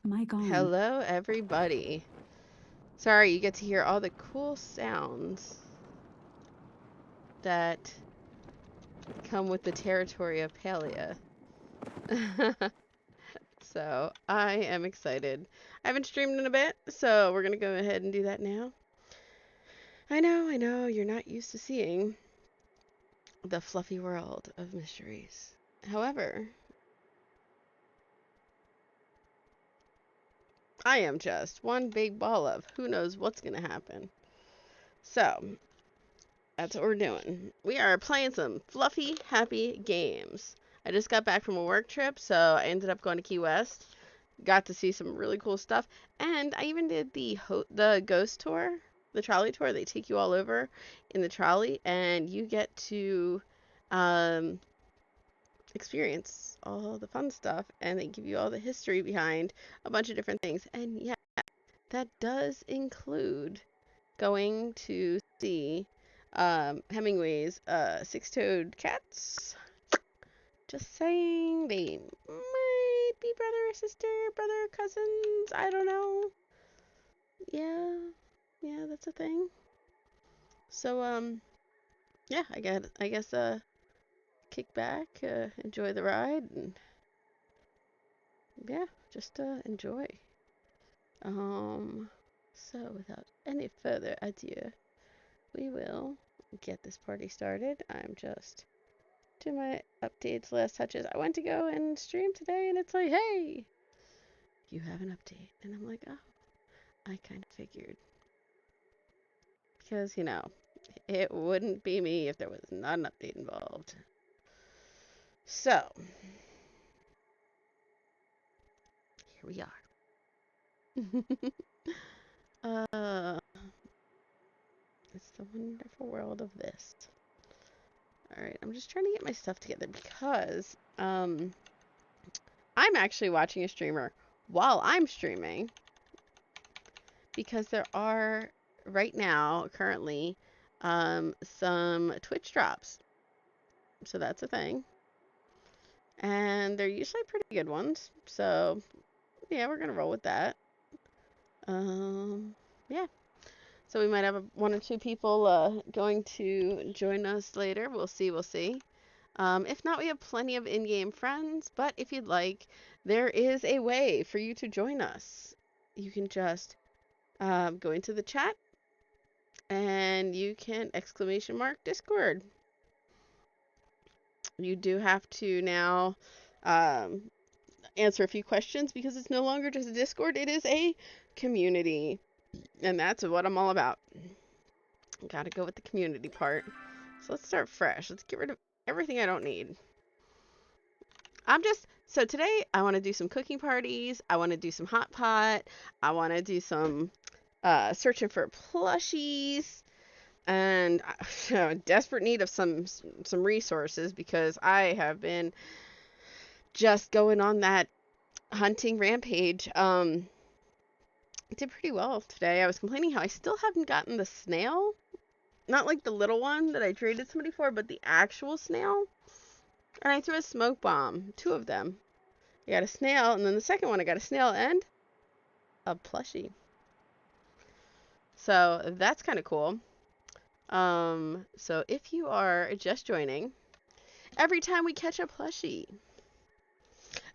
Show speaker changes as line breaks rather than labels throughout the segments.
My God.
Hello, everybody. Sorry, you get to hear all the cool sounds that come with the territory of Palia. So, I am excited. I haven't streamed in a bit, so we're going to go ahead and do that now. I know, you're not used to seeing the fluffy world of mysteries. However, I am just one big ball of who knows what's going to happen. So, that's what we're doing. We are playing some fluffy, happy games. I just got back from a work trip, so I ended up going to Key West. Got to see some really cool stuff, and I even did the ghost tour, the trolley tour. They take you all over in the trolley, and you get to um, experience all the fun stuff, and they give you all the history behind a bunch of different things. And yeah, that does include going to see Hemingway's six-toed cats. Just saying, they might be rather sister, brother, cousins. I don't know. Yeah, yeah, that's a thing. So yeah, I guess kick back, enjoy the ride, and yeah, just enjoy. So without any further ado, we will get this party started. I'm just doing my updates, last touches. I went to go and stream today, and it's like, hey, you have an update, and I'm like, oh, I kind of figured, because it wouldn't be me if there was not an update involved. So here we are. It's the wonderful world of this. Alright, I'm just trying to get my stuff together because I'm actually watching a streamer while I'm streaming, because there are right now currently some Twitch drops. So that's a thing. And they're usually pretty good ones. So yeah, we're gonna roll with that. Yeah. So we might have one or two people going to join us later. We'll see. We'll see. If not, we have plenty of in-game friends. But if you'd like, there is a way for you to join us. You can just go into the chat and you can !Discord. You do have to now answer a few questions because it's no longer just a Discord. It is a community. And that's what I'm all about. Gotta go with the community part. So let's start fresh. Let's get rid of everything I don't need. So today I want to do some cooking parties. I want to do some hot pot. I want to do some searching for plushies. And I'm in desperate need of some resources because I have been just going on that hunting rampage. I did pretty well today. I was complaining how I still haven't gotten the snail. Not like the little one that I traded somebody for, but the actual snail. And I threw a smoke bomb. 2 of them. I got a snail, and then the second one I got a snail and a plushie. So that's kind of cool. So if you are just joining, every time we catch a plushie,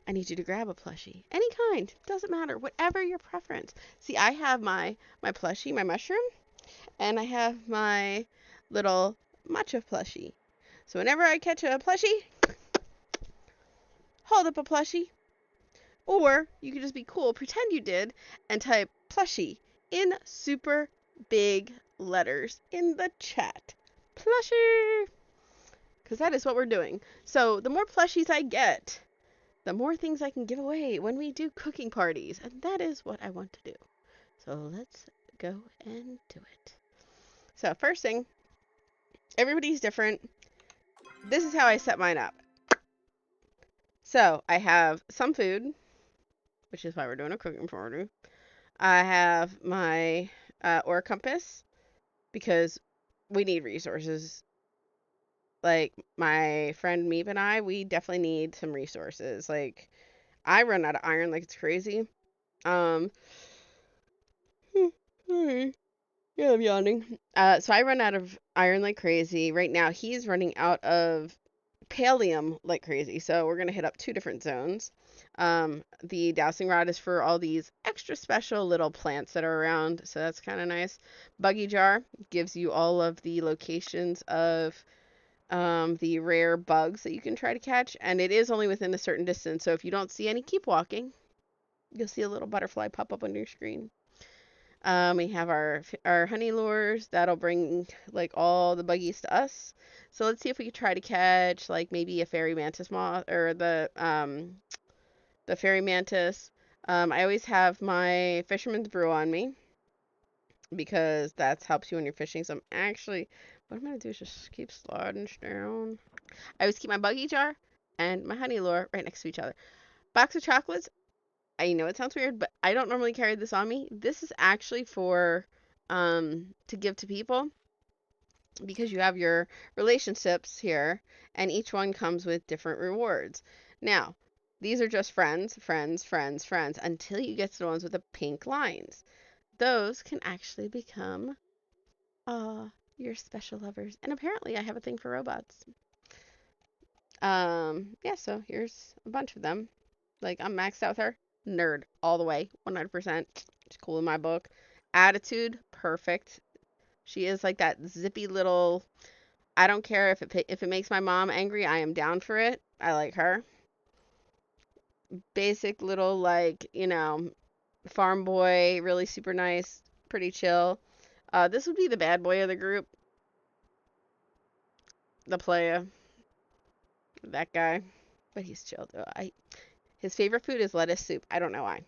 I need you to grab a plushie. Any kind. Doesn't matter. Whatever your preference. See, I have my plushie, my mushroom, and I have my little matcha plushie. So whenever I catch a plushie, hold up a plushie. Or you could just be cool, pretend you did, and type plushie in super big letters in the chat. Plushie! Because that is what we're doing. So the more plushies I get, the more things I can give away when we do cooking parties. And that is what I want to do. So let's go and do it. So first thing, everybody's different. This is how I set mine up. So I have some food, which is why we're doing a cooking party. I have my ore compass because we need resources. Like my friend Meep and I, we definitely need some resources. Like I run out of iron like it's crazy. Sorry. Yeah, I'm yawning. So I run out of iron like crazy. Right now he's running out of pallium like crazy. So we're gonna hit up 2 different zones. The dowsing rod is for all these extra special little plants that are around, so that's kind of nice. Buggy jar gives you all of the locations of the rare bugs that you can try to catch, and it is only within a certain distance, so if you don't see any, keep walking. You'll see a little butterfly pop up on your screen. We have our honey lures that'll bring like all the buggies to us. So let's see if we can try to catch like maybe a fairy mantis moth or the fairy mantis. I always have my fisherman's brew on me because that helps you when you're fishing. So what I'm gonna do is just keep sliding down. I always keep my buggy jar and my honey lure right next to each other. Box of chocolates. I know it sounds weird, but I don't normally carry this on me. This is actually for to give to people because you have your relationships here and each one comes with different rewards. Now, These are just friends, friends, friends, friends, until you get to the ones with the pink lines. Those can actually become your special lovers. And apparently I have a thing for robots. Yeah, so here's a bunch of them. Like, I'm maxed out with her. Nerd all the way, 100%. She's cool in my book. Attitude, perfect. She is like that zippy little. I don't care if it makes my mom angry. I am down for it. I like her. Basic little, like, farm boy, really super nice, pretty chill. This would be the bad boy of the group, the playa, that guy. But he's chill though. His favorite food is lettuce soup. I don't know why.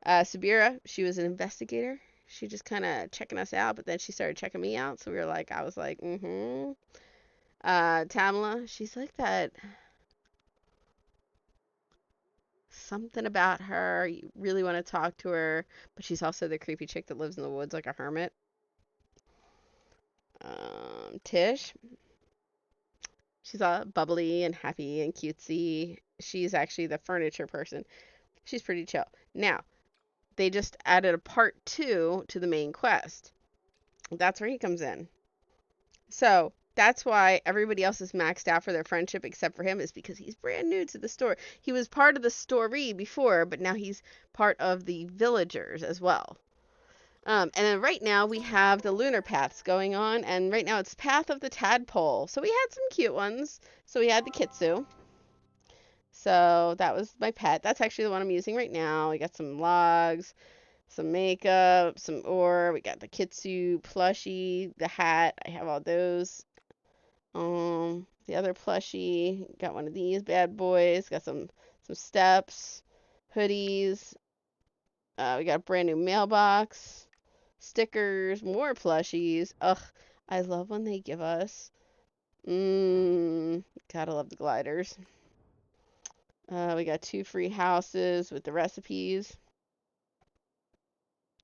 Sabira, she was an investigator. She just kind of checking us out, but then she started checking me out. So I was like, mm-hmm. Tamala, she's like that. Something about her. You really want to talk to her, but she's also the creepy chick that lives in the woods like a hermit. Tish, she's all bubbly and happy and cutesy. She's actually the furniture person. She's pretty chill. Now, they just added a part 2 to the main quest. That's where he comes in. So that's why everybody else is maxed out for their friendship except for him, is because he's brand new to the story. He was part of the story before, but now he's part of the villagers as well. And then right now we have the lunar paths going on, and right now it's Path of the Tadpole. So we had some cute ones. So we had the Kitsu. So that was my pet. That's actually the one I'm using right now. We got some logs, some makeup, some ore. We got the Kitsu plushie, the hat. I have all those. The other plushie, got one of these bad boys. Got some steps, hoodies. We got a brand new mailbox, stickers, more plushies. Ugh, I love when they give us. Gotta love the gliders. We got 2 free houses with the recipes.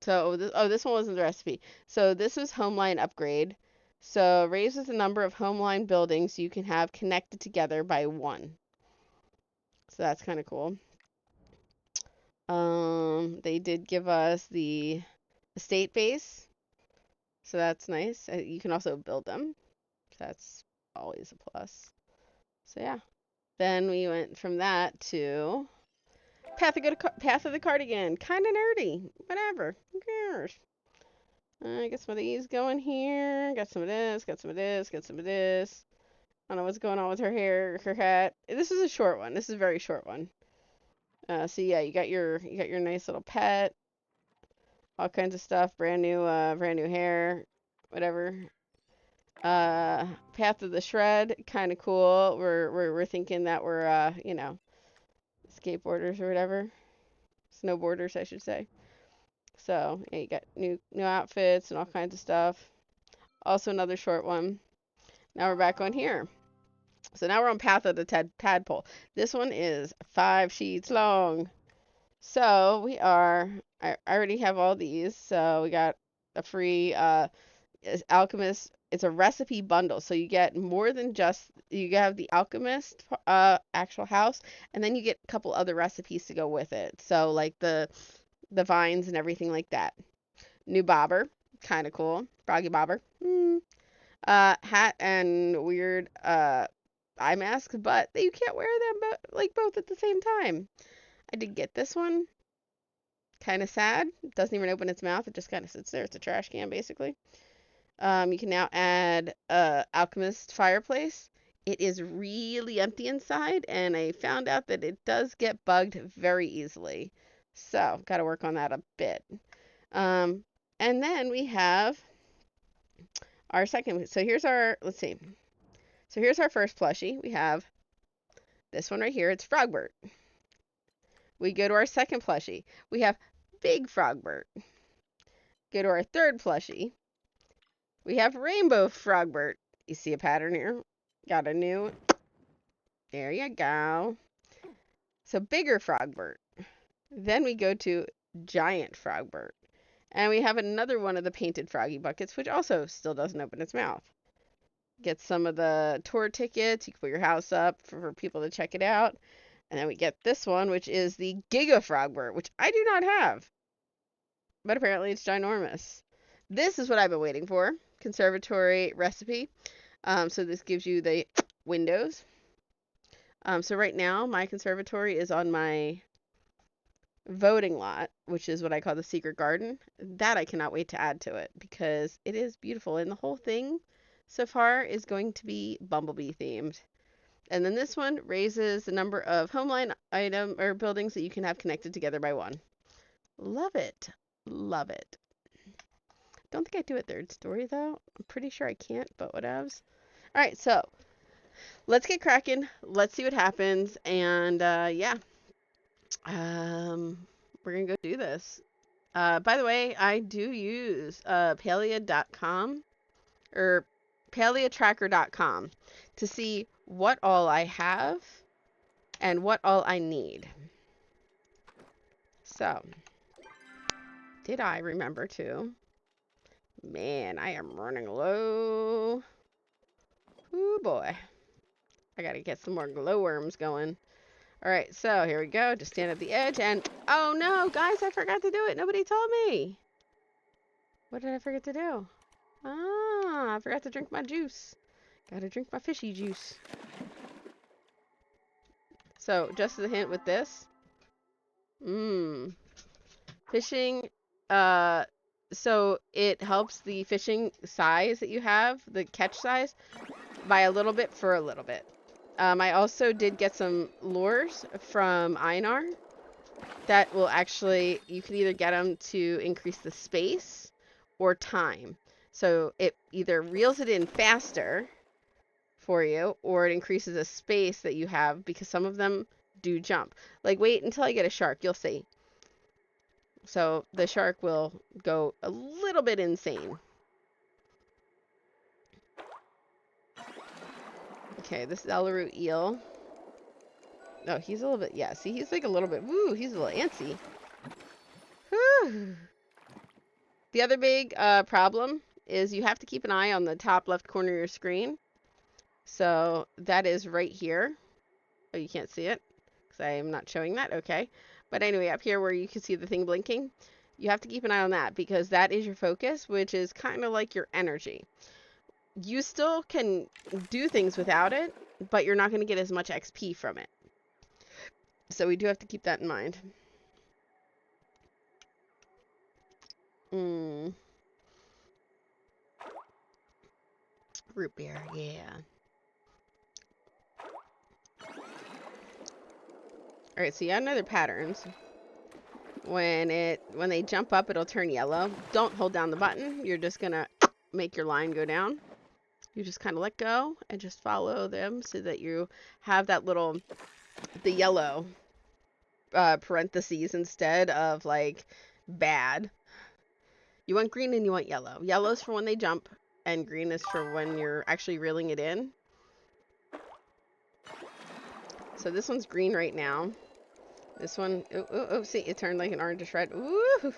So, this one wasn't the recipe. So this was Homeline upgrade. So raises the number of Homeline buildings you can have connected together by 1. So that's kind of cool. They did give us the estate base. So that's nice. You can also build them. That's always a plus. So yeah. Then we went from that to Path of the Cardigan. Kind of nerdy. Whatever. Who cares? I got some of these going here. Got some of this. Got some of this. Got some of this. I don't know what's going on with her hair, her hat. This is a short one. This is a very short one. So yeah, you got your nice little pet. All kinds of stuff. Brand new hair. Whatever. Path of the Shred, kind of cool. We're thinking that we're skateboarders or whatever, snowboarders I should say. So yeah, you got new outfits and all kinds of stuff. Also another short one. Now we're back on here. So now we're on Path of the Tadpole. This one is 5 sheets long. So we are. I already have all these. So we got a free alchemist. It's a recipe bundle, so you get more than just, you have the alchemist actual house, and then you get a couple other recipes to go with it. So like the vines and everything like that. New bobber, kind of cool. Froggy bobber. Hat and weird eye mask, but you can't wear them both at the same time. I did get this one. Kind of sad. It doesn't even open its mouth. It just kind of sits there. It's a trash can basically. You can now add alchemist fireplace. It is really empty inside, and I found out that it does get bugged very easily. So, got to work on that a bit. And then we have our second. So here's our, let's see. So here's our first plushie. We have this one right here. It's Frogbert. We go to our second plushie. We have Big Frogbert. Go to our third plushie. We have Rainbow Frogbert. You see a pattern here? Got a new. There you go. So bigger Frogbert. Then we go to Giant Frogbert. And we have another one of the painted Froggy buckets, which also still doesn't open its mouth. Get some of the tour tickets. You can put your house up for people to check it out. And then we get this one, which is the Giga Frogbert, which I do not have. But apparently it's ginormous. This is what I've been waiting for. Conservatory recipe. So this gives you the windows. So right now, my conservatory is on my voting lot, which is what I call the secret garden. That I cannot wait to add to it because it is beautiful. And the whole thing so far is going to be bumblebee themed. And then this one raises the number of homeline item or buildings that you can have connected together by one. Love it. Love it. Don't think I do a third story though. I'm pretty sure I can't, but whatevs. All right, so let's get cracking. Let's see what happens. And yeah, we're gonna go do this. By the way, I do use palea.com or paleatracker.com to see what all I have and what all I need. So, did I remember to? Man, I am running low. Ooh boy. I gotta get some more glowworms going. Alright, so here we go. Just stand at the edge and... Oh no, guys, I forgot to do it. Nobody told me. What did I forget to do? Ah, I forgot to drink my juice. Gotta drink my fishy juice. So, just as a hint with this. Fishing, so it helps the fishing size that you have, the catch size, by a little bit for a little bit. I also did get some lures from Einar that will actually, you can either get them to increase the space or time. So it either reels it in faster for you or it increases the space that you have because some of them do jump. Like wait until I get a shark, you'll see. So the shark will go a little bit insane. Okay, this is Elaroo eel. Oh, he's a little bit, yeah, see, he's like a little bit, woo, he's a little antsy. Whew. The other big problem is you have to keep an eye on the top left corner of your screen. So that is right here. Oh, you can't see it because I am not showing that. Okay. But anyway, up here where you can see the thing blinking, you have to keep an eye on that because that is your focus, which is kind of like your energy. You still can do things without it, but you're not going to get as much XP from it. So we do have to keep that in mind. Root beer, yeah. Alright, so you have other patterns. When they jump up, it'll turn yellow. Don't hold down the button. You're just gonna make your line go down. You just kind of let go and just follow them so that you have that little, the yellow parentheses instead of like bad. You want green and you want yellow. Yellow's for when they jump and green is for when you're actually reeling it in. So this one's green right now. This one, oh, see, it turned like an orange red. Ooh.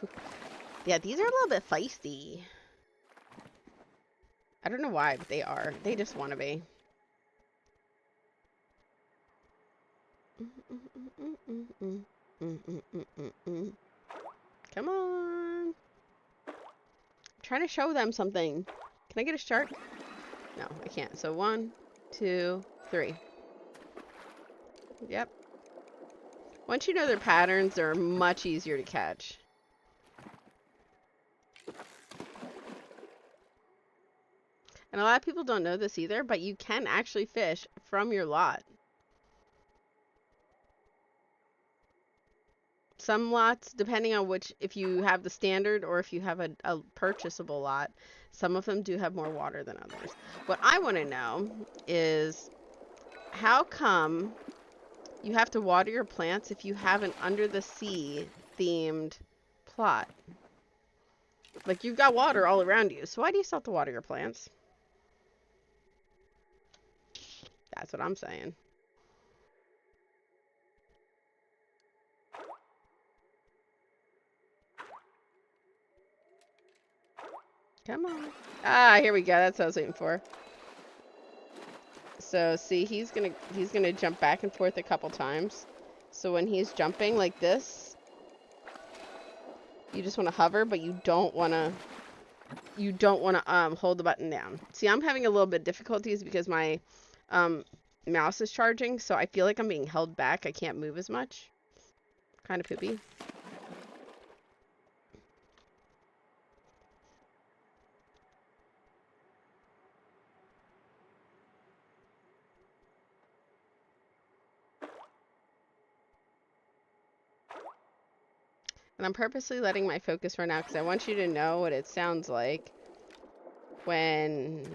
Yeah, these are a little bit feisty. I don't know why, but they are. They just want to be. Come on. I'm trying to show them something. Can I get a shark? No, I can't. So 1, 2, 3. Yep. Once you know their patterns, they're much easier to catch. And a lot of people don't know this either, but you can actually fish from your lot. Some lots, depending on which, if you have the standard or if you have a purchasable lot, some of them do have more water than others. What I want to know is how come you have to water your plants if you have an under the sea themed plot? Like you've got water all around you, so why do you still have to water your plants? That's what I'm saying. Come on. Ah, here we go. That's what I was waiting for. So see, he's gonna jump back and forth a couple times. So when he's jumping like this, you just want to hover, but you don't want to hold the button down. See, I'm having a little bit of difficulties because my mouse is charging, so I feel like I'm being held back. I can't move as much. Kind of poopy. And I'm purposely letting my focus run out because I want you to know what it sounds like when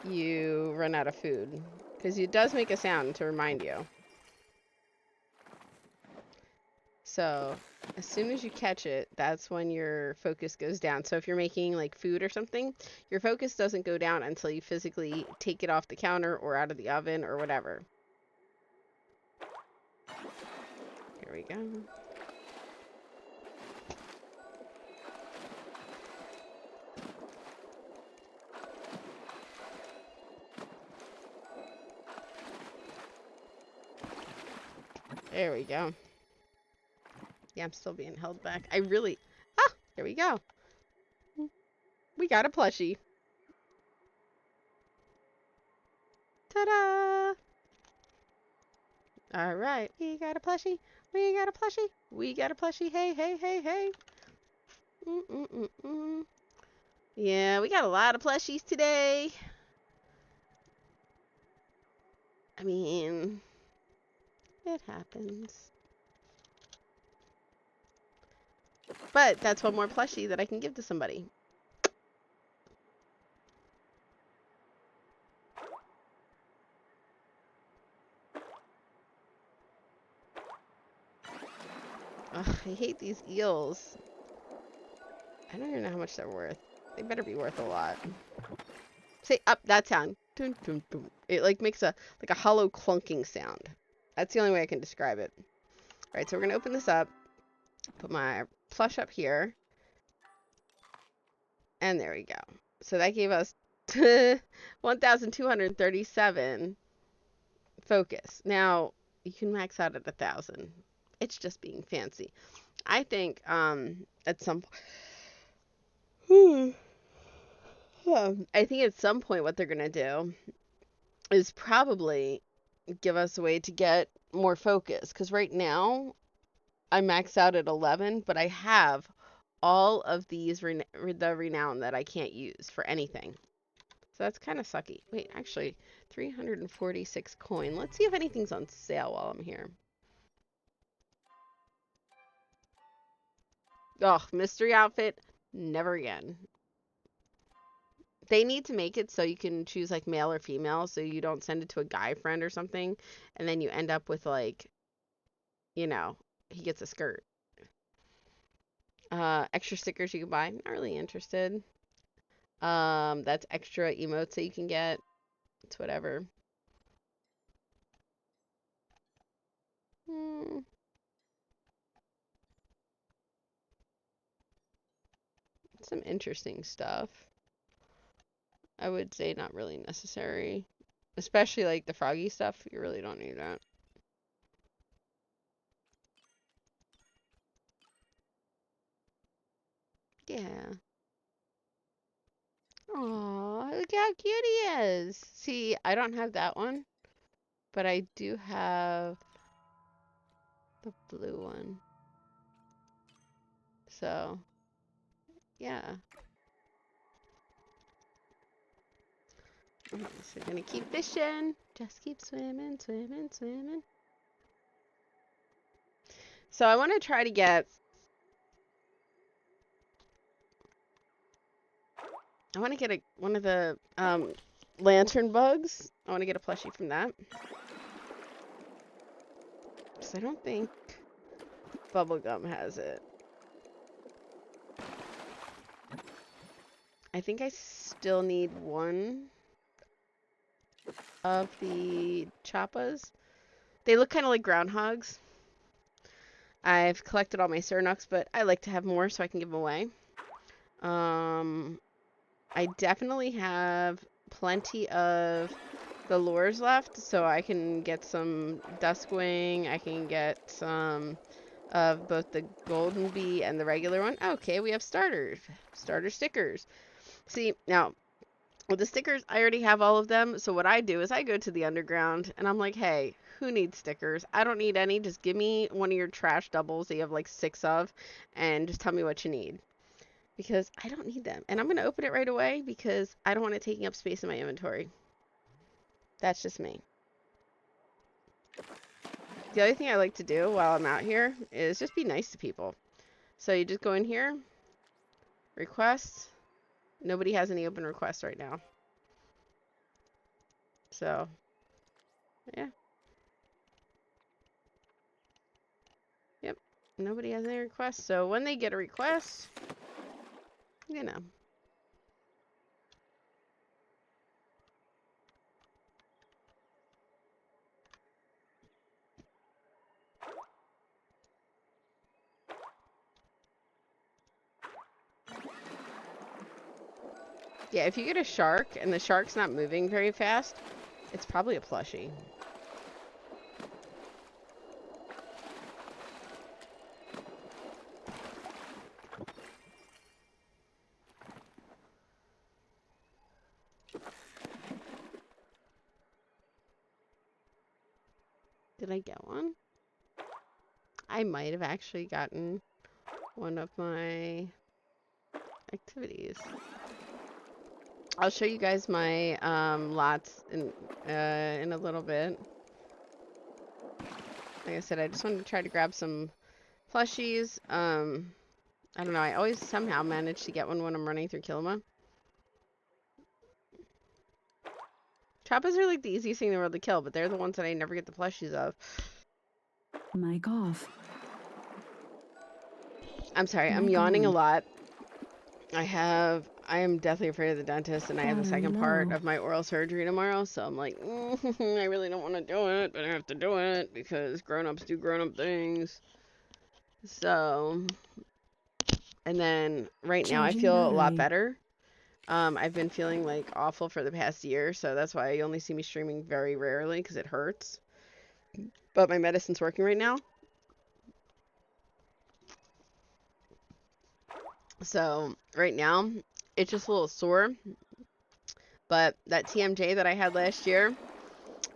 you run out of food. Because it does make a sound to remind you. So as soon as you catch it, that's when your focus goes down. So if you're making like food or something, your focus doesn't go down until you physically take it off the counter or out of the oven or whatever. Here we go. There we go. Yeah, I'm still being held back. There we go. We got a plushie. Ta-da! All right, we got a plushie. We got a plushie. We got a plushie. Hey, hey, hey, hey. Yeah, we got a lot of plushies today. I mean, it happens. But that's one more plushie that I can give to somebody. Ugh, I hate these eels. I don't even know how much they're worth. They better be worth a lot. Say up that sound. Dun, dun, dun. It like makes a hollow clunking sound. That's the only way I can describe it. All right, so we're gonna open this up. Put my plush up here. And there we go. So that gave us 1,237 focus. Now, you can max out at 1,000. It's just being fancy. I think at some I think at some point what they're going to do is probably give us a way to get more focus. Because right now, I max out at 11, but I have all of these the renown that I can't use for anything. So that's kind of sucky. Wait, actually, 346 coin. Let's see if anything's on sale while I'm here. Oh, mystery outfit. Never again. They need to make it so you can choose like male or female, so you don't send it to a guy friend or something, and then you end up with like, you know, he gets a skirt. Extra stickers you can buy. Not really interested. That's extra emotes that you can get. It's whatever. Some interesting stuff. I would say not really necessary. Especially like the froggy stuff. You really don't need that. Yeah. Aw, look how cute he is. See, I don't have that one. But I do have the blue one. So, yeah. So we're gonna keep fishing. Just keep swimming, swimming, swimming. So I want to try to get... I want to get one of the lantern bugs. I want to get a plushie from that. Because I don't think Bubblegum has it. I think I still need one of the Chappas. They look kind of like groundhogs. I've collected all my Cernucks, but I like to have more so I can give them away. I definitely have plenty of the lures left, so I can get some Duskwing. I can get some of both the Golden Bee and the regular one. Okay, we have starter stickers. See, now with the stickers, I already have all of them. So what I do is I go to the underground and I'm like, hey, who needs stickers? I don't need any. Just give me one of your trash doubles that you have like 6 of, and just tell me what you need. Because I don't need them. And I'm going to open it right away because I don't want it taking up space in my inventory. That's just me. The other thing I like to do while I'm out here is just be nice to people. So you just go in here, requests. Nobody has any open requests right now. So, yeah. Yep. Nobody has any requests. So when they get a request, you know. Yeah, if you get a shark and the shark's not moving very fast, it's probably a plushie. Did I get one? I might have actually gotten one of my activities. I'll show you guys my lots in a little bit. Like I said, I just wanted to try to grab some plushies. I don't know. I always somehow manage to get one when I'm running through Kilima. Choppas are like the easiest thing in the world to kill, but they're the ones that I never get the plushies of.
Mic off.
I'm sorry, I'm
Mic
yawning a
on.
lot. I am deathly afraid of the dentist, and I have the
Battery
second part
low.
of my oral surgery tomorrow, so I'm like, I really don't want to do it, but I have to do it because grown-ups do grown-up things. So, and then right now I
Charging
feel a lot
battery.
better. I've been feeling like awful for the past year, so that's why you only see me streaming very rarely because it hurts. But my medicine's working right now. So right now it's just a little sore. But that TMJ that I had last year,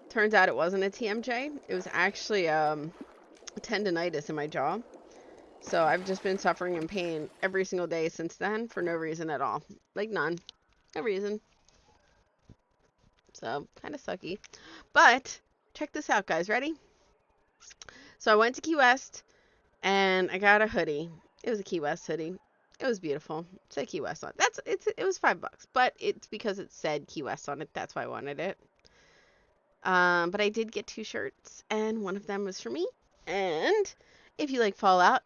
turns out it wasn't a TMJ. It was actually tendonitis in my jaw. So I've just been suffering in pain every single day since then for no reason at all. Like none. No reason. So kind of sucky. But check this out, guys. Ready? So I went to Key West and I got a hoodie. It was a Key West hoodie. It was beautiful. It said Key West on it. It was $5, but it's because it said Key West on it. That's why I wanted it. But I did get 2 shirts, and one of them was for me. And if you like Fallout,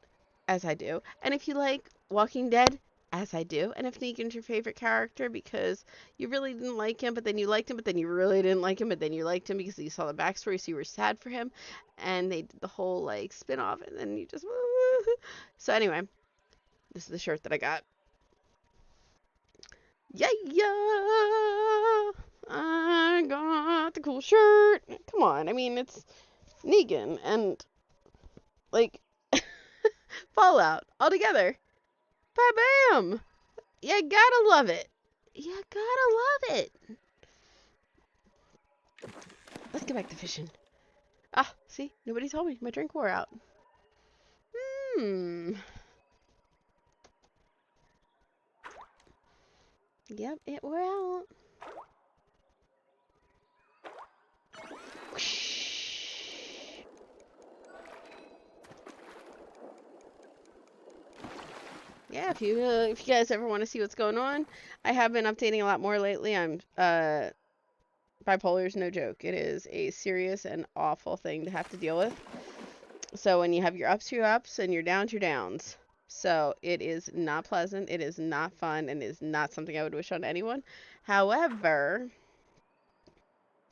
as I do, and if you like Walking Dead, as I do, and if Negan's your favorite character because you really didn't like him, but then you liked him, but then you really didn't like him, but then you liked him because you saw the backstory, so you were sad for him, and they did the whole like spin-off, and then you just so anyway, this is the shirt that I got. Yeah, yeah, I got the cool shirt. Come on, I mean it's Negan and like Fallout all together. Ba-bam! You gotta love it. You gotta love it. Let's get back to fishing. Ah, see? Nobody told me. My drink wore out. Yep, it wore out. Yeah, if you guys ever want to see what's going on, I have been updating a lot more lately. I'm bipolar is no joke. It is a serious and awful thing to have to deal with. So when you have your ups, and your downs. So it is not pleasant. It is not fun, and it is not something I would wish on anyone. However,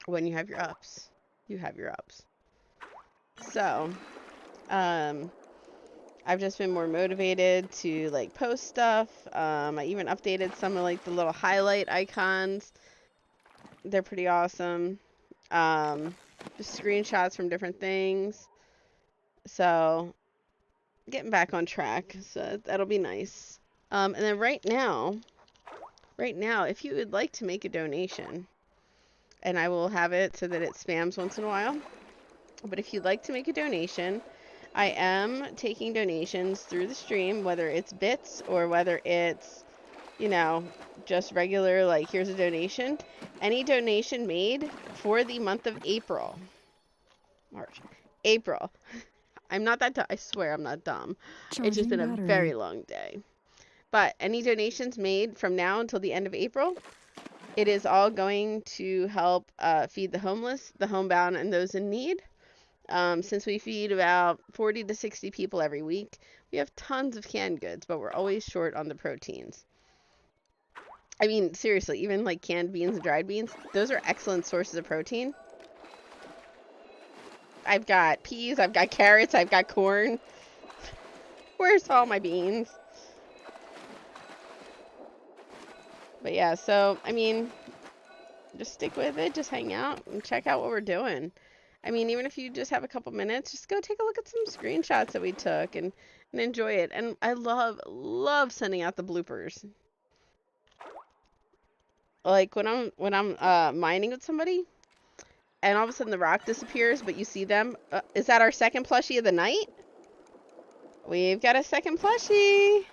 when you have your ups, you have your ups. So, I've just been more motivated to like post stuff. I even updated some of like the little highlight icons. They're pretty awesome. just screenshots from different things. So getting back on track. So that'll be nice. And then right now, if you would like to make a donation, and I will have it so that it spams once in a while. But if you'd like to make a donation, I am taking donations through the stream, whether it's bits or whether it's, you know, just regular, like, here's a donation. Any donation made for the month of April. March. April. I'm not that dumb. I swear I'm not dumb. It's just
Charging
been a
battery.
very long day. But any donations made from now until the end of April, it is all going to help feed the homeless, the homebound, and those in need. Since we feed about 40 to 60 people every week, we have tons of canned goods, but we're always short on the proteins. I mean, seriously, even like canned beans and dried beans, those are excellent sources of protein. I've got peas, I've got carrots, I've got corn. Where's all my beans? But yeah, so, I mean, just stick with it, just hang out and check out what we're doing. I mean, even if you just have a couple minutes, just go take a look at some screenshots that we took and enjoy it. And I love sending out the bloopers. Like when I'm mining with somebody and all of a sudden the rock disappears, but you see them. Is that our second plushie of the night? We've got a second plushie.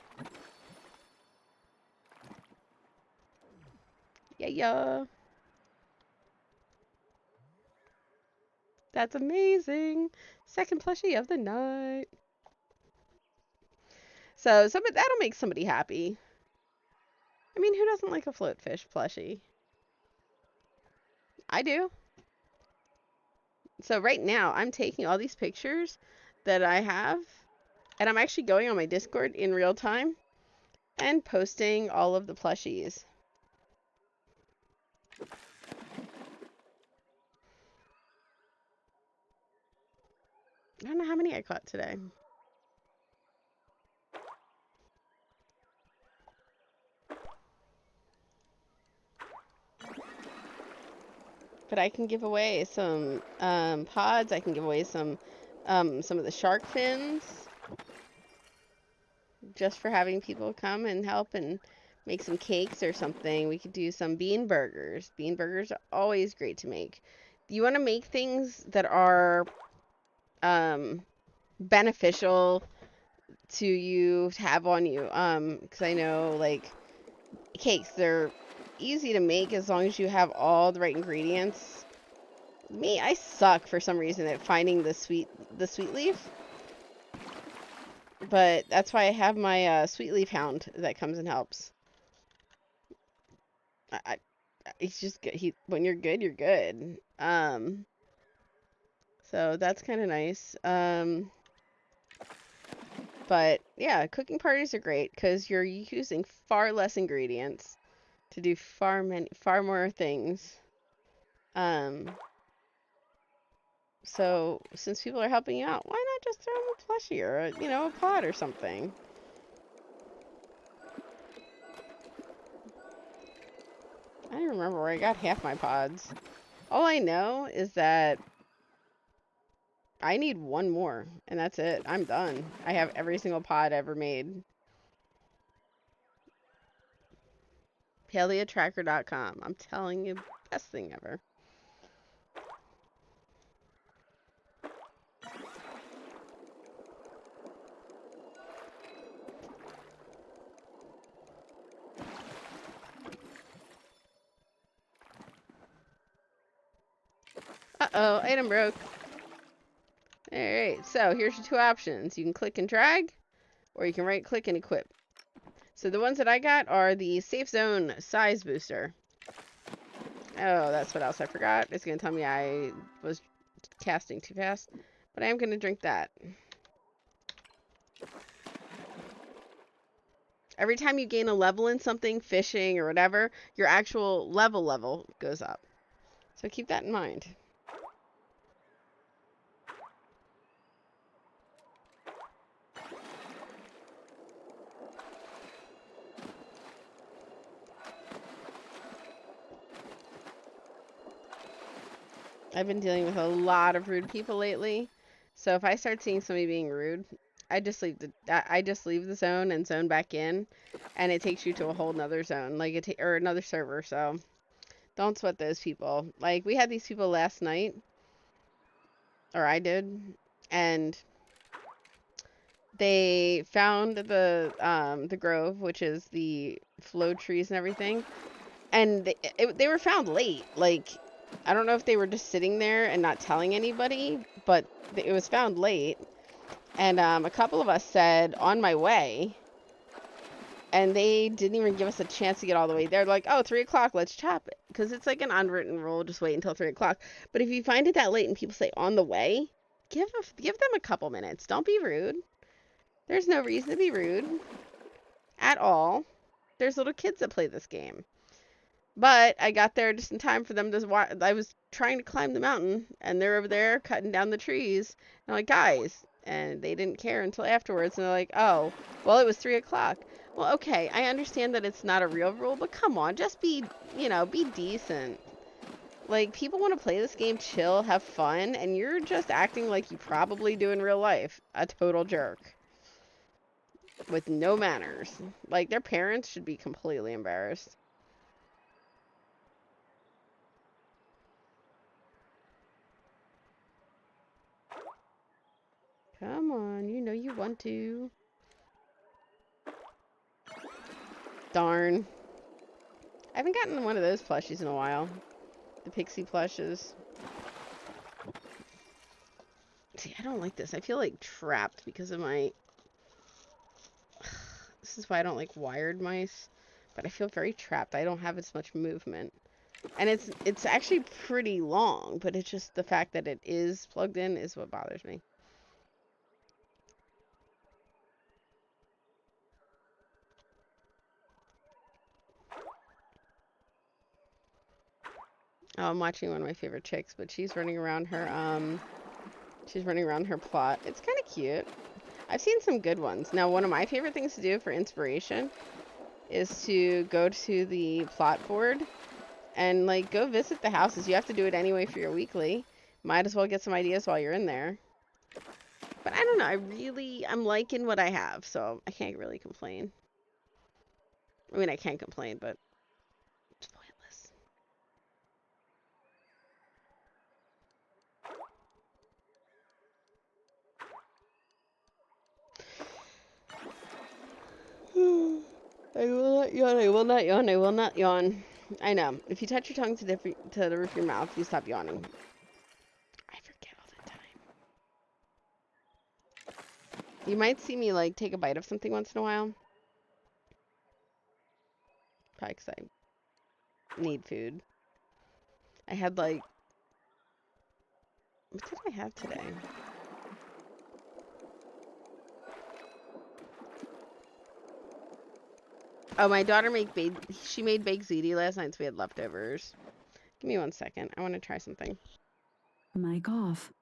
Yeah. That's amazing. Second plushie of the night. So that'll make somebody happy. I mean, who doesn't like a floatfish plushie? I do. So right now, I'm taking all these pictures that I have, and I'm actually going on my Discord in real time and posting all of the plushies. I don't know how many I caught today. But I can give away some pods. I can give away some of the shark fins just for having people come and help and make some cakes or something. We could do some bean burgers. Bean burgers are always great to make. You want to make things that are beneficial to you to have on you. Because I know, like, cakes, they're easy to make as long as you have all the right ingredients. Me, I suck for some reason at finding the sweet leaf. But that's why I have my sweet leaf hound that comes and helps. He's just good. When you're good, you're good. So that's kind of nice. But yeah, cooking parties are great because you're using far less ingredients to do far more things. So since people are helping you out, why not just throw them a plushie or a pod or something? I don't remember where I got half my pods. All I know is that I need one more, and that's it. I'm done. I have every single pod ever made. PaleoTracker.com. I'm telling you, best thing ever. Uh-oh, item broke. Alright, so here's your two options. You can click and drag, or you can right-click and equip. So the ones that I got are the Safe Zone Size Booster. Oh, that's what else I forgot. It's going to tell me I was casting too fast, but I am going to drink that. Every time you gain a level in something, fishing or whatever, your actual level goes up. So keep that in mind. I've been dealing with a lot of rude people lately. So if I start seeing somebody being rude, I just leave the zone and zone back in, and it takes you to a whole nother zone, like or another server. So don't sweat those people. Like we had these people last night, or I did, and they found the grove, which is the flow trees and everything, and they were found late. Like I don't know if they were just sitting there and not telling anybody, but it was found late. And a couple of us said on my way, and they didn't even give us a chance to get all the way there. Like, oh, 3 o'clock, let's chop it, because it's like an unwritten rule, just wait until 3 o'clock. But if you find it that late and people say on the way, give them a couple minutes. Don't be rude. There's no reason to be rude at all. There's little kids that play this game. But I got there just in time for them to watch. I was trying to climb the mountain, and they're over there cutting down the trees. And I'm like, guys, and they didn't care until afterwards. And they're like, oh, well, it was 3 o'clock. Well, okay, I understand that it's not a real rule, but come on, just be, be decent. Like, people want to play this game, chill, have fun, and you're just acting like you probably do in real life. A total jerk. With no manners. Like, their parents should be completely embarrassed. Come on, you know you want to. Darn. I haven't gotten one of those plushies in a while. The pixie plushes. See, I don't like this. I feel like trapped because of my... This is why I don't like wired mice. But I feel very trapped. I don't have as much movement. And it's actually pretty long, but it's just the fact that it is plugged in is what bothers me. Oh, I'm watching one of my favorite chicks, but she's running around her plot. It's kind of cute. I've seen some good ones. Now, one of my favorite things to do for inspiration is to go to the plot board and like go visit the houses. You have to do it anyway for your weekly. Might as well get some ideas while you're in there. But I don't know. I'm liking what I have, so I can't really complain. I mean, I can complain, but it's pointless. I will not yawn. I will not yawn. I will not yawn. I know. If you touch your tongue to the roof of your mouth, you stop yawning. I forget all the time. You might see me like take a bite of something once in a while. Probably because I need food. I had like... What did I have today? Oh, my daughter made baked ziti last night, so we had leftovers. Give me 1 second. I want to try something.
Mic off.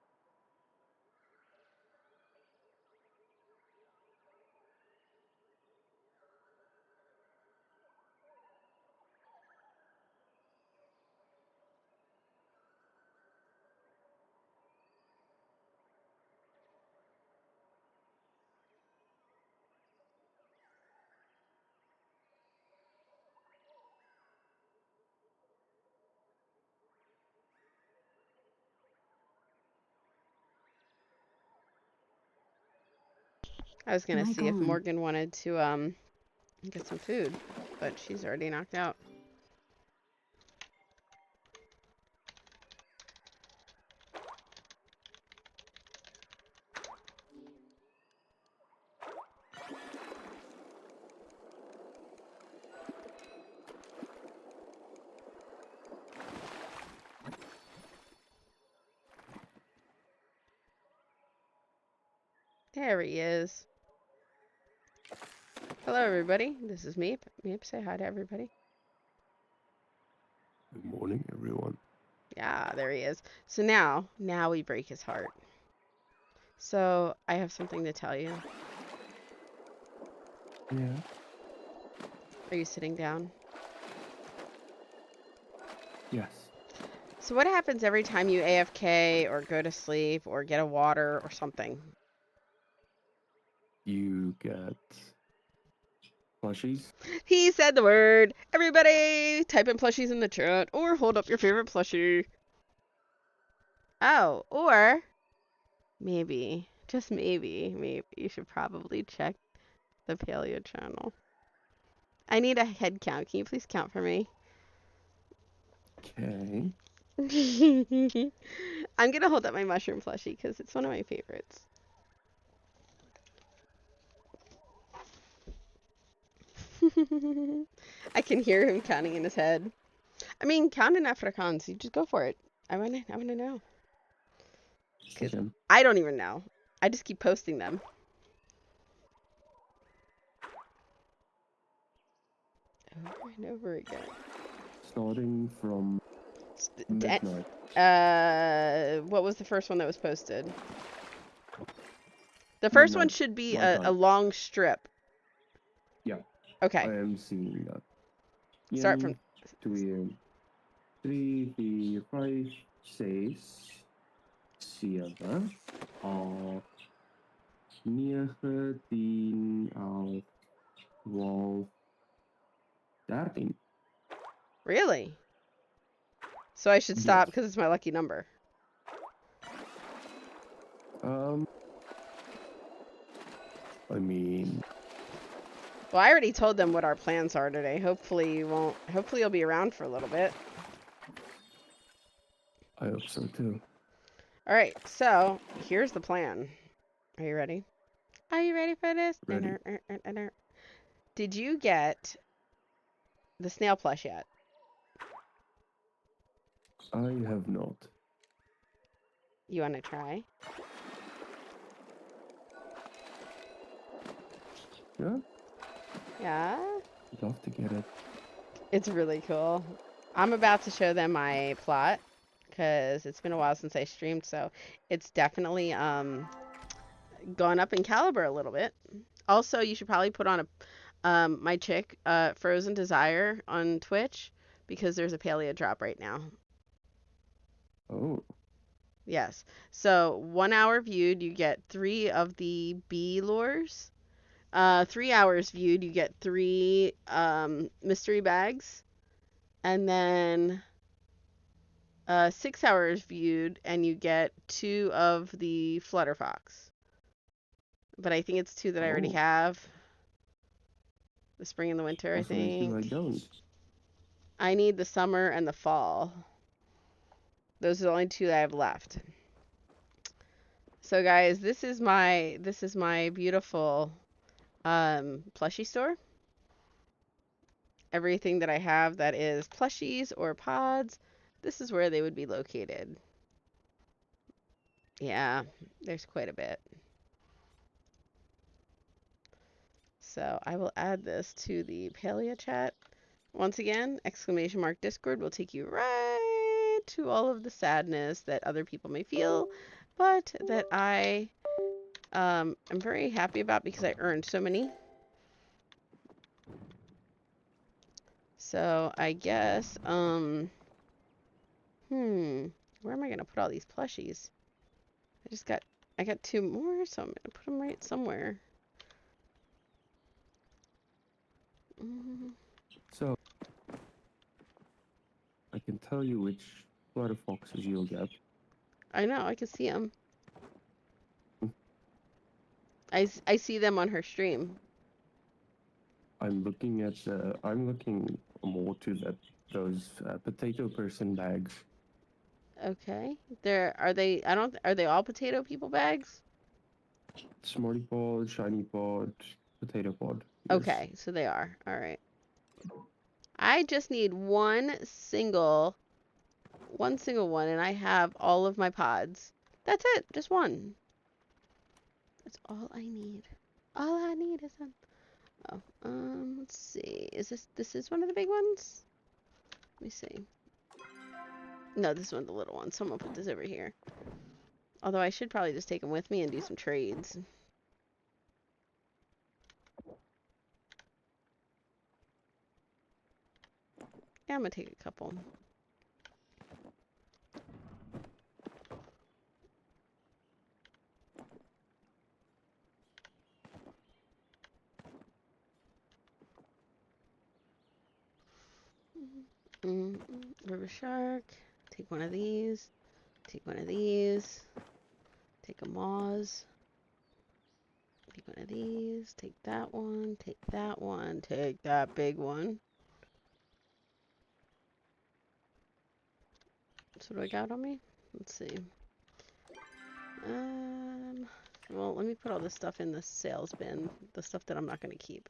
I was gonna
Mic
see if
on.
Morgan wanted to get some food, but she's already knocked out. There he is. Hello, everybody. This is Meep. Meep, say hi to everybody.
Good morning, everyone.
Yeah, there he is. So now we break his heart. So I have something to tell you.
Yeah.
Are you sitting down?
Yes.
So what happens every time you AFK or go to sleep or get a water or something?
You get plushies.
He said the word. Everybody, type in plushies in the chat or hold up your favorite plushie. Oh, or maybe, just maybe you should probably check the Paleo channel. I need a head count. Can you please count for me?
Okay.
I'm gonna hold up my mushroom plushie because it's one of my favorites. I can hear him counting in his head. I mean, count in Afrikaans. You just go for it. I wanna know. Cause
Okay.
I don't even know. I just keep posting them. Over and over again.
Starting from midnight.
What was the first one that was posted? The first one
Midnight,
should be
my
a
time.
long strip.
Yeah,
Okay.
I am seeing that.
Start from
1, 2, 3, 4, 5, 6, 7, 8, 9, 10, 11, 12, 13.
Really? So I should
Yes.
stop because it's my lucky number.
I mean,
Well, I already told them what our plans are today. Hopefully you won't. Hopefully you'll be around for a little bit.
I hope so too.
All right. So here's the plan. Are you ready? Are you ready for this?
Ready.
Did you get the snail plush yet?
I have not.
You want to try?
Yeah,
Yeah.
I'd love to get it.
It's really cool. I'm about to show them my plot because it's been a while since I streamed, so it's definitely gone up in caliber a little bit. Also, you should probably put on a my chick Frozen Desire on Twitch because there's a paleo drop right now.
Oh,
Yes. So 1 hour viewed, you get 3 of the bee lures. 3 hours viewed, you get 3 mystery bags. And then 6 hours viewed, and you get 2 of the Flutterfox. But I think it's 2 that I already
oh.
have. The spring and the winter, I
Also, there's 2 I
think.
don't.
I need the summer and the fall. Those are the only 2 that I have left. So guys, this is my beautiful plushie store. Everything that I have that is plushies or pods, this is where they would be located. Yeah, there's quite a bit. So I will add this to the Paleo chat. Once again, ! Discord will take you right to all of the sadness that other people may feel, but that I am very happy about because I earned so many. So I guess, where am I gonna put all these plushies? I got 2 more, so I'm gonna put them right somewhere.
So, I can tell you which Flutterfoxes you'll get.
I know, I can see them. I see them on her stream.
I'm looking more to those potato person bags.
Okay. Are they all potato people bags?
Smarty pod, shiny pod, potato pod. Yes.
Okay, so they are. All right. I just need one single one, and I have all of my pods. That's it. Just one. That's all I need. All I need is one. Oh, let's see. This is one of the big ones? Let me see. No, this is one of the little ones. So I'm gonna put this over here. Although I should probably just take them with me and do some trades. Yeah, I'm gonna take a couple. River shark. Take one of these. Take one of these. Take a Moz. Take one of these. Take that one. Take that one. Take that big one. So what do I got on me? Let's see. Well, let me put all this stuff in the sales bin. The stuff that I'm not going to keep.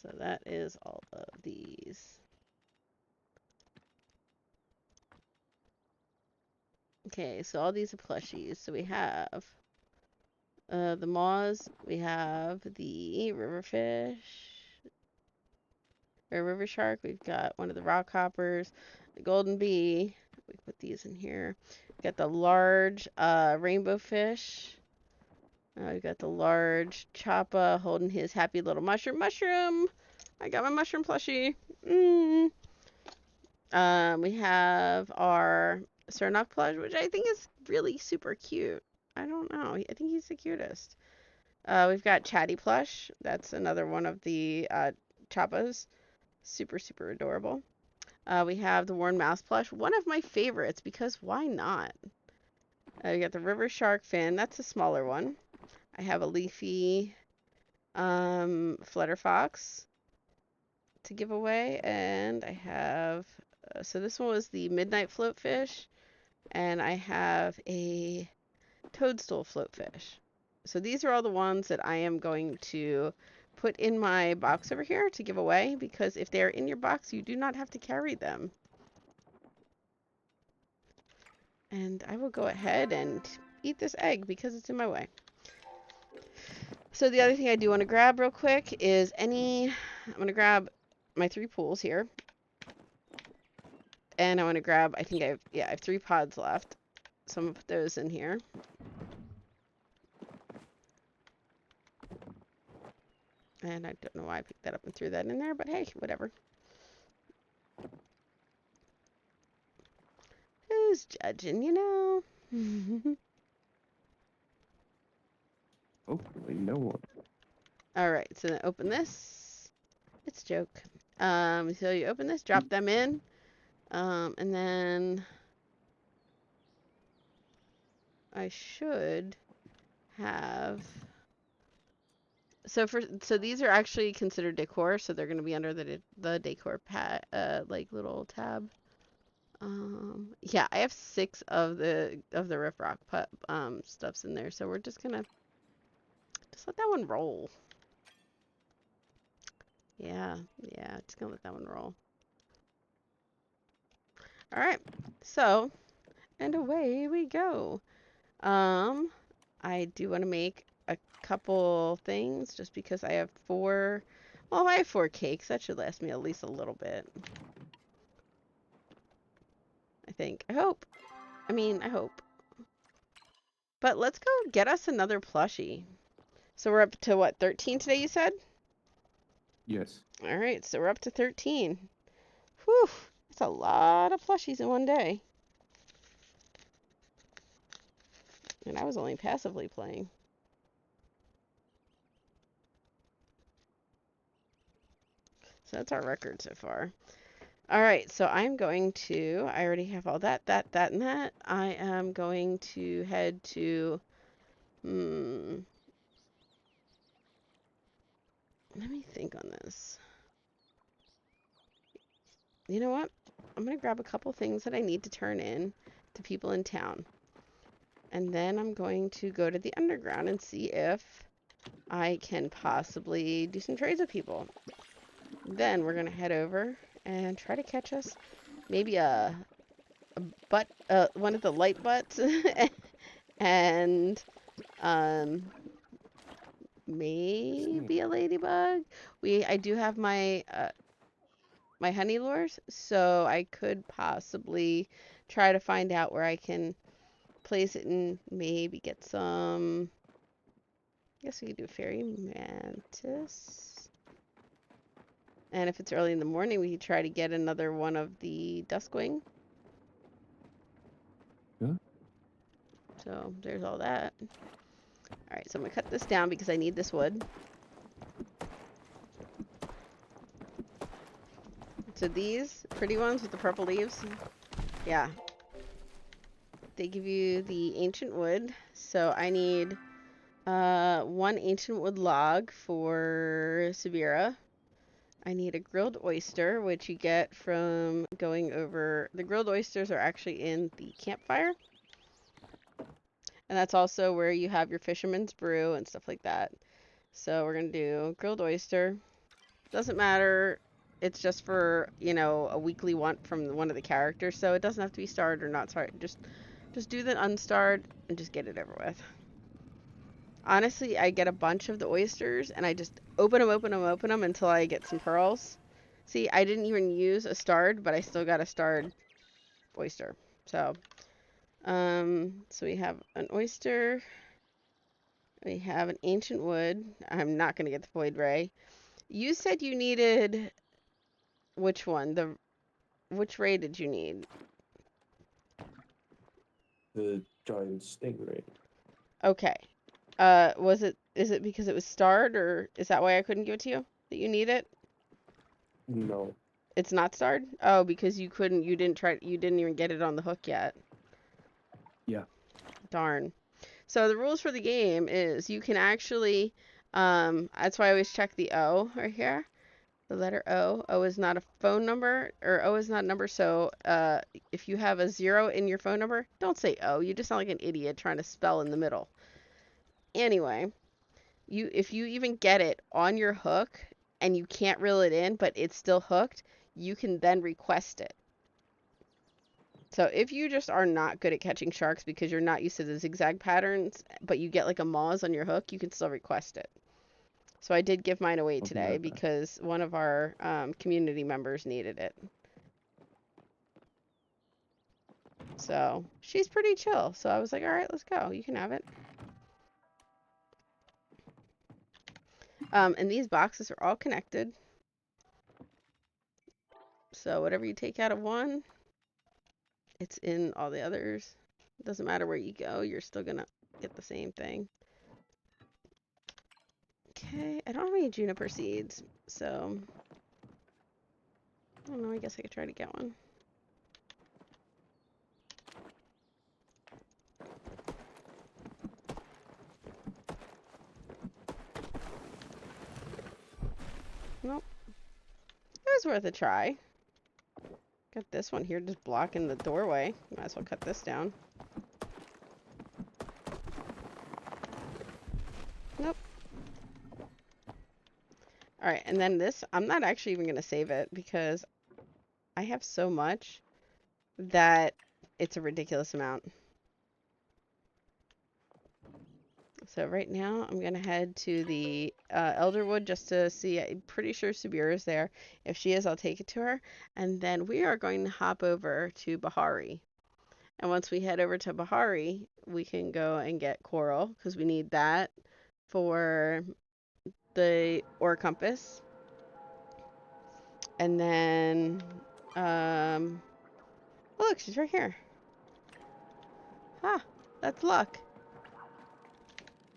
So that is all of these. Okay, so all these are plushies. So we have the Moz. We have the riverfish. Or river shark. We've got one of the rock hoppers. The golden bee. We put these in here. We got the large rainbow fish. We've got the large Choppa holding his happy little mushroom. Mushroom! I got my mushroom plushie. We have our Sernok plush, which I think is really super cute. I don't know. I think he's the cutest. We've got Chatty plush. That's another one of the Choppas. Super, super adorable. We have the Worn Mouse plush. One of my favorites because why not? We got the River Shark fin. That's a smaller one. I have a leafy Flutter Fox to give away, and I have so this one was the Midnight Floatfish, and I have a Toadstool Floatfish. So these are all the ones that I am going to put in my box over here to give away, because if they're in your box, you do not have to carry them. And I will go ahead and eat this egg because it's in my way. So the other thing I do want to grab real quick is I'm going to grab my 3 pools here. And I want to grab, I have 3 pods left. So I'm going to put those in here. And I don't know why I picked that up and threw that in there, but hey, whatever. Who's judging, you know?
Hopefully no one.
Alright, so then open this. It's a joke. So you open this, drop them in. And then I should have... So these are actually considered decor, so they're going to be under the decor like little tab. Yeah, I have 6 of the Riff Rock stuffs in there, so we're just gonna let that one roll. Yeah, just gonna let that one roll. All right, so and away we go. I do want to make a couple things just because I have 4. Well, I have 4 cakes. That should last me at least a little bit. I think. I hope. I hope. But let's go get us another plushie. So we're up to what, 13 today, you said?
Yes.
All right, so we're up to 13. Whew, that's a lot of plushies in one day. And I was only passively playing. So that's our record so far. All right, so I'm going to, I already have all that, and that. I am going to head to, let me think on this. You know what? I'm going to grab a couple things that I need to turn in to people in town. And then I'm going to go to the underground and see if I can possibly do some trades with people. Then we're going to head over and try to catch us maybe a butt, one of the light butts, and maybe a ladybug. I do have my my honey lures, so I could possibly try to find out where I can place it and maybe get some. I guess we could do fairy mantis. And if it's early in the morning, we could try to get another one of the duskwing.
Yeah.
So there's all that. Alright, so I'm going to cut this down because I need this wood. So these pretty ones with the purple leaves, Yeah. They give you the ancient wood. So I need 1 ancient wood log for Sabira. I need a grilled oyster, which you get from going over. The grilled oysters are actually in the campfire. And that's also where you have your fisherman's brew and stuff like that. So we're going to do grilled oyster. Doesn't matter. It's just for, you know, a weekly want from one of the characters. So it doesn't have to be starred or not starred. Just do the unstarred and just get it over with. Honestly, I get a bunch of the oysters and I just open them until I get some pearls. See, I didn't even use a starred, but I still got a starred oyster. So we have an oyster. We have an ancient wood. I'm not going to get the void ray. You said you needed which one? Which ray did you need?
The giant stingray.
Okay. Is it because it was starred, or is that why I couldn't give it to you? That you need it?
No.
It's not starred? Oh, because you didn't even get it on the hook yet.
Yeah.
Darn. So the rules for the game is you can actually, that's why I always check the O right here. The letter O. O is not a phone number, or O is not a number. So if you have a 0 in your phone number, don't say O. You just sound like an idiot trying to spell in the middle. Anyway, if you even get it on your hook and you can't reel it in, but it's still hooked, you can then request it. So if you just are not good at catching sharks because you're not used to the zigzag patterns, but you get like a Moz on your hook, you can still request it. So I did give mine away today because one of our community members needed it. So she's pretty chill. So I was like, all right, let's go. You can have it. And these boxes are all connected. So whatever you take out of one, it's in all the others. It doesn't matter where you go, you're still gonna get the same thing. Okay, I don't have any juniper seeds, so I don't know, I guess I could try to get one. Nope. It was worth a try. Got this one here just blocking the doorway. Might as well cut this down. Nope. Alright, and then this, I'm not actually even going to save it because I have so much that it's a ridiculous amount. So right now, I'm going to head to the Elderwood just to see. I'm pretty sure Subira is there. If she is, I'll take it to her. And then we are going to hop over to Bahari. And once we head over to Bahari, we can go and get coral because we need that for the ore compass. And then, oh, look, she's right here. Ah, that's luck.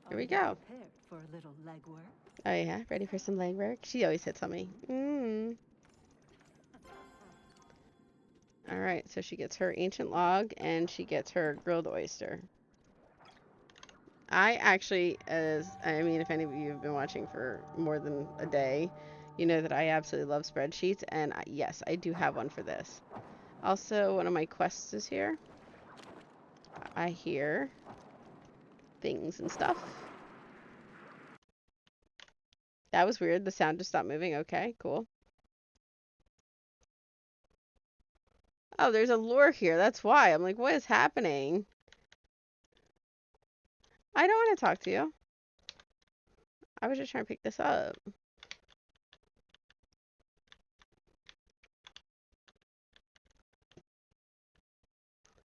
Here we go.
Prepared for a little legwork.
Oh yeah, ready for some legwork? She always hits on me. All right, so she gets her ancient log and she gets her grilled oyster. I actually, I mean, if any of you have been watching for more than a day, you know that I absolutely love spreadsheets, and yes, I do have one for this. Also, one of my quests is here. I hear things and stuff. That was weird. The sound just stopped moving. Okay, cool. Oh, there's a lure here. That's why. I'm like, what is happening? I don't want to talk to you. I was just trying to pick this up.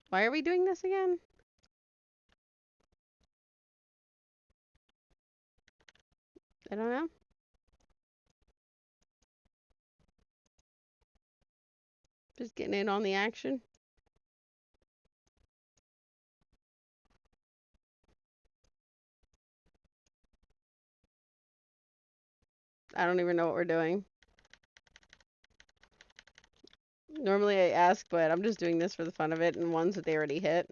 Why are we doing this again? I don't know. Just getting in on the action. I don't even know what we're doing. Normally I ask, but I'm just doing this for the fun of it and ones that they already hit.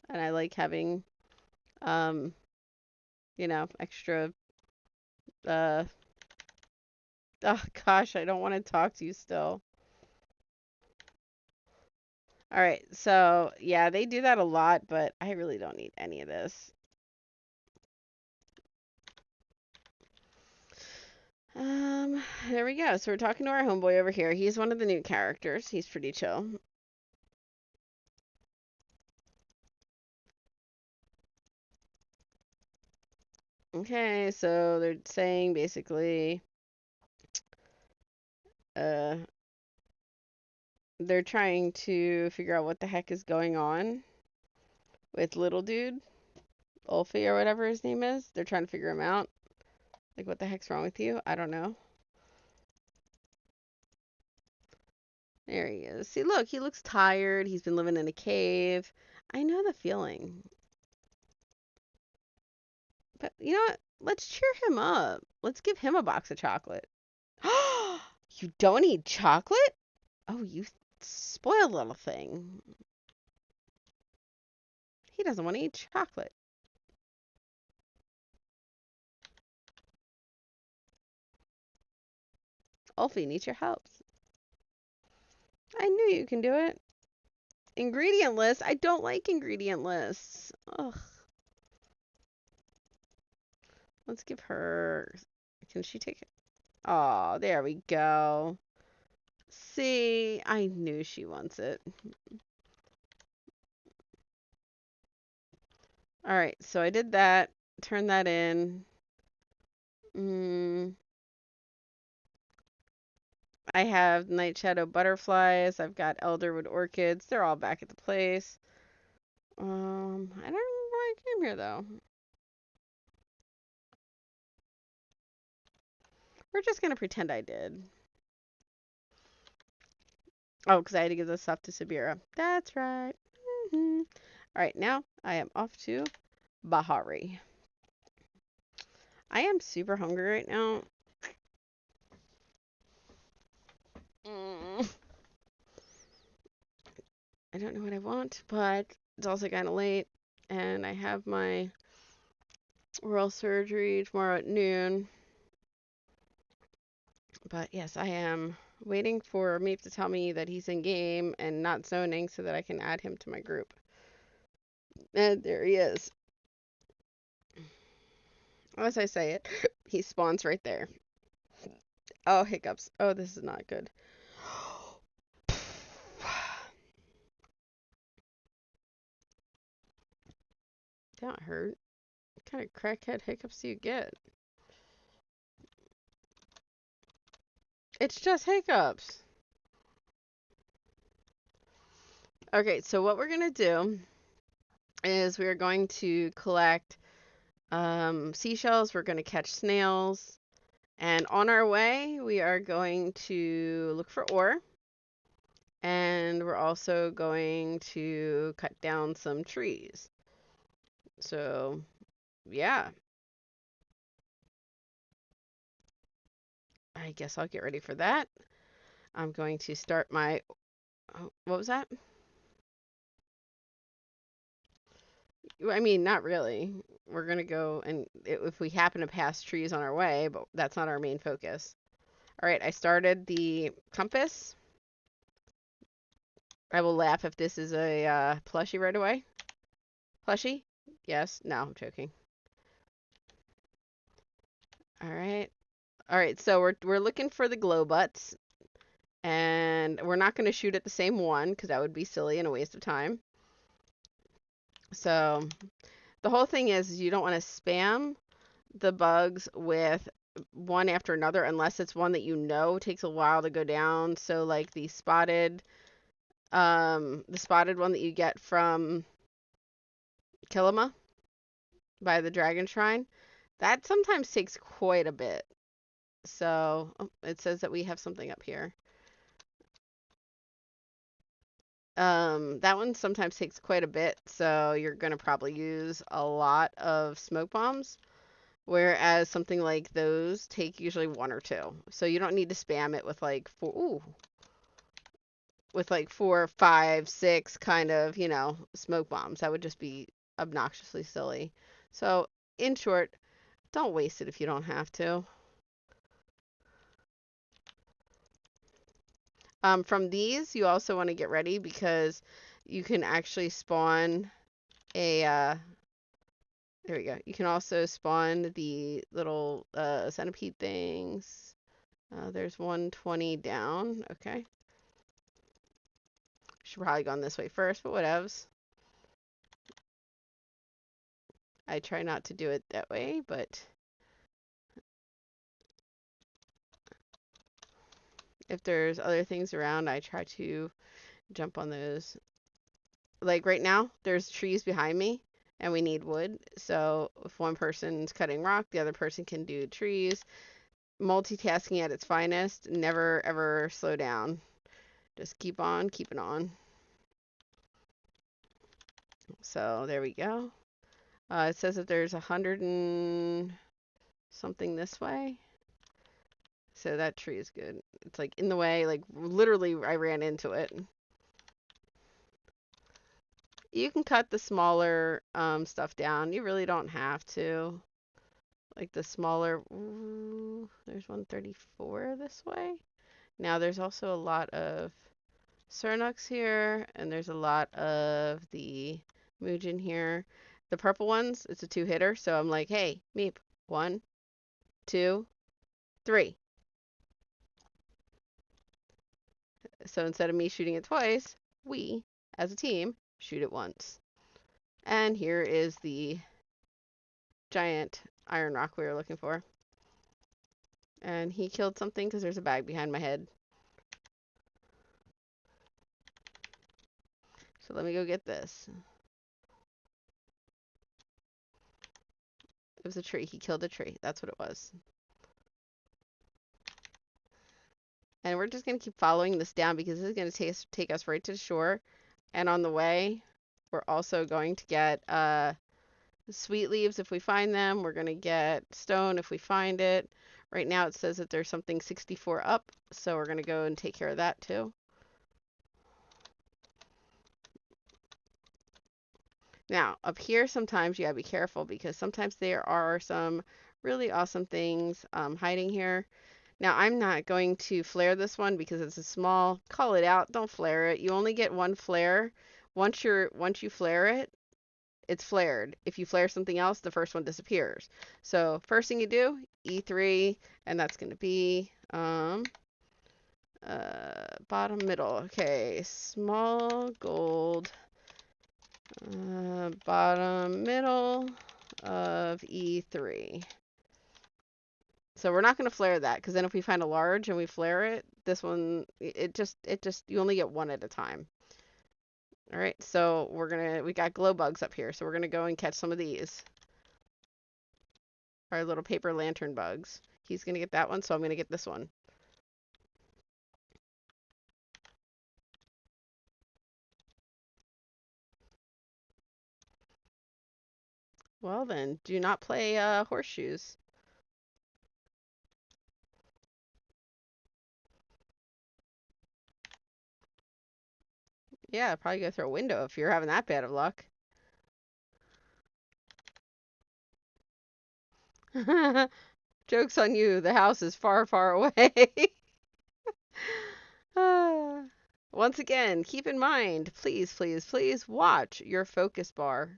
And I like having, um, extra, uh, oh gosh, I don't want to talk to you still. All right, so yeah, they do that a lot, but I really don't need any of this. There we go. So we're talking to our homeboy over here. He's one of the new characters. He's pretty chill. Okay, so they're saying basically, uh, they're trying to figure out what the heck is going on with little dude, Ulfie or whatever his name is. They're trying to figure him out. Like, what the heck's wrong with you? I don't know. There he is. See, look, he looks tired. He's been living in a cave. I know the feeling. But you know what? Let's cheer him up. Let's give him a box of chocolate. You don't eat chocolate? Oh, you spoiled little thing. He doesn't want to eat chocolate. Ulfie needs your help. I knew you can do it. Ingredient list? I don't like ingredient lists. Ugh. Let's give her... Can she take it? Oh, there we go. See, I knew she wants it. All right, so I did that. Turn that in. I have night shadow butterflies. I've got elderwood orchids. They're all back at the place. I don't remember why I came here though. We're just gonna pretend I did. Oh, because I had to give this stuff to Sabira. That's right. All right, now I am off to Bahari. I am super hungry right now. I don't know what I want, but it's also kind of late, and I have my oral surgery tomorrow at noon. But yes, I am waiting for Meep to tell me that he's in game and not zoning so that I can add him to my group. And there he is. As I say it, he spawns right there. Oh, hiccups. Oh, this is not good. That hurt. What kind of crackhead hiccups do you get? It's just hiccups. Okay, so what we're going to do is we're going to collect seashells. We're going to catch snails. And on our way, we are going to look for ore. And we're also going to cut down some trees. So, yeah. I guess I'll get ready for that. I'm going to start my... Oh, what was that? I mean, not really. We're going to go and if we happen to pass trees on our way, but that's not our main focus. All right, I started the compass. I will laugh if this is a plushie right away. Plushie? Yes. No, I'm joking. All right. All right, so we're looking for the glow butts, and we're not going to shoot at the same one because that would be silly and a waste of time. So the whole thing is you don't want to spam the bugs with one after another unless it's one that you know takes a while to go down. So like the spotted one that you get from Kilima by the Dragon Shrine, that sometimes takes quite a bit. So it says that we have something up here. That one sometimes takes quite a bit, so you're gonna probably use a lot of smoke bombs, Whereas something like those take usually 1 or 2. So you don't need to spam it with like 4, ooh, with like 4, 5, 6 kind of, you know, smoke bombs. That would just be obnoxiously silly. So in short, don't waste it if you don't have to. From these, you also want to get ready because you can actually spawn a, there we go. You can also spawn the little centipede things. There's 120 down. Okay. Should probably gone this way first, but whatevs. I try not to do it that way, but if there's other things around, I try to jump on those. Like right now, there's trees behind me and we need wood. So if one person's cutting rock, the other person can do trees. Multitasking at its finest. Never ever slow down. Just keep on keeping on. So there we go. It says that there's 100 and something this way. So that tree is good. It's like in the way, like literally I ran into it. You can cut the smaller stuff down. You really don't have to. Like the smaller, ooh, there's 134 this way. Now there's also a lot of Cernux here, and there's a lot of the Muujin here. The purple ones, it's a 2-hitter, so I'm like, hey, Meep, 1, 2, 3. So instead of me shooting it twice, we, as a team, shoot it once. And here is the giant iron rock we were looking for. And he killed something because there's a bag behind my head. So let me go get this. It was a tree. He killed a tree. That's what it was. And we're just going to keep following this down because this is going to take us right to the shore. And on the way, we're also going to get sweet leaves if we find them. We're going to get stone if we find it. Right now it says that there's something 64 up, so we're going to go and take care of that too. Now, up here sometimes you gotta be careful because sometimes there are some really awesome things hiding here. Now, I'm not going to flare this one because it's a small. Call it out. Don't flare it. You only get 1 flare. Once you flare it, it's flared. If you flare something else, the first one disappears. So first thing you do, E3, and that's going to be bottom middle. Okay, small gold, bottom middle of E3. So we're not going to flare that because then if we find a large and we flare it, this one, it just, you only get 1 at a time. All right, so we got glow bugs up here, so we're gonna go and catch some of these. Our little paper lantern bugs. He's gonna get that one, so I'm gonna get this one. Well then, do not play horseshoes. Yeah, probably go through a window if you're having that bad of luck. Joke's on you, the house is far, far away. Once again, keep in mind, please, please, please watch your focus bar.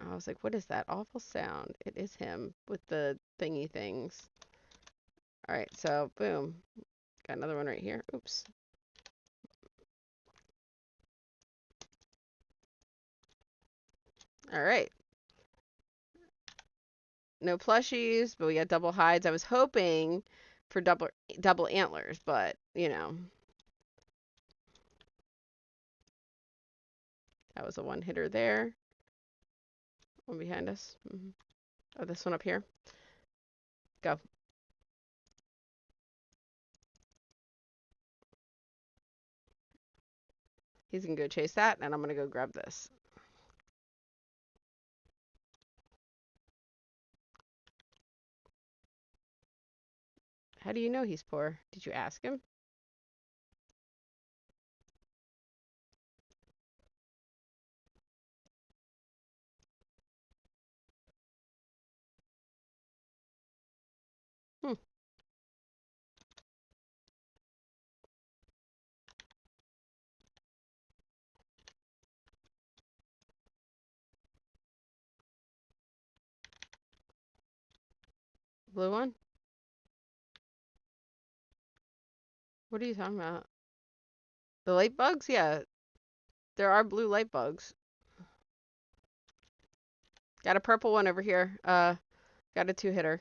I was like, what is that awful sound? It is him with the thingy things. All right, so boom. Got another one right here. Oops. All right. No plushies, but we got double hides. I was hoping for double antlers, but you know. That was a 1-hitter there. One behind us. Oh, this one up here. Go. He's gonna go chase that, and I'm gonna go grab this. How do you know he's poor? Did you ask him? Hmm. Blue one? What are you talking about? The light bugs? Yeah, there are blue light bugs. Got a purple one over here. Got a 2-hitter.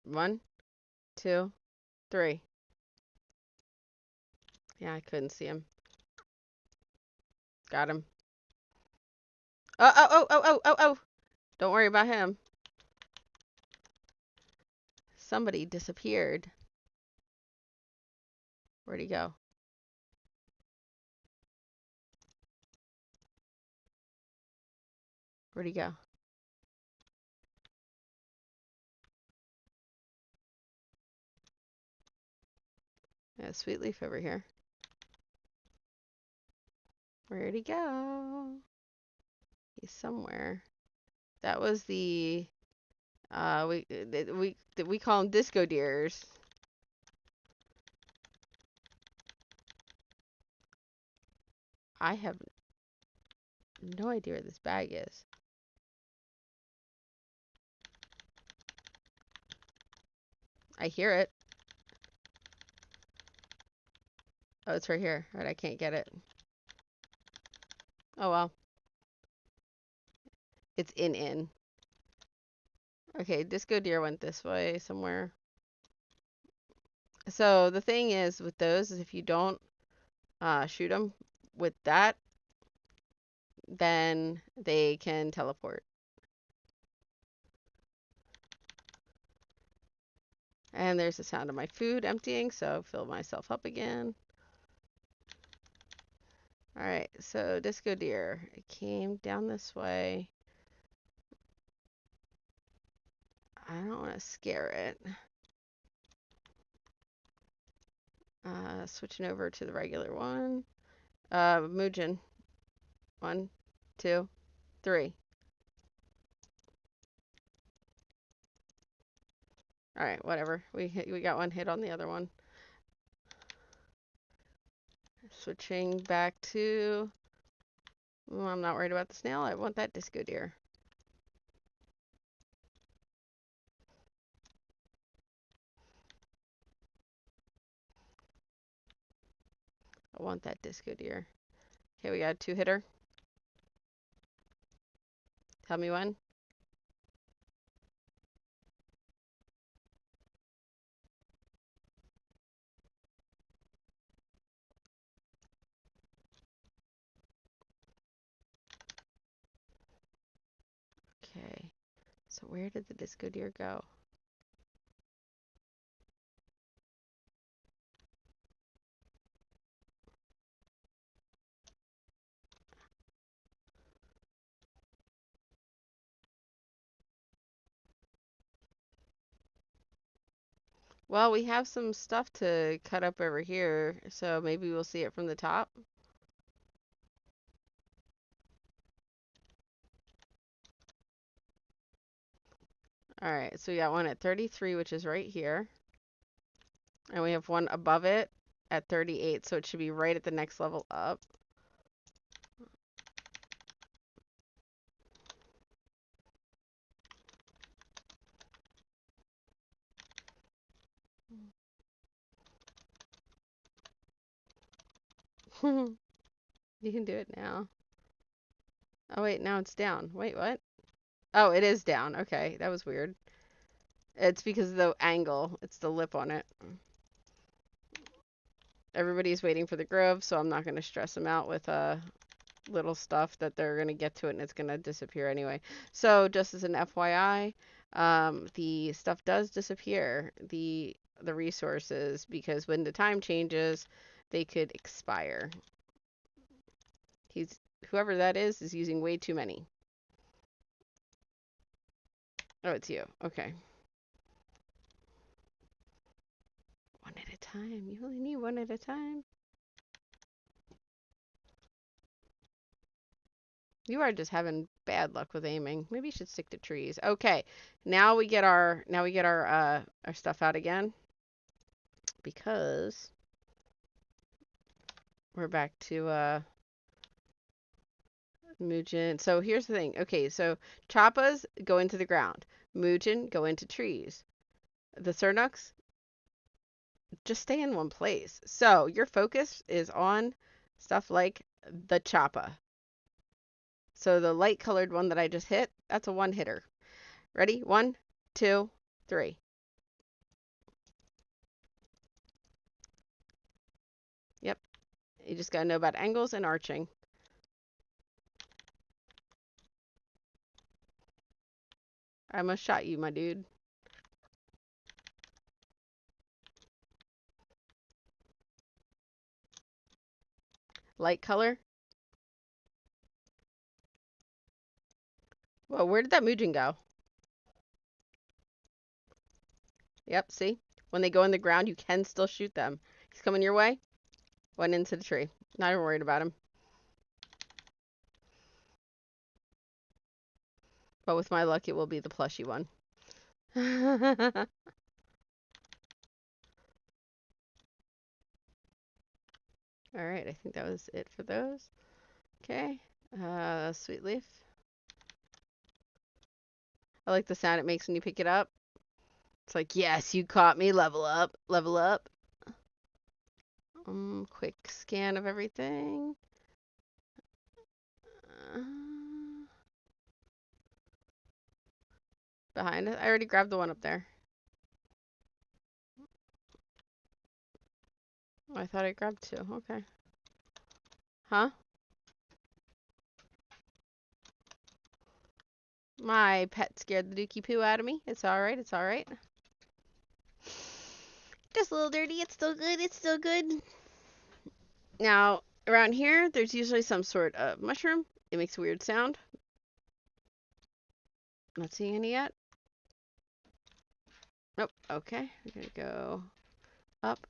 1, 2, 3. Yeah, I couldn't see him. Got him. Oh, oh, oh, oh, oh, oh, oh. Don't worry about him. Somebody disappeared. Where'd he go? Where'd he go? Yeah, sweet leaf over here. Where'd he go? He's somewhere. That was the we call them disco deers. I have no idea where this bag is. I hear it. Oh, it's right here. Right, I can't get it. Oh well. It's in. Okay, disco deer went this way somewhere. So the thing is with those is if you don't shoot them with that, then they can teleport. And there's the sound of my food emptying, so fill myself up again. All right, so disco deer. It came down this way. I don't want to scare it. Switching over to the regular one. Muujin. 1, 2, 3. All right, whatever. We got one hit on the other one. Switching back to. Well, I'm not worried about the snail. I want that disco deer. I want that disco deer. Okay, we got a 2-hitter. Tell me when. Okay. So where did the disco deer go? Well, we have some stuff to cut up over here, so maybe we'll see it from the top. All right, so we got one at 33, which is right here. And we have one above it at 38, so it should be right at the next level up. You can do it now. Oh, wait, now it's down. Wait, what? Oh, it is down. Okay, that was weird. It's because of the angle. It's the lip on it. Everybody's waiting for the grove, so I'm not going to stress them out with little stuff that they're going to get to it and it's going to disappear anyway. So just as an FYI, the stuff does disappear, the resources, because when the time changes, they could expire. Whoever that is using way too many. Oh, it's you. Okay. One at a time. You only need one at a time. You are just having bad luck with aiming. Maybe you should stick to trees. Okay. Now we get our stuff out again because we're back to Muujin. So here's the thing. Okay, so Chappas go into the ground. Muujin go into trees. The Cernuks just stay in one place. So your focus is on stuff like the Chappa. So the light colored one that I just hit, that's a one hitter. Ready? 1, 2, 3. Yep. You just gotta know about angles and arching. I almost shot you, my dude. Light color. Well, where did that Muujin go? Yep, see? When they go in the ground, you can still shoot them. He's coming your way. Went into the tree. Not even worried about him. But with my luck, it will be the plushy one. All right, I think that was it for those. Okay. Sweet leaf. I like the sound it makes when you pick it up. It's like, yes, you caught me. Level up. Level up. Quick scan of everything. Uh, behind it. I already grabbed the one up there. I thought I grabbed two. Okay. Huh? My pet scared the dookie poo out of me. It's alright. It's alright. Just a little dirty. It's still good. It's still good. Now, around here, there's usually some sort of mushroom. It makes a weird sound. Not seeing any yet. Nope. Okay. We're going to go up.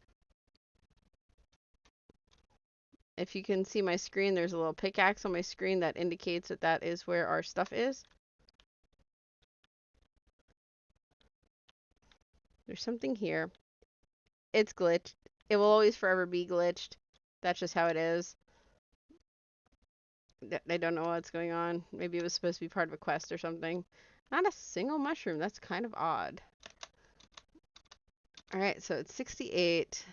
If you can see my screen, there's a little pickaxe on my screen that indicates that that is where our stuff is. There's something here. It's glitched. It will always forever be glitched. That's just how it is. I don't know what's going on. Maybe it was supposed to be part of a quest or something. Not a single mushroom. That's kind of odd. Alright, so it's 68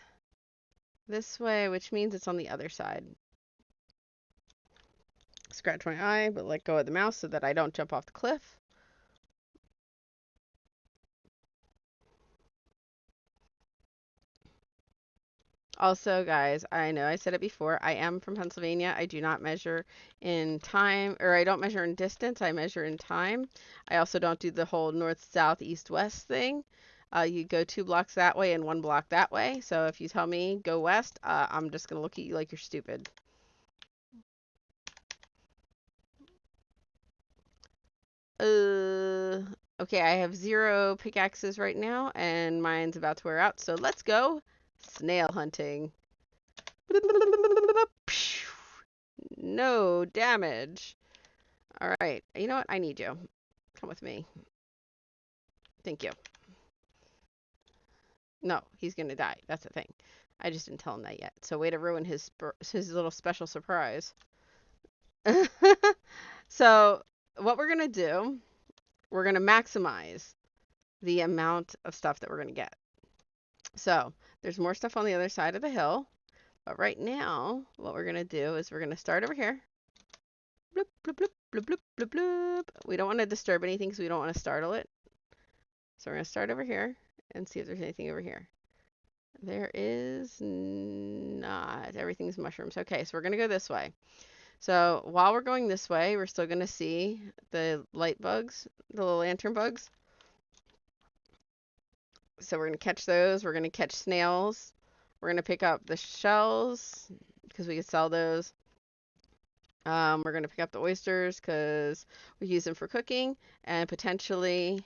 this way, which means it's on the other side. Scratch my eye, but let go of the mouse so that I don't jump off the cliff. Also, guys, I know I said it before, I am from Pennsylvania. I do not measure in time, or I don't measure in distance, I measure in time. I also don't do the whole north, south, east, west thing. You go 2 blocks that way and 1 block that way. So if you tell me go west, I'm just going to look at you like you're stupid. Okay, I have 0 pickaxes right now, and mine's about to wear out. So let's go snail hunting. No damage. All right. You know what? I need you. Come with me. Thank you. No, he's gonna die. That's the thing. I just didn't tell him that yet. So way to ruin his little special surprise. So what we're gonna do, we're gonna maximize the amount of stuff that we're gonna get. So there's more stuff on the other side of the hill. But right now, what we're gonna do is we're gonna start over here. Bloop, bloop, bloop, bloop, bloop, bloop, bloop. We don't want to disturb anything because we don't want to startle it. So we're going to start over here and see if there's anything over here. There is not. Everything's mushrooms. Okay, so we're going to go this way. So while we're going this way, we're still going to see the light bugs, the little lantern bugs. So we're going to catch those. We're going to catch snails. We're going to pick up the shells because we can sell those. We're going to pick up the oysters because we use them for cooking and potentially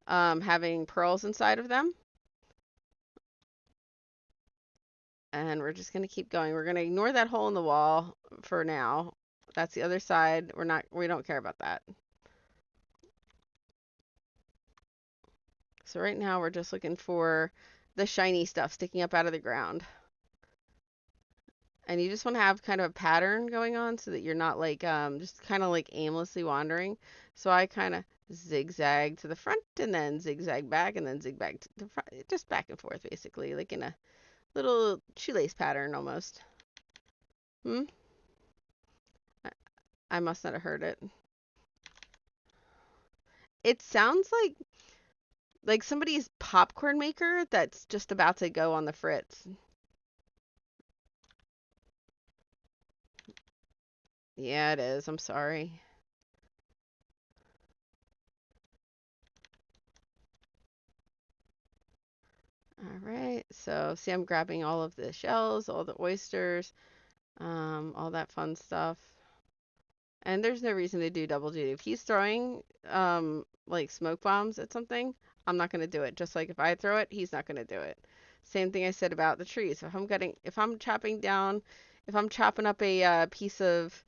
having pearls inside of them. And we're just going to keep going. We're going to ignore that hole in the wall for now. That's the other side. We don't care about that. So right now we're just looking for the shiny stuff sticking up out of the ground. And you just want to have kind of a pattern going on so that you're not like just kind of like aimlessly wandering. So I kind of zigzag to the front and then zigzag back and then zigzag to the front, just back and forth basically, like in a little shoelace pattern almost. Hmm? I must not have heard it. It sounds like somebody's popcorn maker that's just about to go on the fritz. Yeah, it is. I'm sorry. All right. So see, I'm grabbing all of the shells, all the oysters, all that fun stuff. And there's no reason to do double duty. If he's throwing like smoke bombs at something, I'm not gonna do it. Just like if I throw it, he's not gonna do it. Same thing I said about the trees. If I'm chopping down, if I'm chopping up a piece of,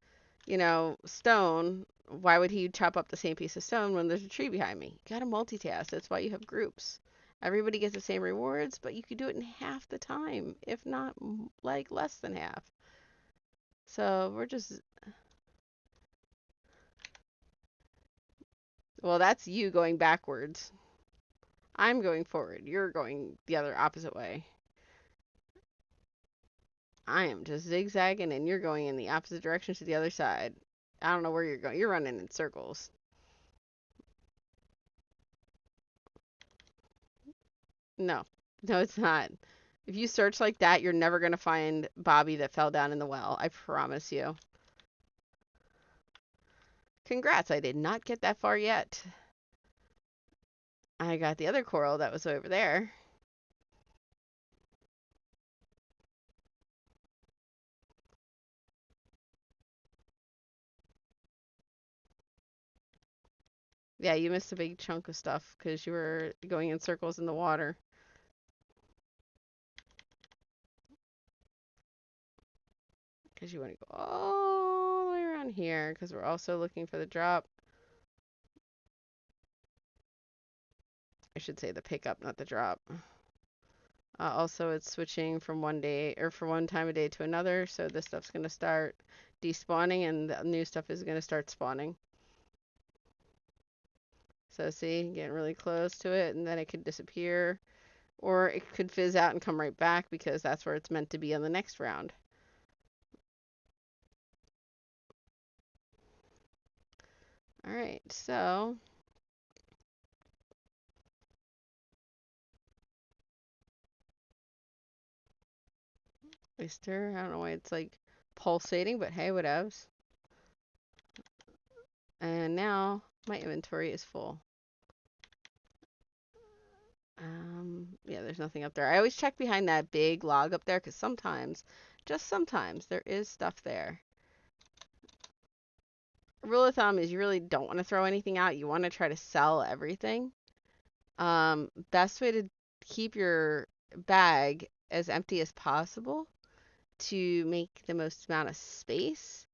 stone, why would he chop up the same piece of stone when there's a tree behind me? You gotta multitask. That's why you have groups. Everybody gets the same rewards, but you could do it in half the time, if not like less than half. So we're just Well, that's you going backwards. I'm going forward. You're going the other opposite way. I am just zigzagging and you're going in the opposite direction to the other side. I don't know where you're going. You're running in circles. No. No, it's not. If you search like that, you're never going to find Bobby that fell down in the well. I promise you. Congrats, I did not get that far yet. I got the other coral that was over there. Yeah, you missed a big chunk of stuff because you were going in circles in the water. Because you want to go all the way around here because we're also looking for the drop. I should say the pickup, not the drop. Also, it's switching from one day or for one time of day to another, so this stuff's going to start despawning and the new stuff is going to start spawning. So see, getting really close to it and then it could disappear or it could fizz out and come right back because that's where it's meant to be on the next round. All right, so oyster, I don't know why it's like pulsating, but hey, whatevs. And now my inventory is full. Yeah, there's nothing up there. I always check behind that big log up there because sometimes, just sometimes, there is stuff there. Rule of thumb is you really don't want to throw anything out. You want to try to sell everything. Best way to keep your bag as empty as possible to make the most amount of space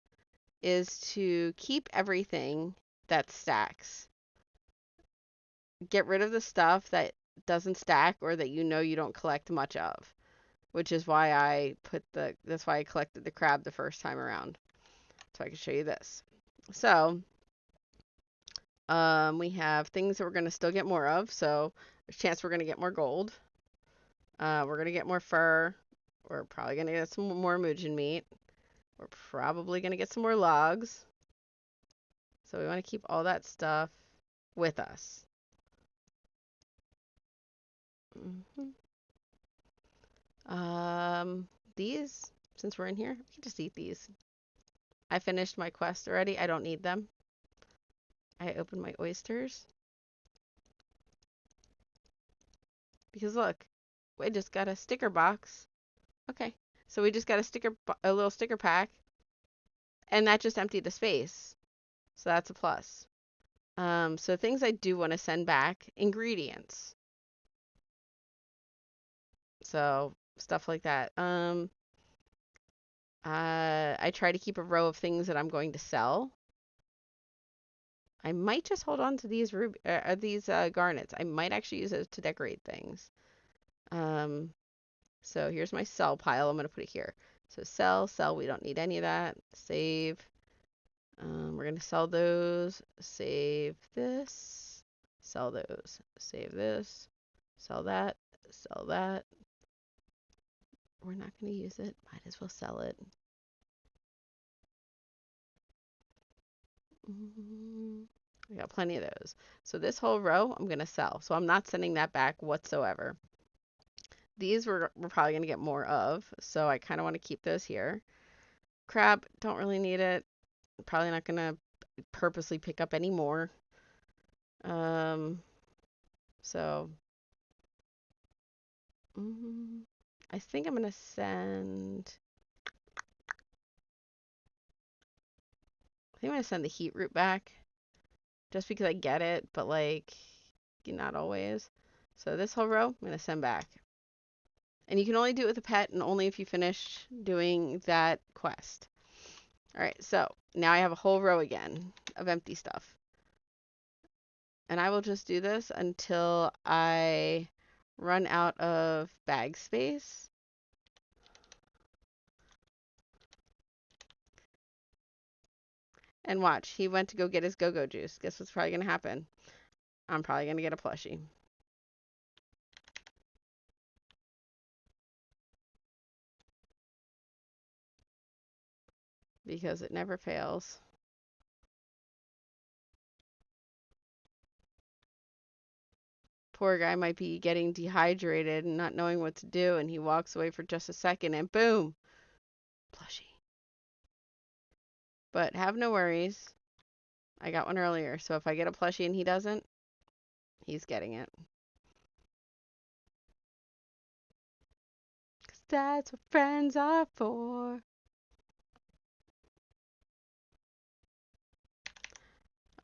is to keep everything that stacks. Get rid of the stuff that doesn't stack or that you don't collect much of, which is why that's why I collected the crab the first time around. So I can show you this. So, we have things that we're going to still get more of. So there's a chance we're going to get more gold. We're going to get more fur. We're probably going to get some more Mujin meat. We're probably going to get some more logs. So we want to keep all that stuff with us. These, since we're in here, we can just eat these. I finished my quest already. I don't need them. I opened my oysters. Because look, we just got a sticker box. Okay, so we just got a little sticker pack, and that just emptied the space. So that's a plus. So things I do want to send back, ingredients. So stuff like that. I try to keep a row of things that I'm going to sell. I might just hold on to these garnets. I might actually use those to decorate things. So here's my sell pile. I'm going to put it here. So sell, we don't need any of that. Save. We're going to sell those. Save this. Sell those. Save this. Sell that. Sell that. We're not going to use it. Might as well sell it. I got plenty of those. So this whole row, I'm going to sell. So I'm not sending that back whatsoever. These we're probably going to get more of. So I kind of want to keep those here. Crab, don't really need it. Probably not going to purposely pick up any more. So I think I'm going to send... I think I'm going to send the heat root back. Just because I get it, but like, not always. So this whole row, I'm going to send back. And you can only do it with a pet and only if you finish doing that quest. All right, so now I have a whole row again of empty stuff. And I will just do this until I run out of bag space. And watch, he went to go get his go-go juice. Guess what's probably going to happen? I'm probably going to get a plushie. Because it never fails. Poor guy might be getting dehydrated and not knowing what to do, and he walks away for just a second, and boom, plushie. But have no worries. I got one earlier, so if I get a plushie and he doesn't, he's getting it. 'Cause that's what friends are for.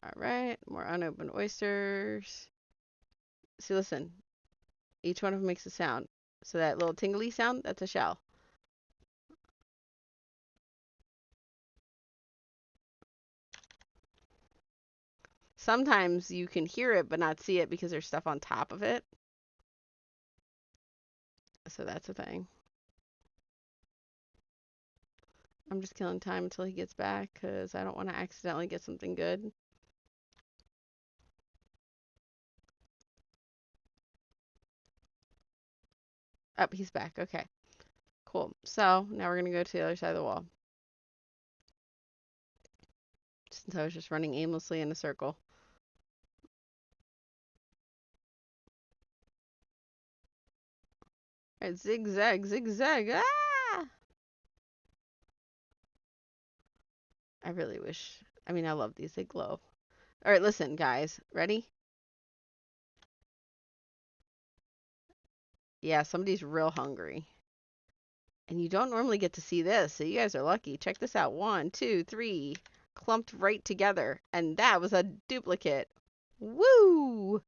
All right, more unopened oysters. See, listen. Each one of them makes a sound. So that little tingly sound, that's a shell. Sometimes you can hear it but not see it because there's stuff on top of it. So that's a thing. I'm just killing time until he gets back because I don't want to accidentally get something good. Oh, he's back. Okay. Cool. So now we're going to go to the other side of the wall. Since I was just running aimlessly in a circle. All right, zigzag, zigzag. Ah! I really wish. I mean, I love these. They glow. All right, listen, guys. Ready? Yeah, somebody's real hungry. And you don't normally get to see this, so you guys are lucky. Check this out. 1, 2, 3. Clumped right together. And that was a duplicate. Woo!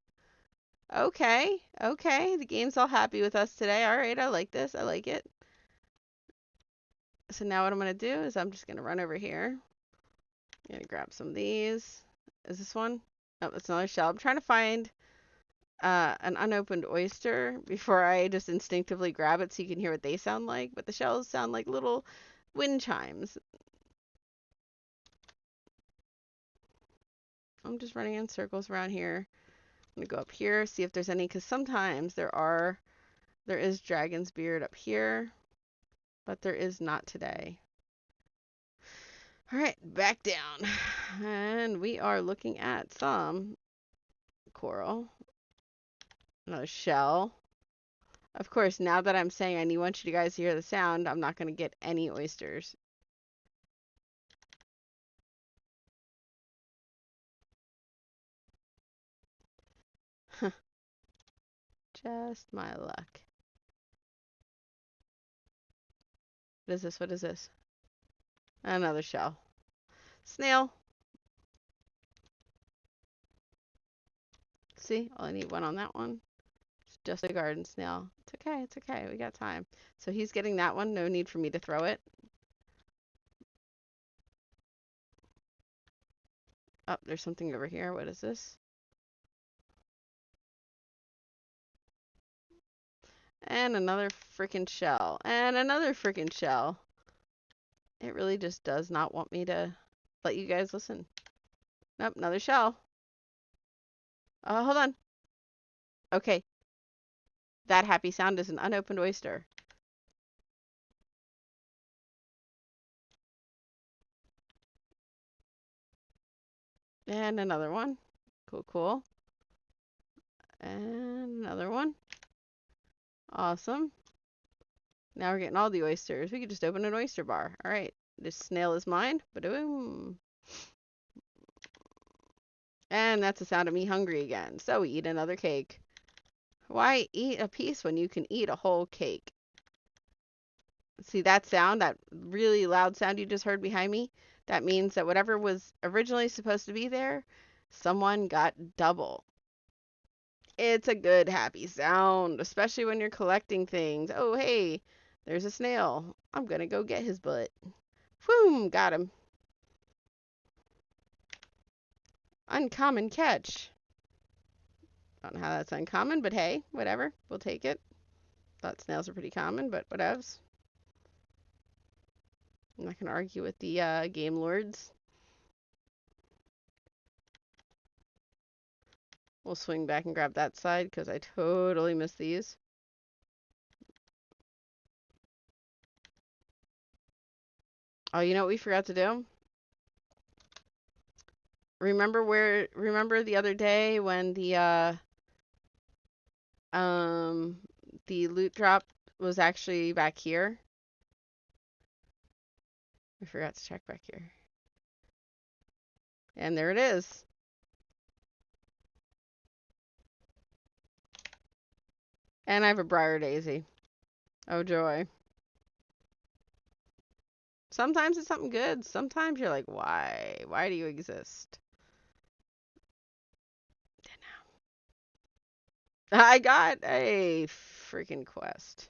Okay, okay. The game's all happy with us today. All right, I like this. I like it. So now what I'm going to do is I'm just going to run over here. I'm going to grab some of these. Is this one? Oh, it's another shell. I'm trying to find an unopened oyster before I just instinctively grab it so you can hear what they sound like. But the shells sound like little wind chimes. I'm just running in circles around here. I'm going to go up here, see if there's any, because sometimes there is dragon's beard up here, but there is not today. All right, back down. And we are looking at some coral. Another shell. Of course, now that I'm saying I want you guys to hear the sound, I'm not going to get any oysters. Just my luck. What is this? What is this? Another shell. Snail. Oopsie. I'll need one on that one. It's just a garden snail. It's okay. It's okay. We got time. So he's getting that one. No need for me to throw it. Oh, there's something over here. What is this? And another freaking shell. And another freaking shell. It really just does not want me to let you guys listen. Nope, another shell. Hold on. Okay. That happy sound is an unopened oyster. And another one. Cool, cool. And another one. Awesome. Now we're getting all the oysters. We could just open an oyster bar. All right. This snail is mine. Ba-doom. And that's the sound of me hungry again. So we eat another cake. Why eat a piece when you can eat a whole cake? See that sound, that really loud sound you just heard behind me? That means that whatever was originally supposed to be there, someone got double. It's a good happy sound, especially when you're collecting things. Oh, hey, there's a snail. I'm gonna go get his butt. Whoom, got him. Uncommon catch. Don't know how that's uncommon, but hey, whatever. We'll take it. Thought snails are pretty common, but whatevs. I'm not gonna argue with the game lords. We'll swing back and grab that side because I totally missed these. Oh, you know what we forgot to do? Remember the other day when the loot drop was actually back here? We forgot to check back here. And there it is. And I have a briar daisy. Oh joy. Sometimes it's something good. Sometimes you're like, why? Why do you exist? I got a freaking quest.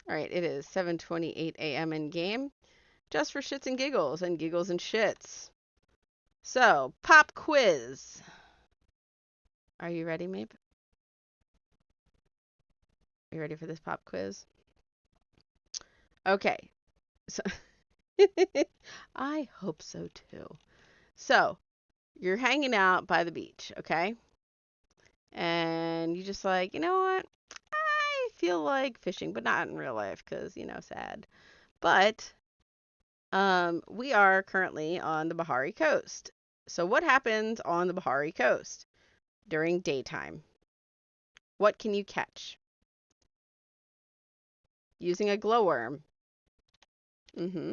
All right, it is 7:28 a.m. in game, just for shits and giggles and shits. So, pop quiz. Are you ready, Mape? Are you ready for this pop quiz? Okay. So I hope so too. So, you're hanging out by the beach, okay? And you just like, you know what? I feel like fishing, but not in real life because, sad. But we are currently on the Bahari coast. So what happens on the Bahari coast during daytime? What can you catch? Using a glowworm. Mm-hmm.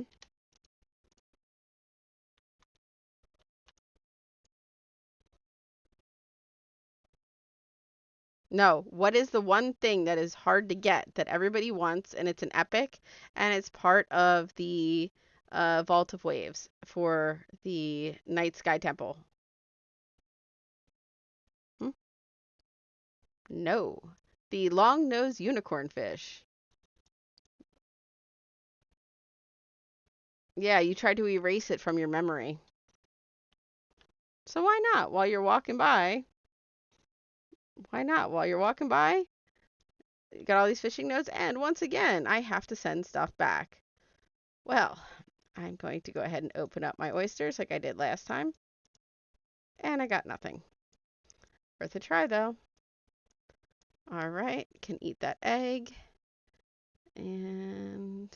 No, what is the one thing that is hard to get that everybody wants and it's an epic and it's part of the Vault of Waves for the Night Sky Temple? Hmm? No. The long-nosed unicorn fish. Yeah, you tried to erase it from your memory. So why not? While you're walking by, why not? While you're walking by, you got all these fishing notes, and once again, I have to send stuff back. Well, I'm going to go ahead and open up my oysters like I did last time. And I got nothing. Worth a try, though. All right, can eat that egg. And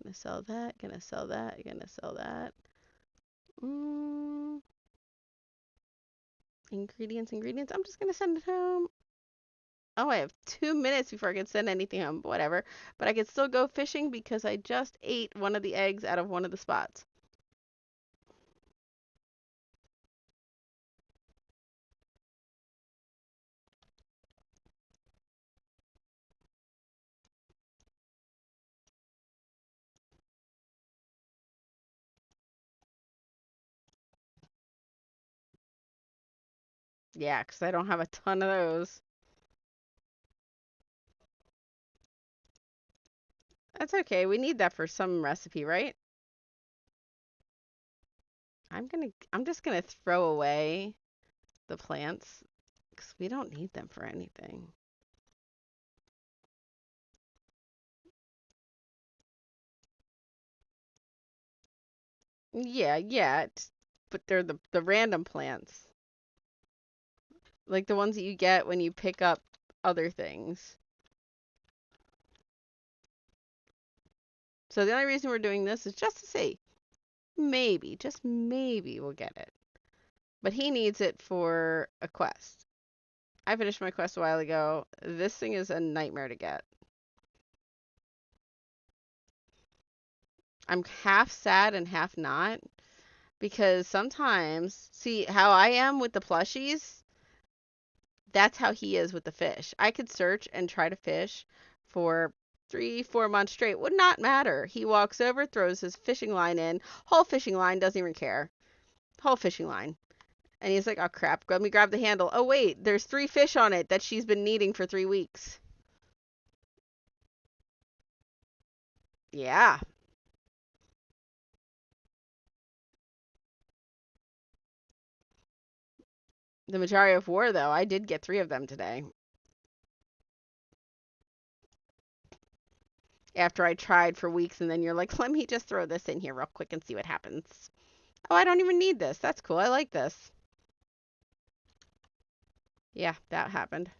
gonna sell that, gonna sell that, gonna sell that. Ingredients. I'm just gonna send it home. Oh, I have 2 minutes before I can send anything home. Whatever. But I can still go fishing because I just ate one of the eggs out of one of the spots. Yeah, because I don't have a ton of those. That's okay. We need that for some recipe, right? I'm just gonna throw away the plants because we don't need them for anything. Yeah, yeah, but they're the random plants, like the ones that you get when you pick up other things. So the only reason we're doing this is just to see. Maybe, just maybe we'll get it. But he needs it for a quest. I finished my quest a while ago. This thing is a nightmare to get. I'm half sad and half not because sometimes, see how I am with the plushies? That's how he is with the fish. I could search and try to fish for 3, 4 months straight. Would not matter. He walks over, throws his fishing line in, whole fishing line, doesn't even care. Whole fishing line. And he's like, oh crap, let me grab the handle. Oh wait, there's 3 fish on it that she's been needing for 3 weeks. Yeah. The majority of war, though, I did get 3 of them today. After I tried for weeks, and then you're like, let me just throw this in here real quick and see what happens. Oh, I don't even need this. That's cool. I like this. Yeah, that happened.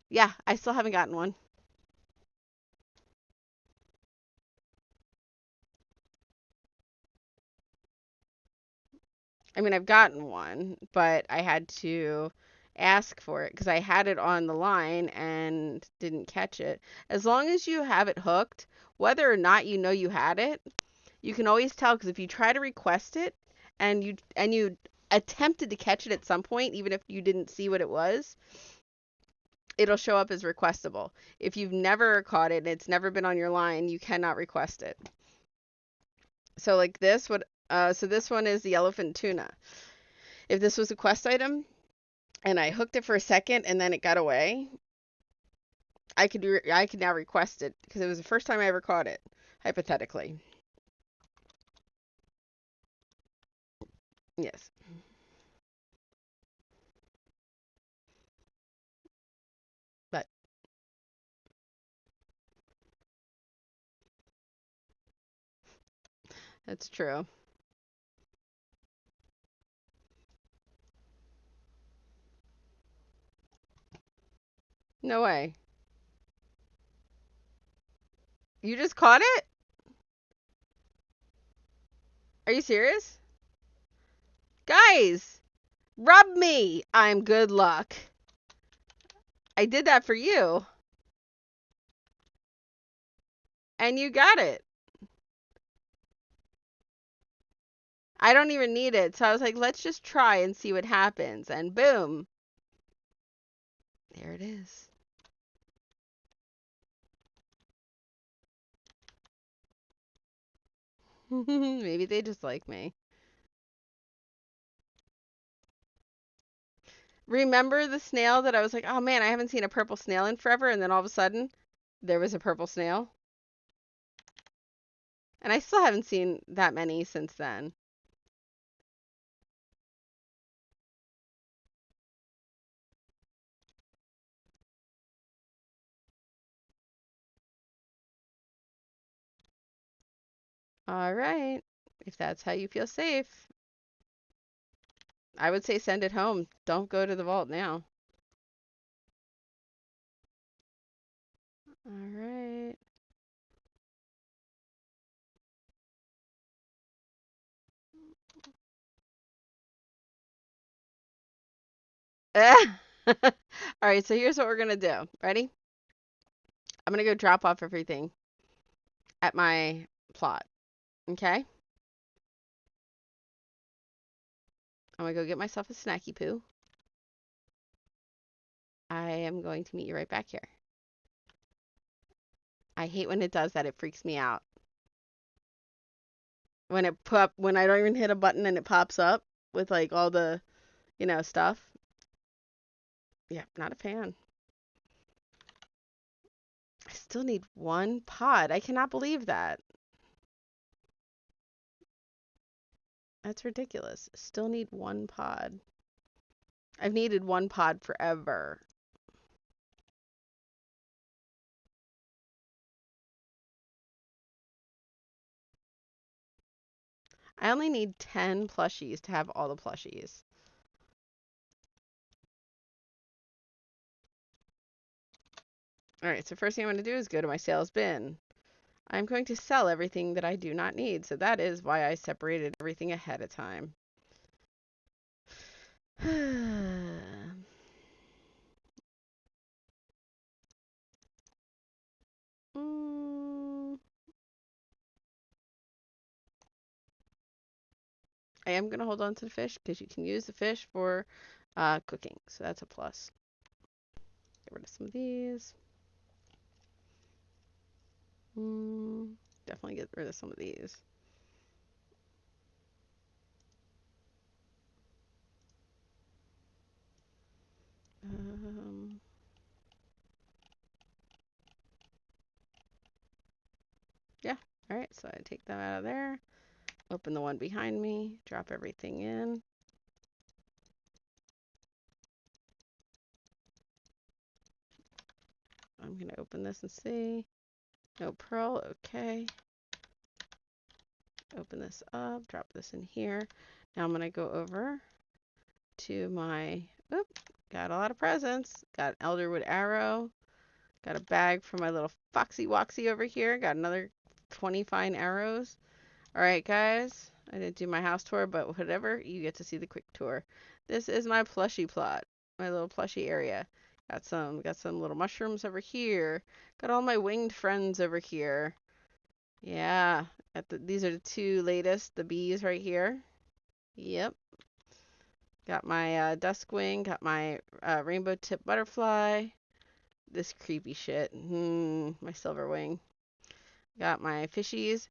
Yeah, I still haven't gotten one. I mean, I've gotten one, but I had to ask for it because I had it on the line and didn't catch it. As long as you have it hooked, whether or not you know you had it, you can always tell because if you try to request it and you attempted to catch it at some point, even if you didn't see what it was, it'll show up as requestable. If you've never caught it and it's never been on your line, you cannot request it. So like this would so this one is the elephant tuna. If this was a quest item and I hooked it for a second and then it got away, I could now request it because it was the first time I ever caught it, hypothetically. Yes. But that's true. No way. You just caught it? Are you serious? Guys, rub me. I'm good luck. I did that for you. And you got it. I don't even need it. So I was like, let's just try and see what happens. And boom. There it is. Maybe they just like me. Remember the snail that I was like, oh man, I haven't seen a purple snail in forever. And then all of a sudden, there was a purple snail. And I still haven't seen that many since then. All right. If that's how you feel safe, I would say send it home. Don't go to the vault now. All right. All right, so here's what we're gonna do. Ready? I'm gonna go drop off everything at my plot. Okay? I'm gonna go get myself a snacky poo. I am going to meet you right back here. I hate when it does that. It freaks me out. When I don't even hit a button and it pops up. with like all the, stuff. Yeah, not a fan. I still need one pod. I cannot believe that. That's ridiculous. Still need one pod. I've needed one pod forever. I only need 10 plushies to have all the plushies. Alright, so first thing I'm going to do is go to my sales bin. I'm going to sell everything that I do not need, so that is why I separated everything ahead of time. I am going to hold on to the fish because you can use the fish for cooking, so that's a plus. Get rid of some of these. Definitely get rid of some of these. Yeah, alright, so I take that out of there. Open the one behind me, drop everything in. I'm going to open this and see. No pearl, okay. Open this up, drop this in here. Now I'm going to go over to my, got a lot of presents. Got an elderwood arrow. Got a bag for my little foxy woxy over here. Got another 20 fine arrows. All right, guys. I didn't do my house tour, but whatever. You get to see the quick tour. This is my plushie plot. My little plushie area. Got some little mushrooms over here. Got all my winged friends over here. Yeah. These are the two latest. The bees right here. Yep. Got my duskwing. Got my rainbow tip butterfly. This creepy shit. My silver wing. Got my fishies.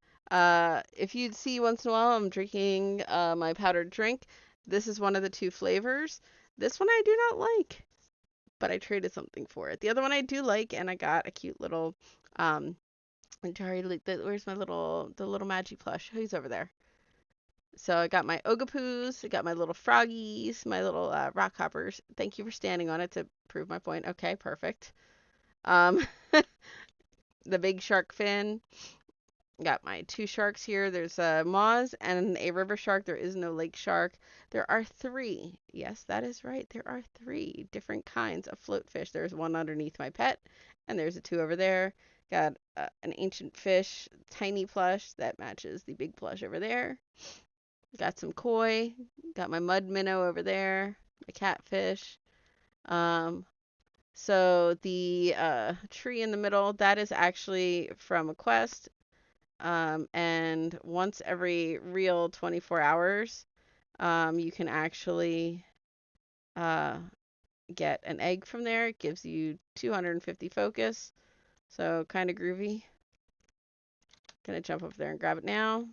If you'd see once in a while, I'm drinking my powdered drink. This is one of the two flavors. This one I do not like, but I traded something for it. The other one I do like, and I got a cute little where's my the little Magi plush? Who's over there? So I got my Ogapoos, I got my little froggies, my little rock hoppers. Thank you for standing on it to prove my point. Okay, perfect. The big shark fin. Got my two sharks here. There's a Moz and a river shark. There is no lake shark. There are three. Yes, that is right. There are three different kinds of float fish. There's one underneath my pet, and there's a two over there. Got an ancient fish, tiny plush that matches the big plush over there. Got some koi. Got my mud minnow over there. My catfish. So the tree in the middle, that is actually from a quest. And once every real 24 hours, you can actually get an egg from there. It gives you 250 focus. So kind of groovy. Gonna jump up there and grab it now.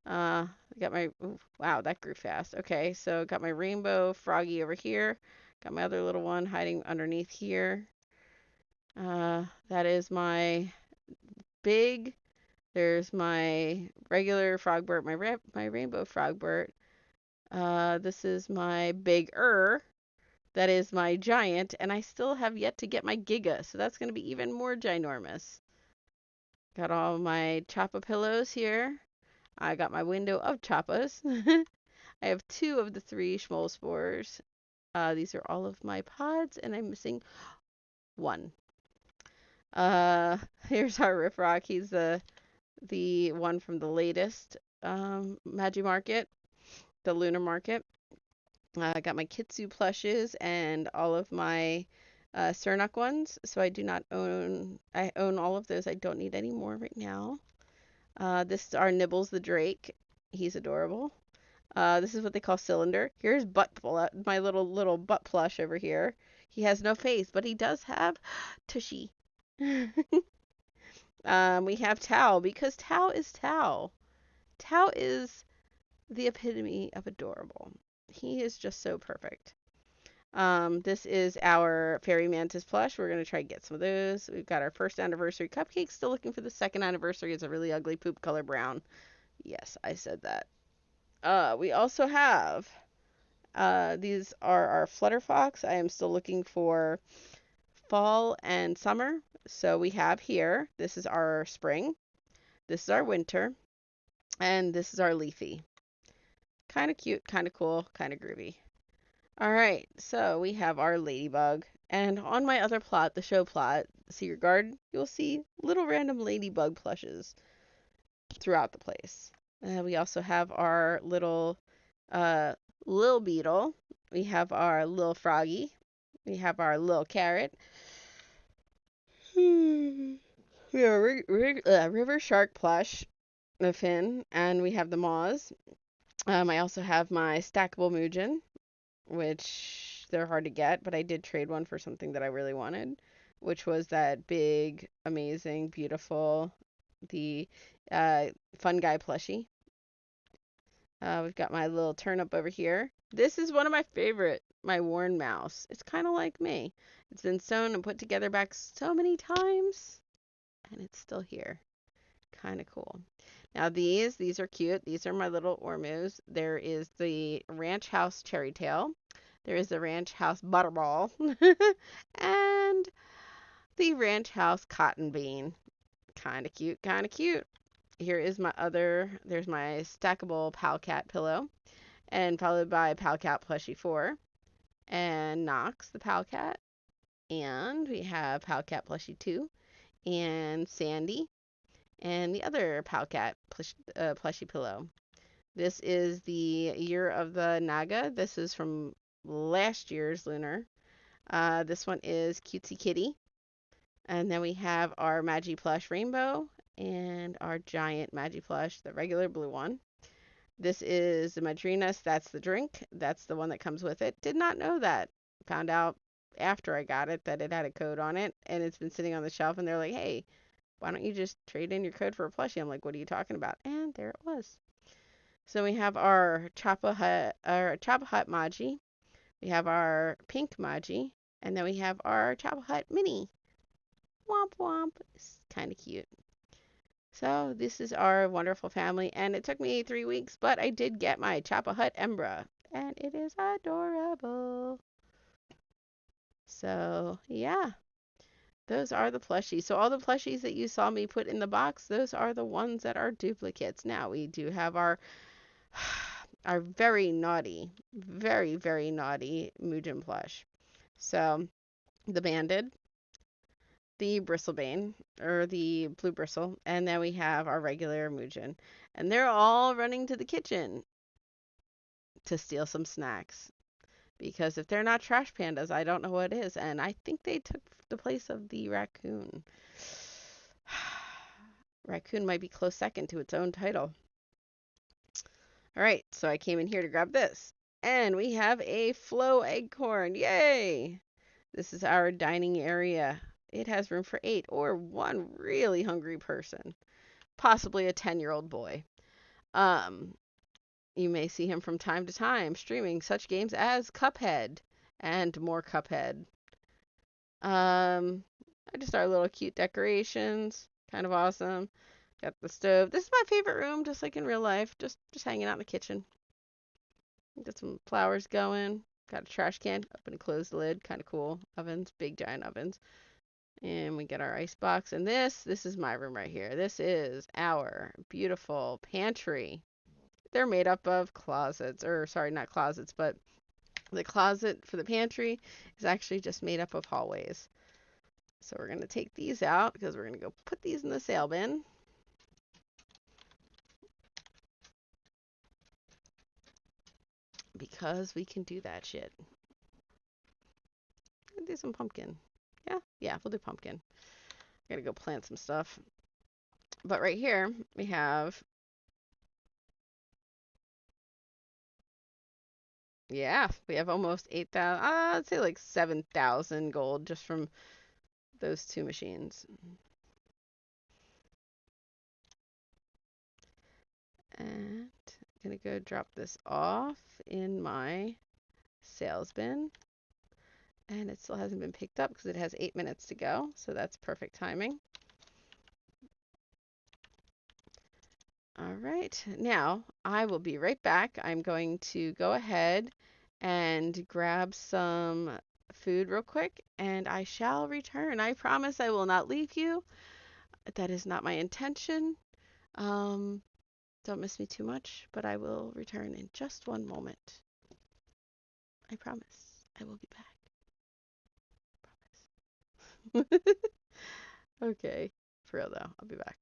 I got my, ooh, wow, that grew fast. Okay, so got my rainbow froggy over here. Got my other little one hiding underneath here. That is my big. There's my regular frogbert, my rainbow frogbert. This is my bigger. That is my giant, and I still have yet to get my giga, so that's going to be even more ginormous. Got all my choppa pillows here. I got my window of choppas. I have two of the three schmollspores. These are all of my pods, and I'm missing one. Here's our Riff Rock. He's the one from the latest Magi Market, the Lunar Market. I got my Kitsu plushes and all of my Cernuk ones, so I do not own. I own all of those. I don't need any more right now. This is our Nibbles the Drake. He's adorable. This is what they call Cylinder. Here's my little butt plush over here. He has no face, but he does have Tushy. We have Tao because Tao is Tao. Tao is the epitome of adorable. He is just so perfect. This is our Fairy Mantis plush. We're going to try to get some of those. We've got our first anniversary cupcake. Still looking for the second anniversary. It's a really ugly poop color brown. Yes, I said that. We also have, these are our Flutterfox. I am still looking for fall and summer. So we have here, this is our spring. This is our winter. And this is our leafy. Kind of cute, kind of cool, kind of groovy. All right, so we have our ladybug. And on my other plot, the show plot, Secret Garden, you'll see little random ladybug plushes throughout the place. We also have our little uh, Lil Beetle. We have our little Froggy. We have our little Carrot. We have a River Shark plush, the fin, and we have the Maws. I also have my stackable Muujin, which they're hard to get, but I did trade one for something that I really wanted, which was that big, amazing, beautiful, the fun guy plushie. We've got my little turnip over here. This is one of my favorite, my worn mouse. It's kind of like me. It's been sewn and put together back so many times, and it's still here. Kind of cool. Now these are cute. These are my little Ormus. There is the Ranch House Cherry Tail. There is the Ranch House Butterball. And the Ranch House Cotton Bean. Kind of cute, kind of cute. Here is my there's my stackable Pal Cat pillow. And followed by Pal Cat Plushie 4. And Knox, the Pal Cat. And we have Pal Cat Plushie 2. And Sandy. And the other Pal Cat plushie pillow. This is the Year of the Naga. This is from last year's Lunar. This one is Cutesy Kitty. And then we have our Magi Plush Rainbow and our giant Magi Plush, the regular blue one. This is the Madrinas. That's the drink. That's the one that comes with it. Did not know that. Found out after I got it that it had a code on it, and it's been sitting on the shelf, and they're like, hey, why don't you just trade in your code for a plushie? I'm like, what are you talking about? And there it was. So we have our Chapa Hut Magi. We have our pink Magi. And then we have our Chapa Hut Mini. Womp womp. It's kind of cute. So this is our wonderful family. And it took me 3 weeks, but I did get my Chapa Hut Embra. And it is adorable. So yeah. Those are the plushies. So all the plushies that you saw me put in the box, those are the ones that are duplicates. Now we do have our very naughty, very, very naughty Muujin plush. So the Banded, the Bristlebane, or the Blue Bristle, and then we have our regular Muujin. And they're all running to the kitchen to steal some snacks. Because if they're not trash pandas, I don't know what is. And I think they took the place of the raccoon. Raccoon might be close second to its own title. All right, so I came in here to grab this. And we have a Flow Eggcorn. Yay! This is our dining area. It has room for 8 or one really hungry person. Possibly a 10-year-old boy. You may see him from time to time streaming such games as Cuphead and more Cuphead. Just our little cute decorations. Kind of awesome. Got the stove. This is my favorite room, just like in real life. Just hanging out in the kitchen. Got some flowers going. Got a trash can. Open and close the lid. Kind of cool. Ovens. Big giant ovens. And we get our ice box. And this is my room right here. This is our beautiful pantry. They're made up of closets. Or, sorry, not closets, but the closet for the pantry is actually just made up of hallways. So we're going to take these out because we're going to go put these in the sale bin. Because we can do that shit. We'll do some pumpkin. Yeah, we'll do pumpkin. I gotta go plant some stuff. But right here, we have... Yeah, we have almost 8,000... I'd say like 7,000 gold just from those 2 machines. And Gonna go drop this off in my sales bin. And it still hasn't been picked up because it has 8 minutes to go. So that's perfect timing. All right, now I will be right back. I'm going to go ahead and grab some food real quick and I shall return. I promise I will not leave you. That is not my intention. Don't miss me too much, but I will return in just one moment. I promise I will be back. Promise. Okay, for real though, I'll be back.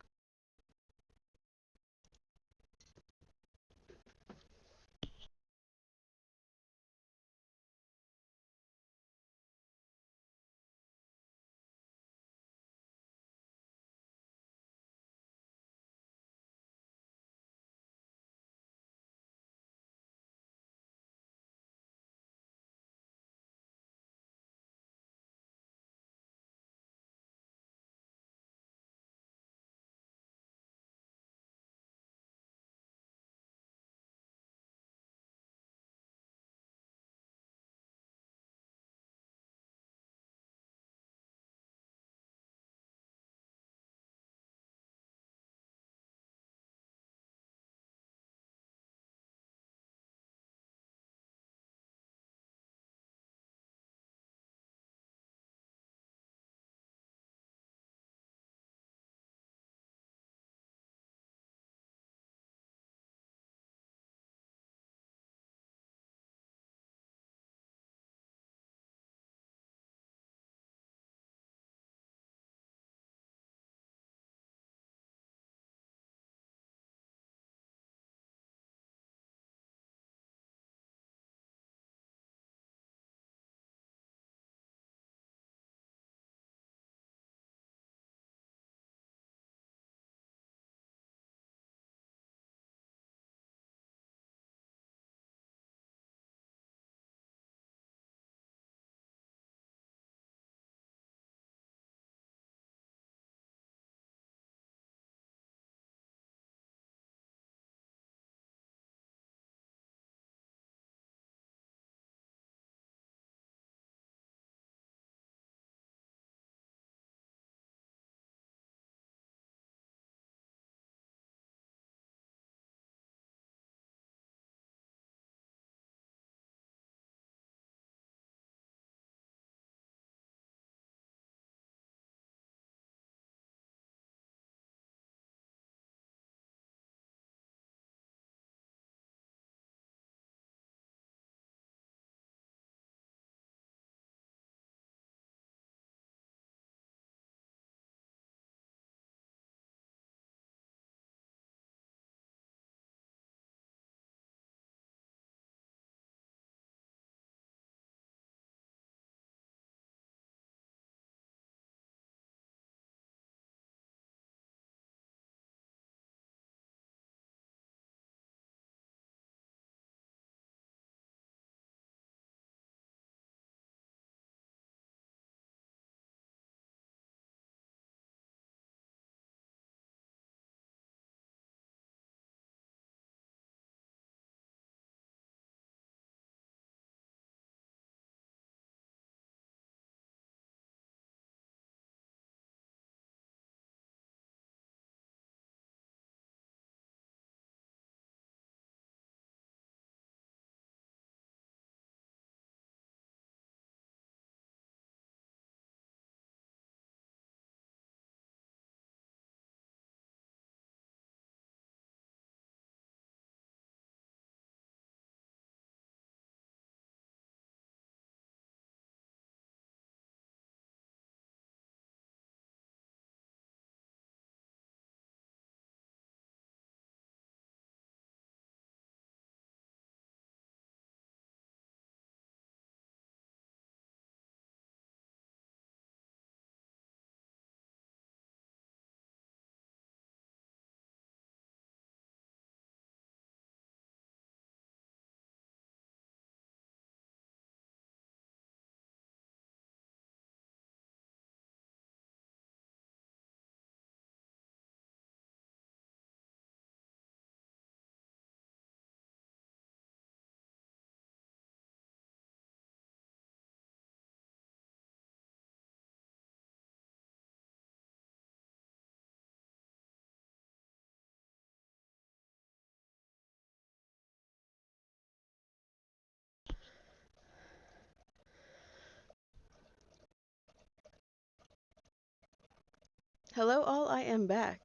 Hello all, I am back.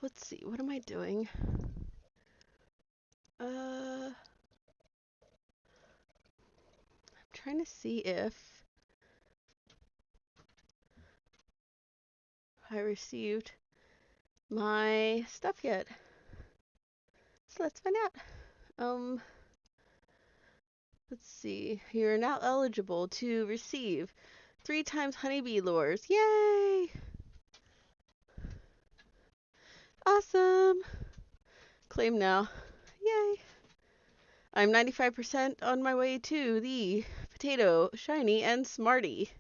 Let's see, what am I doing? I'm trying to see if I received my stuff yet. So let's find out. Let's see. You're now eligible to receive 3 times honeybee lures. Yay! Awesome! Claim now. Yay! I'm 95% on my way to the potato, shiny, and smarty.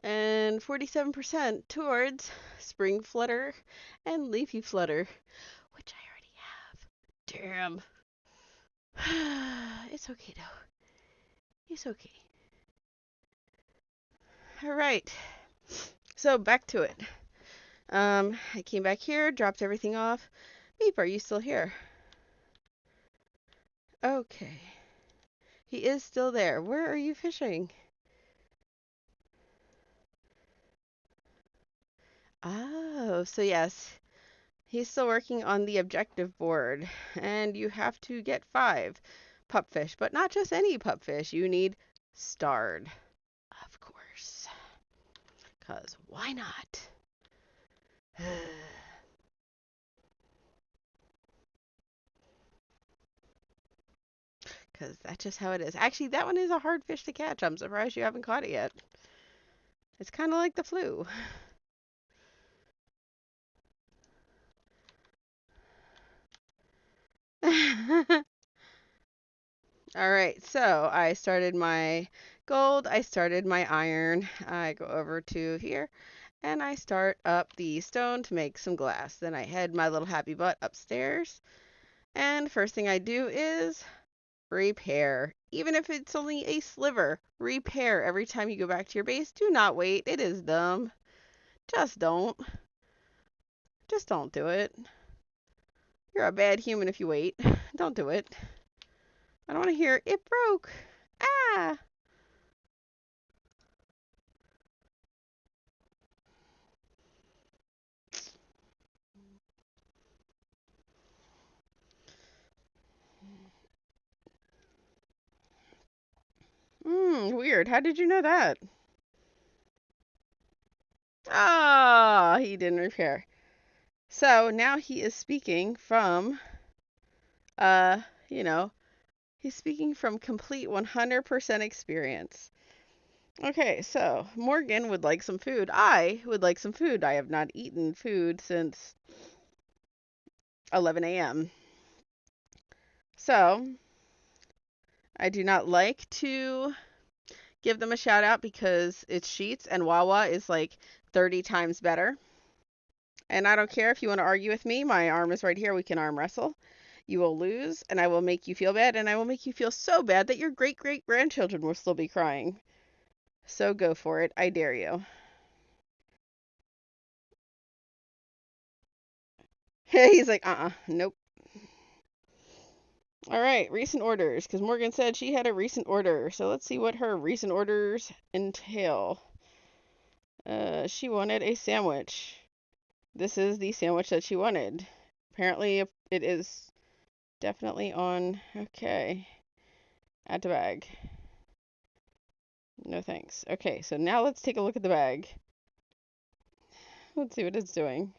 And 47% towards spring flutter and leafy flutter, which I already have. Damn. It's okay though. It's okay. Alright. So back to it. I came back here, dropped everything off. Meep, are you still here? Okay. He is still there. Where are you fishing? Oh, so yes. He's still working on the objective board. And you have to get 5 pupfish. But not just any pupfish. You need starred. Of course. 'Cause why not? Because that's just how it is. Actually, that one is a hard fish to catch. I'm surprised you haven't caught it yet. It's kind of like the flu. Alright, so I started my gold, I started my iron. I go over to here, and I start up the stone to make some glass. Then I head my little happy butt upstairs, and first thing I do is repair. Even if it's only a sliver, repair every time you go back to your base. Do not wait. It is dumb. Just don't. Just don't do it. You're a bad human if you wait. Don't do it. I don't want to hear, it broke. Ah! Weird. How did you know that? Ah, he didn't repair. So now he is speaking from, you know, he's speaking from complete 100% experience. Okay, so Morgan would like some food. I would like some food. I have not eaten food since 11 a.m. So I do not like to give them a shout out because it's Sheets and Wawa is like 30 times better. And I don't care if you want to argue with me. My arm is right here. We can arm wrestle. You will lose, and I will make you feel bad, and I will make you feel so bad that your great-great-grandchildren will still be crying. So go for it. I dare you. He's like, nope. All right, recent orders, because Morgan said she had a recent order. So let's see what her recent orders entail. She wanted a sandwich. This is the sandwich that she wanted. Apparently, it is definitely on. Okay. Add to bag. No thanks. Okay, so now let's take a look at the bag. Let's see what it's doing.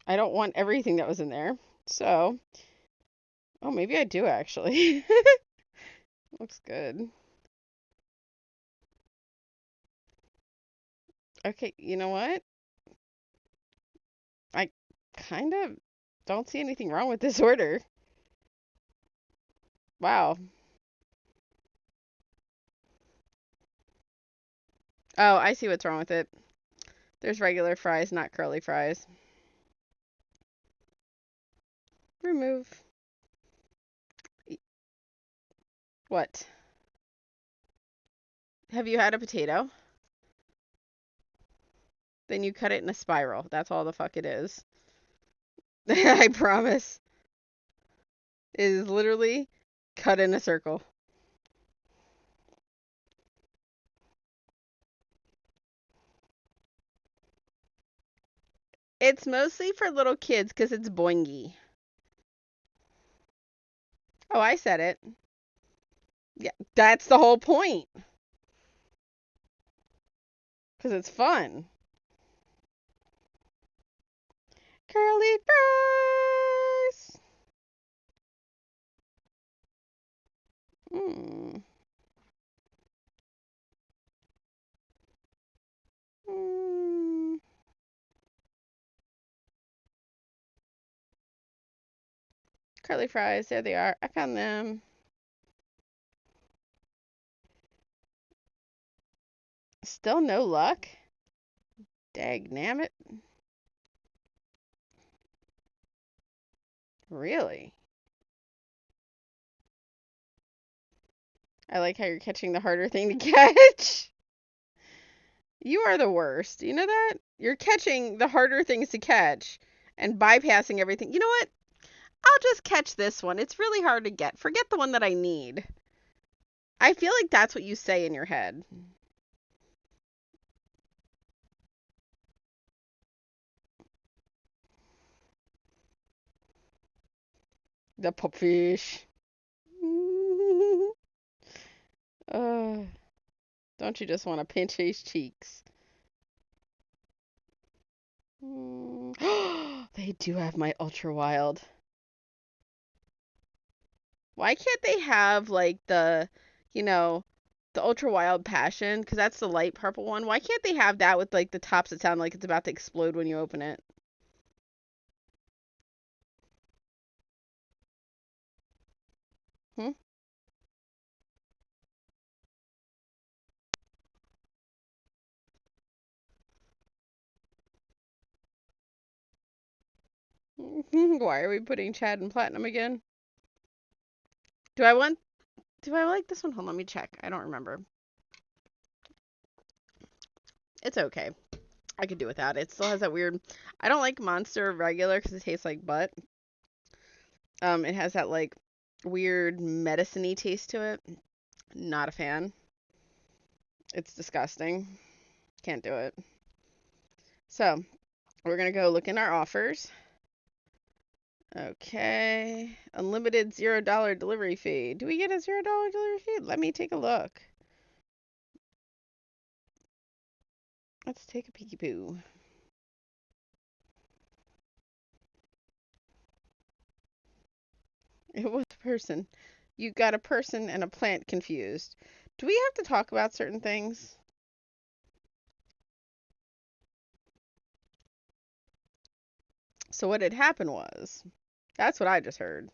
I don't want everything that was in there. So, oh, maybe I do actually. Looks good. Okay, you know what? I kind of don't see anything wrong with this order. Wow. Oh, I see what's wrong with it. There's regular fries, not curly fries. Remove. What? Have you had a potato? Then you cut it in a spiral. That's all the fuck it is. I promise. It is literally cut in a circle. It's mostly for little kids because it's boingy. Oh, I said it. Yeah, that's the whole point. Because it's fun. Curly fries. Mm. Mm. Curly fries. There they are. I found them. Still no luck? Dagnammit. Really? I like how you're catching the harder thing to catch. You are the worst. You know that? You're catching the harder things to catch and bypassing everything. You know what? I'll just catch this one. It's really hard to get. Forget the one that I need. I feel like that's what you say in your head. The pupfish. uh, don't you just want to pinch his cheeks? They do have my ultra wild. Why can't they have like you know, the ultra wild passion? Because that's the light purple one. Why can't they have that with like the tops that sound like it's about to explode when you open it? Hmm? Why are we putting Chad in platinum again? Do I want? Do I like this one? Hold on, let me check. I don't remember. It's okay. I could do without it. It still has that weird. I don't like Monster regular because it tastes like butt. It has that like weird medicine-y taste to it. Not a fan. It's disgusting. Can't do it. So we're gonna go look in our offers. Okay. Unlimited $0 delivery fee. Do we get a $0 delivery fee? Let me take a look. Let's take a peeky poo. It was a person. You got a person and a plant confused. Do we have to talk about certain things? So what had happened was, that's what I just heard.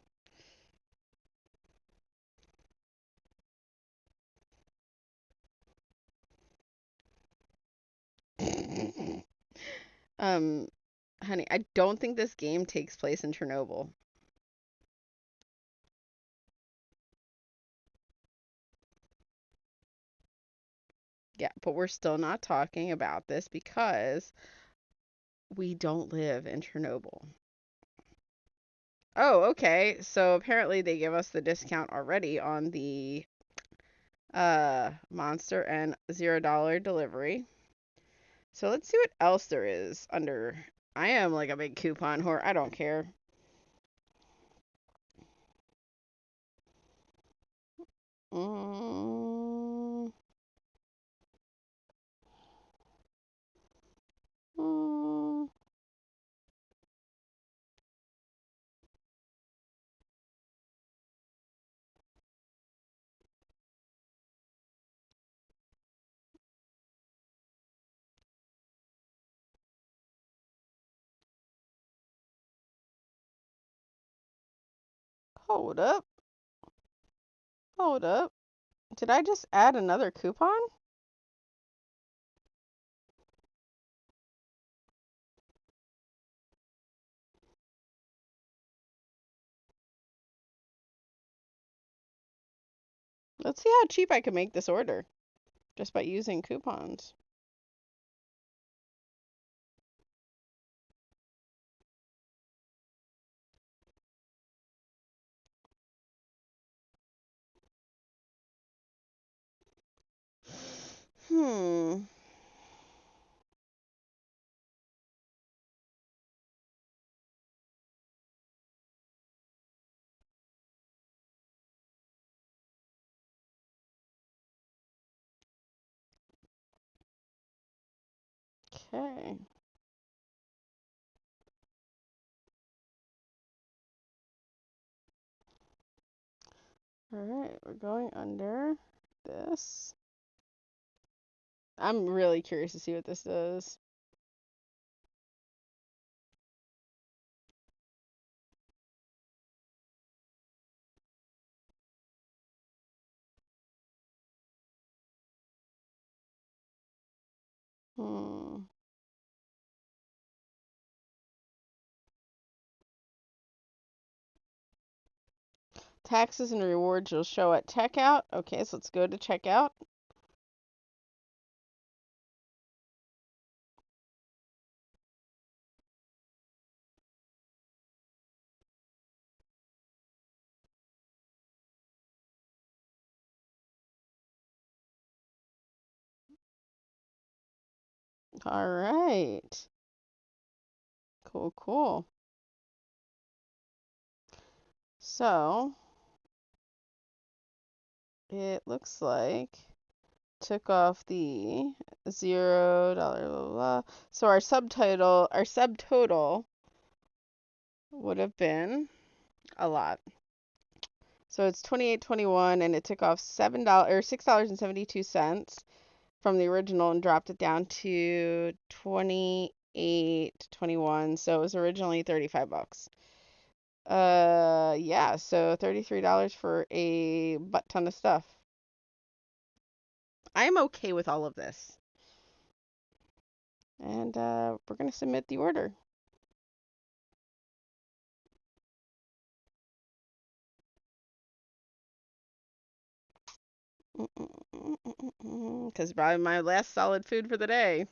um, honey, I don't think this game takes place in Chernobyl. Yeah, but we're still not talking about this because we don't live in Chernobyl. Oh, okay. So apparently they give us the discount already on the Monster and $0 delivery. So let's see what else there is under. I am like a big coupon whore. I don't care. Mm, mm. Hold up. Hold up. Did I just add another coupon? Let's see how cheap I can make this order just by using coupons. Hmm. Okay. All right, we're going under this. I'm really curious to see what this is. Hmm. Taxes and rewards will show at checkout. Okay, so let's go to checkout. All right. Cool, cool. So, it looks like took off the $0, blah, blah, blah. So our subtotal would have been a lot. So it's 28.21 and it took off $7 or $6.72 from the original and dropped it down to 28.21. So it was originally 35 bucks. Yeah, so $33 for a butt ton of stuff. I'm okay with all of this. And we're going to submit the order. Because probably my last solid food for the day.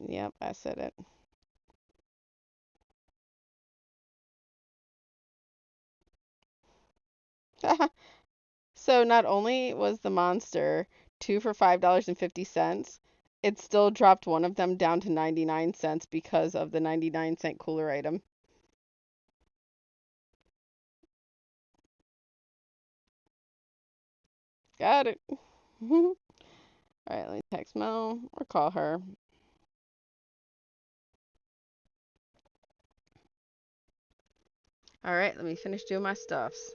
Yep, I said it. So not only was the monster 2 for $5.50, it still dropped one of them down to 99 cents because of the 99-cent cooler item. Got it. All right, let me text Mel or call her. All right, let me finish doing my stuffs.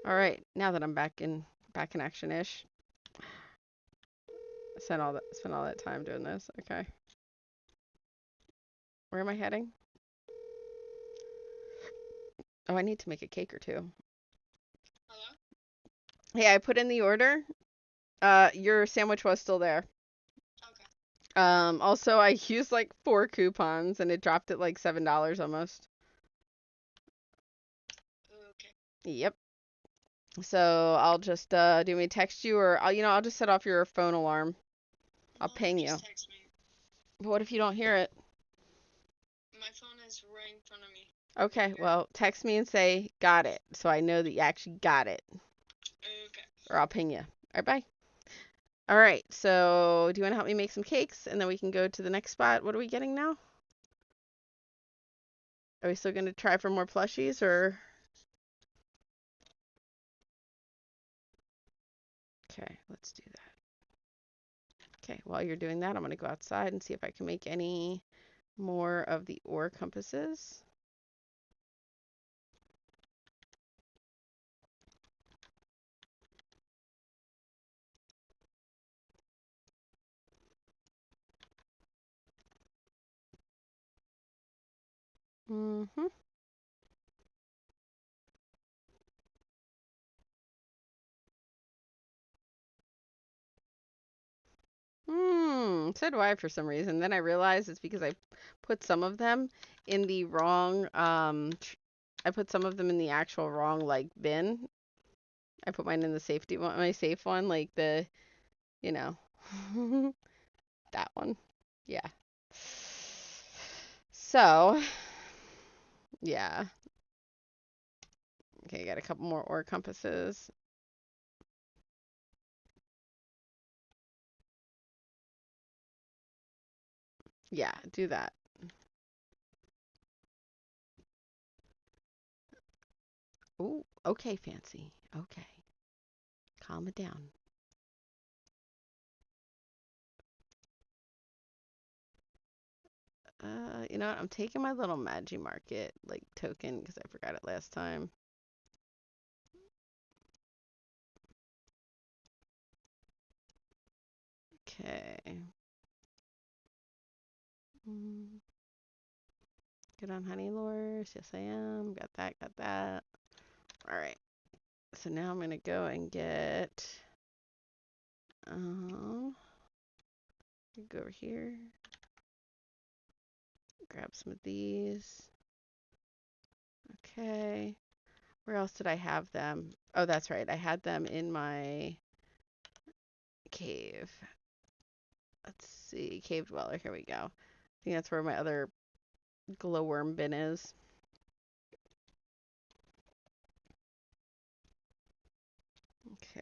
All right, now that I'm back in action-ish. Spent all that time doing this. Okay. Where am I heading? Oh, I need to make a cake or two.
Hello?
Hey, I put in the order. Your sandwich was still there.
Okay.
Also I used like 4 coupons and it dropped it like $7 almost.
Okay.
Yep. So I'll just do you want me to text you or I'll just set off your phone alarm. I'll
No,
ping you.
just text me.
But what if you don't hear it?
My phone is right in front of me.
Okay, well, text me and say got it so I know that you actually got it.
Okay.
Or I'll ping you. All right, bye. All right, so do you want to help me make some cakes and then we can go to the next spot? What are we getting now? Are we still going to try for more plushies or? Okay, let's do that. Okay, while you're doing that, I'm going to go outside and see if I can make any more of the ore compasses. Mm-hmm. So do I for some reason. Then I realized it's because I put some of them in the wrong, I put some of them in the actual wrong, like, bin. I put mine in the safety one, my safe one, like you know, that one. Yeah. So, yeah. Okay, got a couple more ore compasses. Yeah, do that. Ooh, okay, Fancy. Okay. Calm it down. You know what? I'm taking my little Magi Market like token because I forgot it last time. Okay. Good on honey lures. Yes, I am. Got that, got that. All right. So now I'm going to go and get, go over here. Grab some of these. Okay. Where else did I have them? Oh, that's right. I had them in my cave. Let's see. Cave dweller. Here we go. I think that's where my other glowworm bin is. Okay.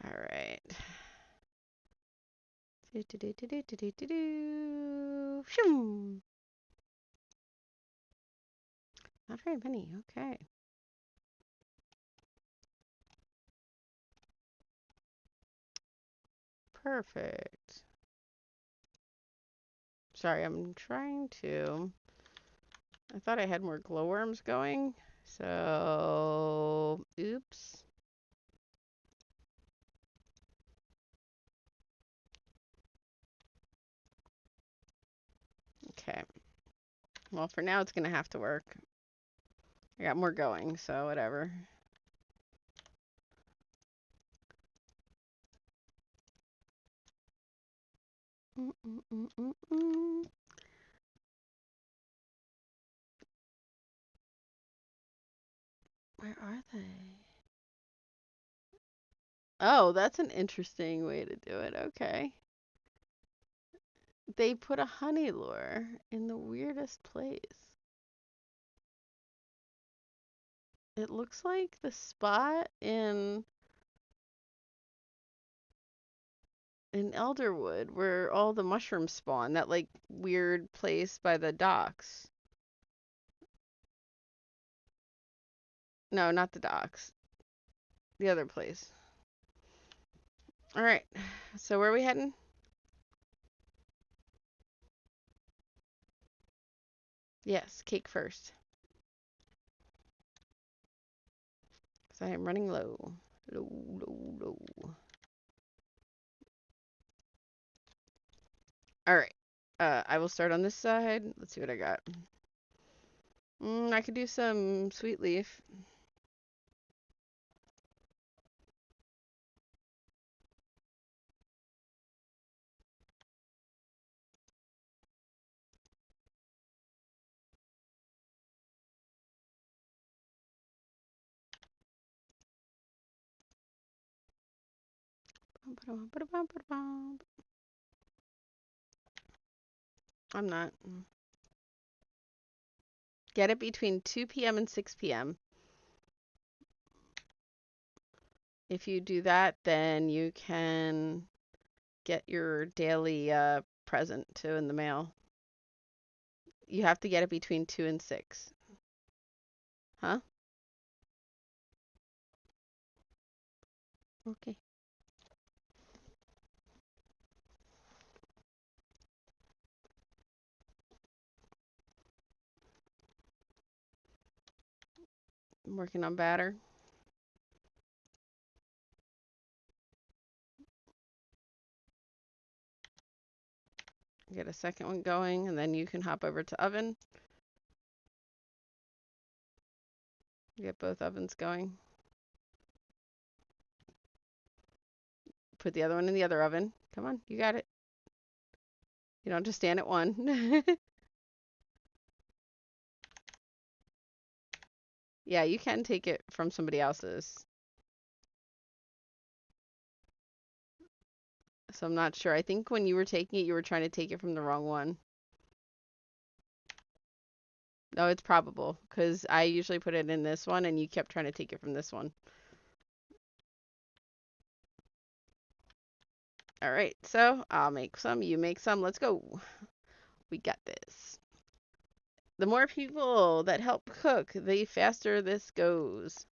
All right. Shoo. Not very many. Okay. Perfect. Sorry, I'm trying to. I thought I had more glowworms going. So, oops. Okay. Well, for now, it's going to have to work. I got more going, so whatever. Where are they? Oh, that's an interesting way to do it. Okay. They put a honey lure in the weirdest place. It looks like the spot in Elderwood where all the mushrooms spawn, that like weird place by the docks. No, not the docks. The other place. All right. So where are we heading? Yes, cake first. Because I am running low. Low, low, low. All right. I will start on this side. Let's see what I got. I could do some sweet leaf. I'm not. Get it between 2 p.m. and 6 p.m. If you do that, then you can get your daily present too in the mail. You have to get it between 2 and 6. Huh? Okay. I'm working on batter. Get a second one going, and then you can hop over to oven. Get both ovens going. Put the other one in the other oven. Come on, you got it. You don't just stand at one. Yeah, you can take it from somebody else's. So I'm not sure. I think when you were taking it, you were trying to take it from the wrong one. No, it's probable because I usually put it in this one and you kept trying to take it from this one. All right, so I'll make some, you make some. Let's go. We got this. The more people that help cook, the faster this goes.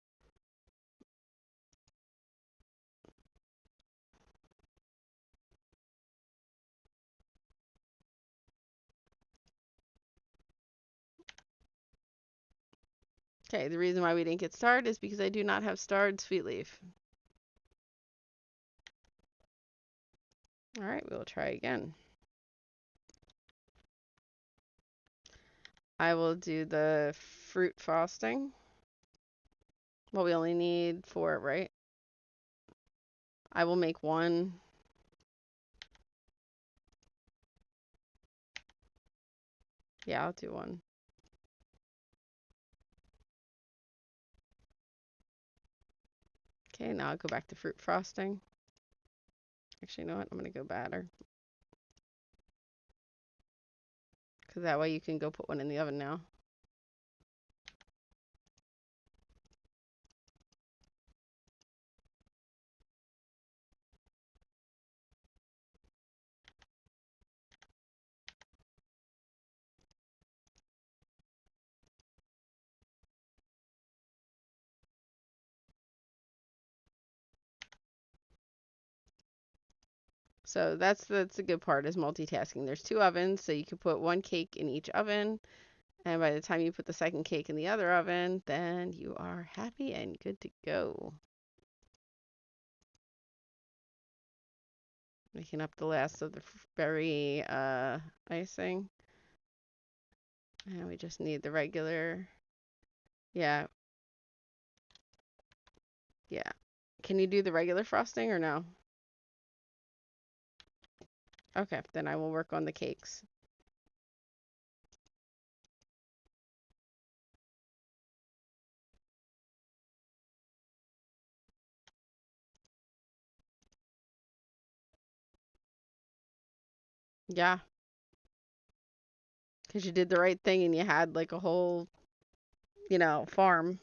Okay, the reason why we didn't get starred is because I do not have starred sweet leaf. All right, we will try again. I will do the fruit frosting. Well, we only need 4, right? I will make 1. Yeah, I'll do 1. Okay, now I'll go back to fruit frosting. Actually, you know what? I'm going to go batter. Because that way you can go put 1 in the oven now. So that's the good part is multitasking. There's 2 ovens, so you can put 1 cake in each oven. And by the time you put the second cake in the other oven, then you are happy and good to go. Making up the last of the berry icing. And we just need the regular. Yeah. Yeah. Can you do the regular frosting or no? Okay, then I will work on the cakes. Yeah. Because you did the right thing and you had like a whole, farm.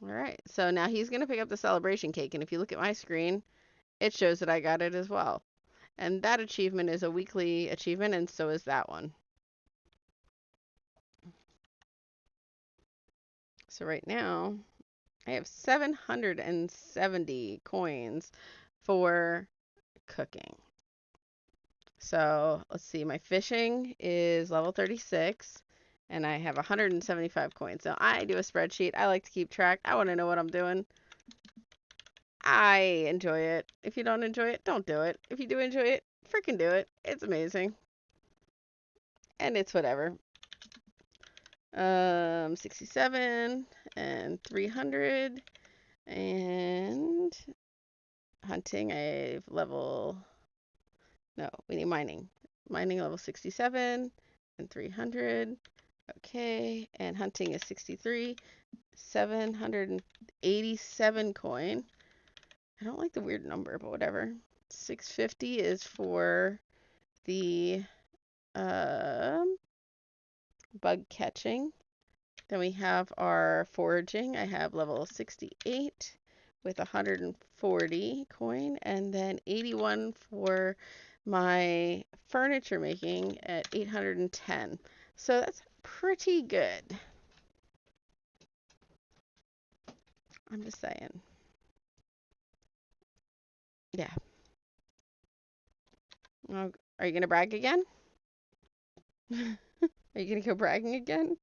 All right. So now he's going to pick up the celebration cake. And if you look at my screen, it shows that I got it as well. And that achievement is a weekly achievement, and so is that one. So right now, I have 770 coins for cooking. So let's see, my fishing is level 36, and I have 175 coins. So I do a spreadsheet. I like to keep track. I want to know what I'm doing. I enjoy it. If you don't enjoy it, don't do it. If you do enjoy it, freaking do it. It's amazing. And it's whatever. 67 and 300 and hunting. I have we need mining. Mining level 67 and 300. Okay, and hunting is 63. 787 coin. I don't like the weird number, but whatever. 650 is for the bug catching. Then we have our foraging. I have level 68 with 140 coin, and then 81 for my furniture making at 810. So that's pretty good. I'm just saying. Yeah. Oh, are you going to brag again? Are you going to go bragging again?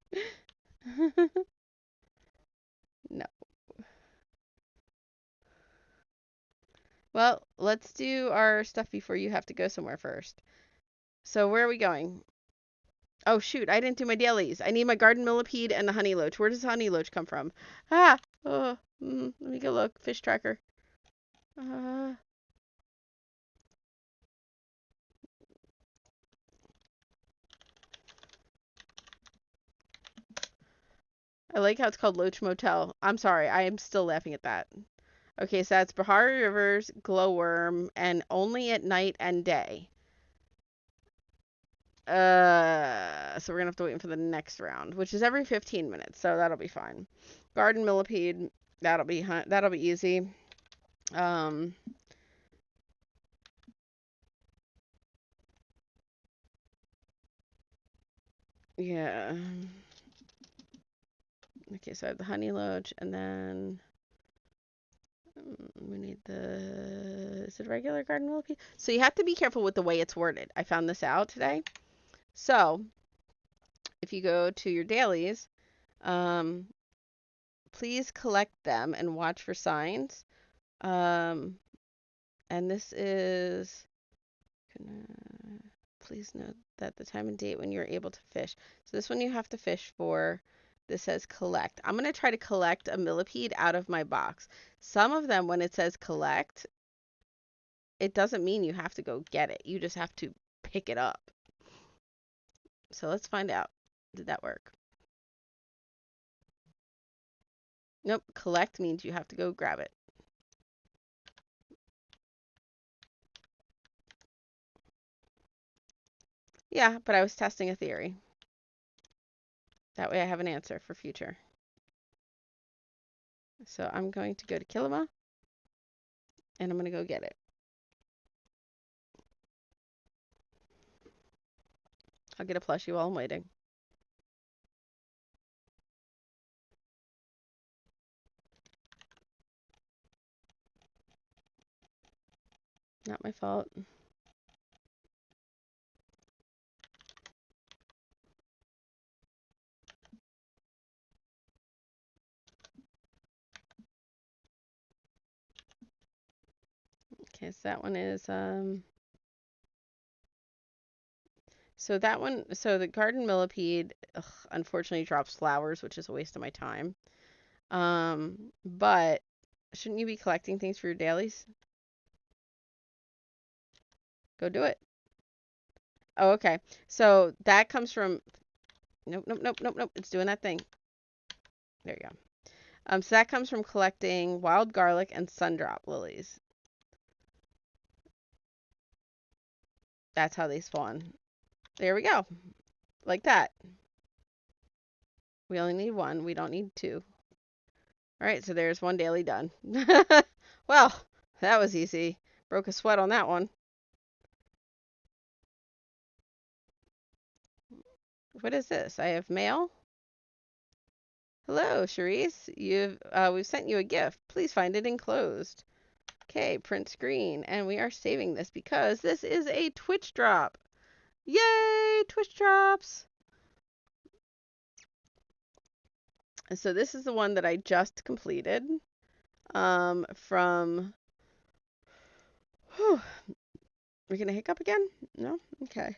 No. Well, let's do our stuff before you have to go somewhere first. So where are we going? Oh shoot, I didn't do my dailies. I need my garden millipede and the honey loach. Where does the honey loach come from? Ah! Oh, let me go look. Fish tracker. I like how it's called Loach Motel. I'm sorry, I am still laughing at that. Okay, so that's Bahari Rivers, glowworm, and only at night and day. So we're gonna have to wait for the next round, which is every 15 minutes, so that'll be fine. Garden millipede, that'll be easy. Um, yeah. Okay, so I have the honey loach, and then we need the, is it regular garden millipede? So you have to be careful with the way it's worded. I found this out today. So if you go to your dailies, please collect them and watch for signs. And this is, please note that the time and date when you're able to fish. So this one you have to fish for. This says collect. I'm going to try to collect a millipede out of my box. Some of them, when it says collect, it doesn't mean you have to go get it. You just have to pick it up. So let's find out. Did that work? Nope. Collect means you have to go grab it. Yeah, but I was testing a theory. That way I have an answer for future. So I'm going to go to Kilima, and I'm going to go get it. I'll get a plushie while I'm waiting. Not my fault. Okay, so that one is so that one, so the garden millipede, unfortunately drops flowers, which is a waste of my time. But shouldn't you be collecting things for your dailies? Go do it. Oh, okay. So that comes from, nope, nope, nope, nope, nope. It's doing that thing. There you go. So that comes from collecting wild garlic and sundrop lilies. That's how they spawn. There we go. Like that. We only need one. We don't need two. All right, so there's one daily done. Well, that was easy. Broke a sweat on that one. What is this? I have mail. Hello, Charisse. We've sent you a gift. Please find it enclosed. Okay, print screen, and we are saving this because this is a Twitch drop. Yay, Twitch drops! And so this is the one that I just completed. From. Whew, we're gonna hiccup again? No? Okay.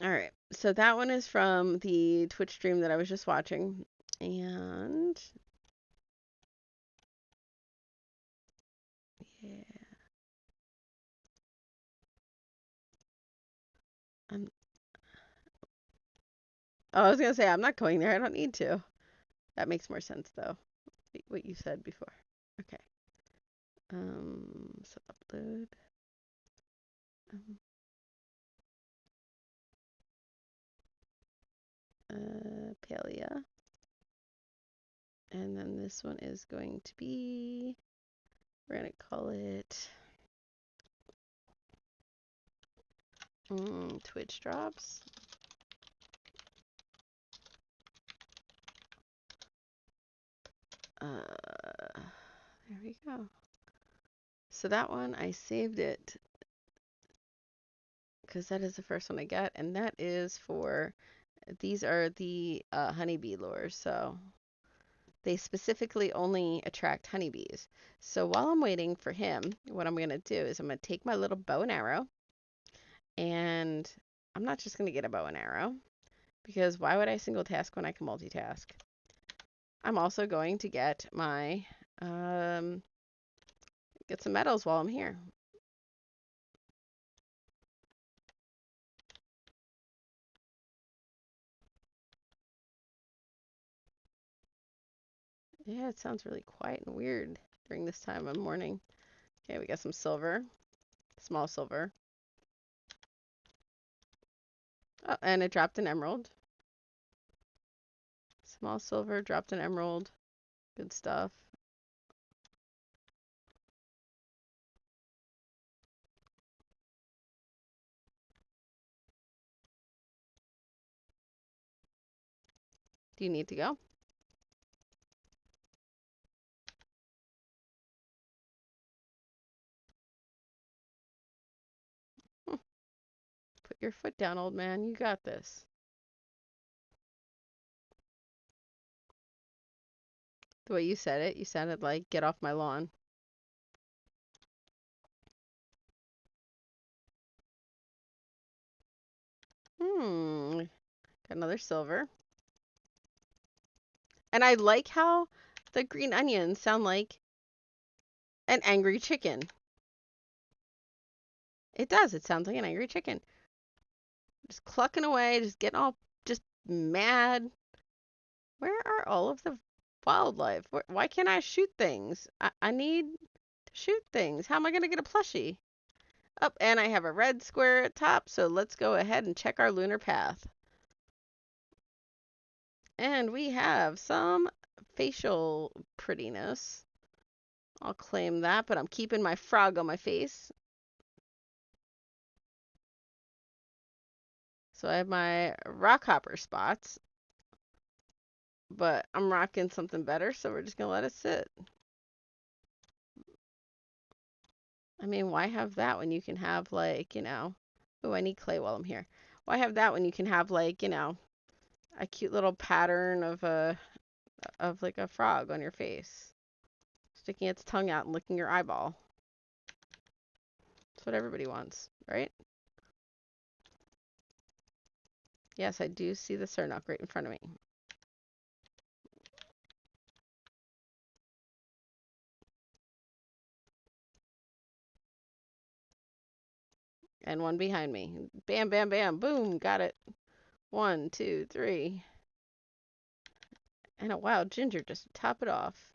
All right. So that one is from the Twitch stream that I was just watching. And yeah. I was gonna say I'm not going there. I don't need to. That makes more sense though. What you said before. Okay. So upload. Palia. And then this one is going to be, we're going to call it Twitch drops. There we go. So that one, I saved it because that is the first one I got, and that is for, these are the honeybee lures, so they specifically only attract honeybees. So while I'm waiting for him, what I'm going to do is I'm going to take my little bow and arrow, and I'm not just going to get a bow and arrow, because why would I single task when I can multitask? I'm also going to get my, get some medals while I'm here. Yeah, it sounds really quiet and weird during this time of morning. Okay, we got some silver, small silver. Oh, and it dropped an emerald. Small silver, dropped an emerald. Good stuff. Do you need to go? Put your foot down, old man. You got this. The way you said it, you sounded like, get off my lawn. Got another silver. And I like how the green onions sound like an angry chicken. It does. It sounds like an angry chicken. Just clucking away, just getting all just mad. Where are all of the wildlife? Why can't I shoot things? I need to shoot things. How am I going to get a plushie? Oh, and I have a red square at top, so let's go ahead and check our lunar path. And we have some facial prettiness. I'll claim that, but I'm keeping my frog on my face. So I have my rock hopper spots, but I'm rocking something better, so we're just going to let it sit. I mean, why have that when you can have, like, you know, oh, I need clay while I'm here. Why have that when you can have, like, you know, a cute little pattern of like a frog on your face, sticking its tongue out and licking your eyeball. That's what everybody wants, right? Yes, I do see the Sernok right in front of me. And one behind me. Bam, bam, bam, boom, got it. 1, 2, 3. And a wild ginger just to top it off.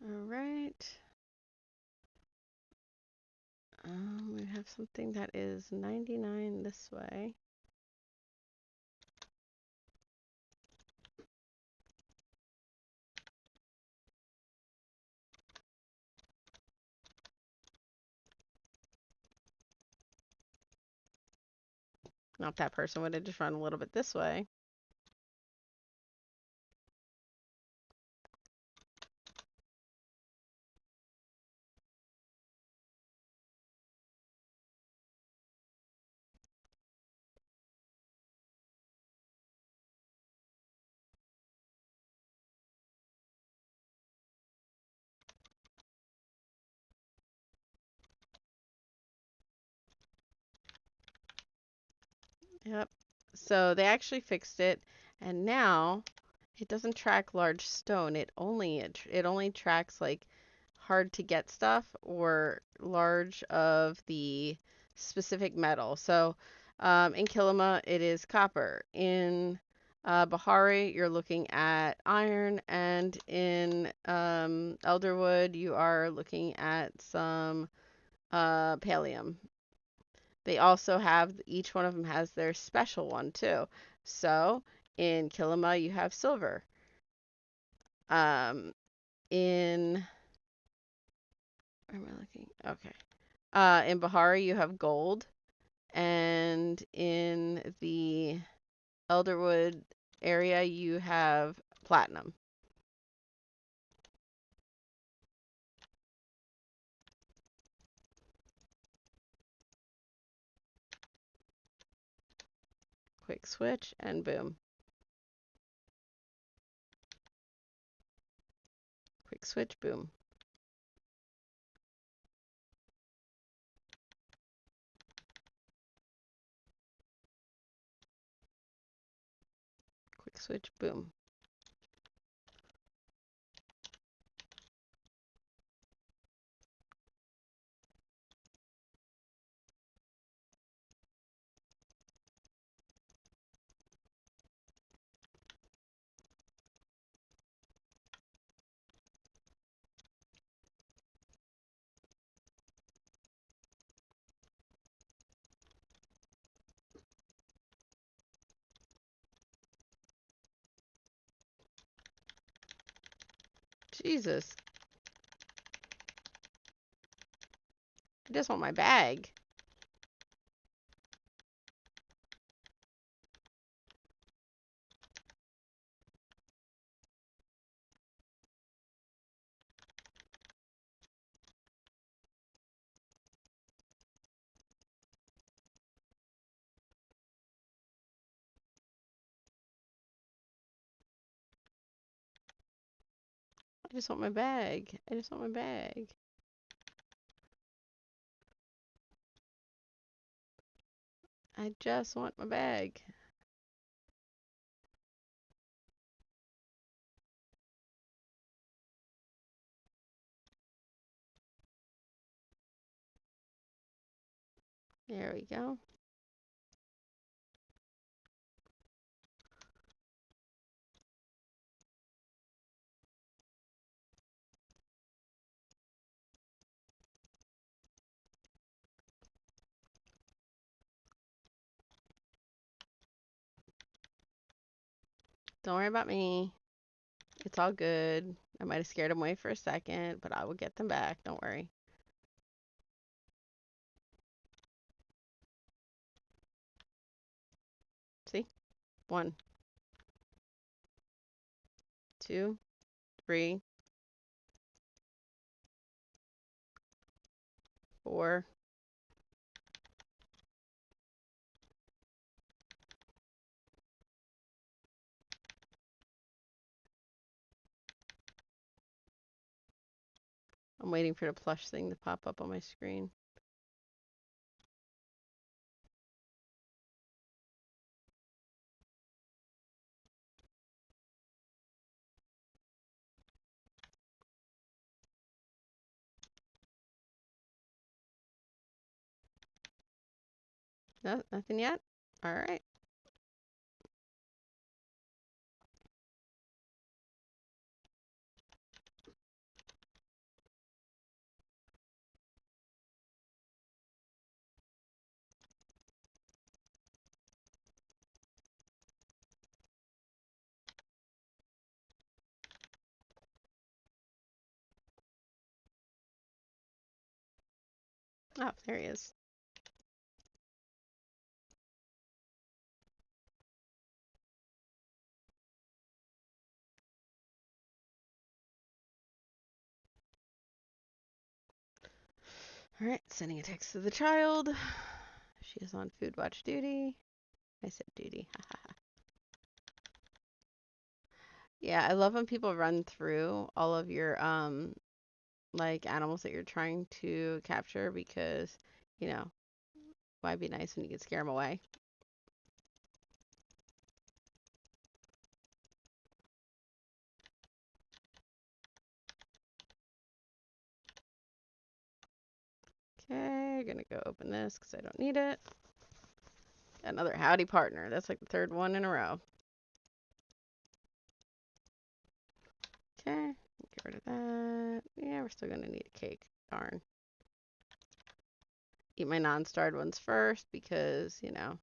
All right. We have something that is 99 this way. Not that person would have just run a little bit this way. Yep. So they actually fixed it, and now it doesn't track large stone. It only tracks like hard to get stuff or large of the specific metal. So in Kilima it is copper. In Bahari you're looking at iron, and in Elderwood you are looking at some pallium. They also have, each one of them has their special one too. So in Kilima you have silver. In where am I looking? Okay. In Bahari you have gold, and in the Elderwood area you have platinum. Quick switch and boom. Quick switch, boom. switch, boom. Jesus. I just want my bag. I just want my bag. I just want my bag. I just want my bag. There we go. Don't worry about me. It's all good. I might have scared them away for a second, but I will get them back. Don't worry. See? 1, 2, 3, 4. I'm waiting for the plush thing to pop up on my screen. No, nothing yet? All right. Oh, there he is. All right, sending a text to the child. She is on food watch duty. I said duty. Yeah, I love when people run through all of your like animals that you're trying to capture because, you know, might be nice when you can scare them away. Okay, gonna go open this because I don't need it. Another howdy partner. That's like the 3rd one in a row. Okay, get rid of that. Yeah, we're still gonna need a cake. Darn. Eat my non-starred ones first because, you know,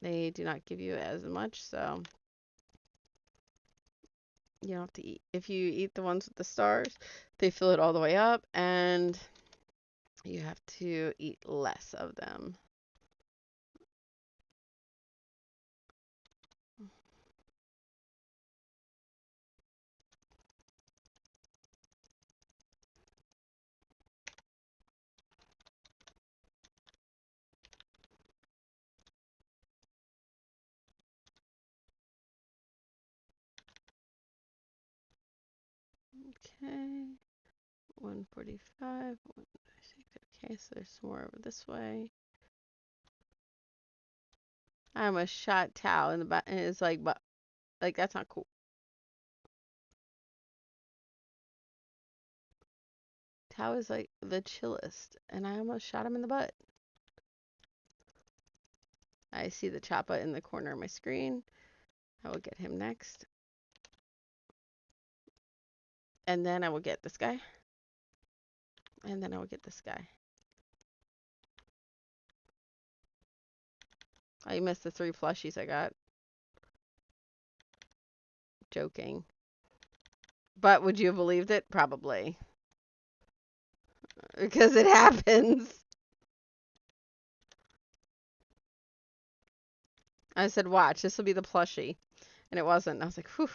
they do not give you as much, so you don't have to eat. If you eat the ones with the stars, they fill it all the way up, and you have to eat less of them. Okay, 145, 196. Okay, so there's some more over this way. I almost shot Tao in the butt, and it's like, but like that's not cool. Tao is like the chillest, and I almost shot him in the butt. I see the Choppa in the corner of my screen. I will get him next. And then I will get this guy. And then I will get this guy. Oh, you missed the 3 plushies I got. Joking. But would you have believed it? Probably. Because it happens. I said, watch, this will be the plushie. And it wasn't. I was like, whew.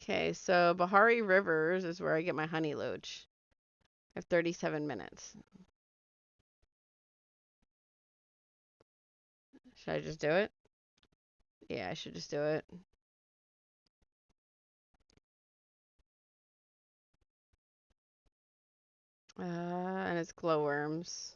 Okay, so Bahari Rivers is where I get my honey loach. I have 37 minutes. Should I just do it? Yeah, I should just do it. And it's glowworms.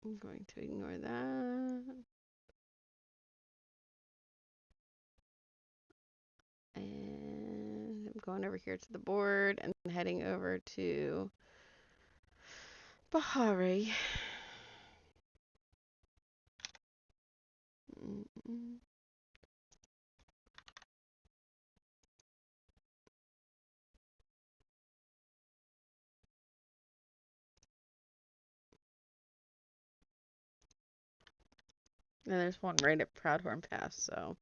I'm going to ignore that. And I'm going over here to the board and heading over to Bahari. Mm-mm. And there's one right at Proudhorn Pass, so.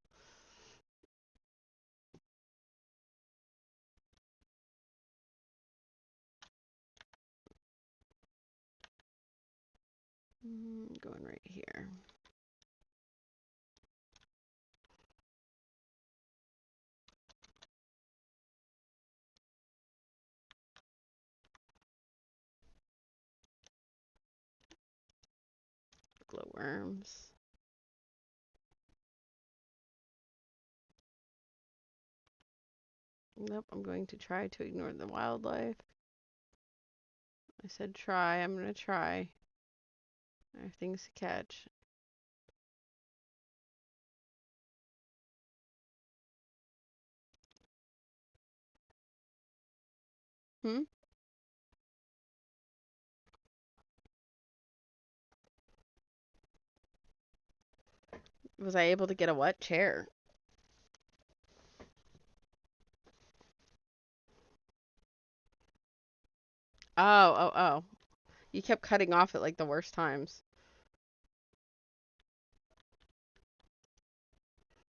Going right here. Glowworms. Nope, I'm going to try to ignore the wildlife. I said try, I'm going to try. There are things to catch. Hmm? Was I able to get a what? Chair. Oh. You kept cutting off at like the worst times.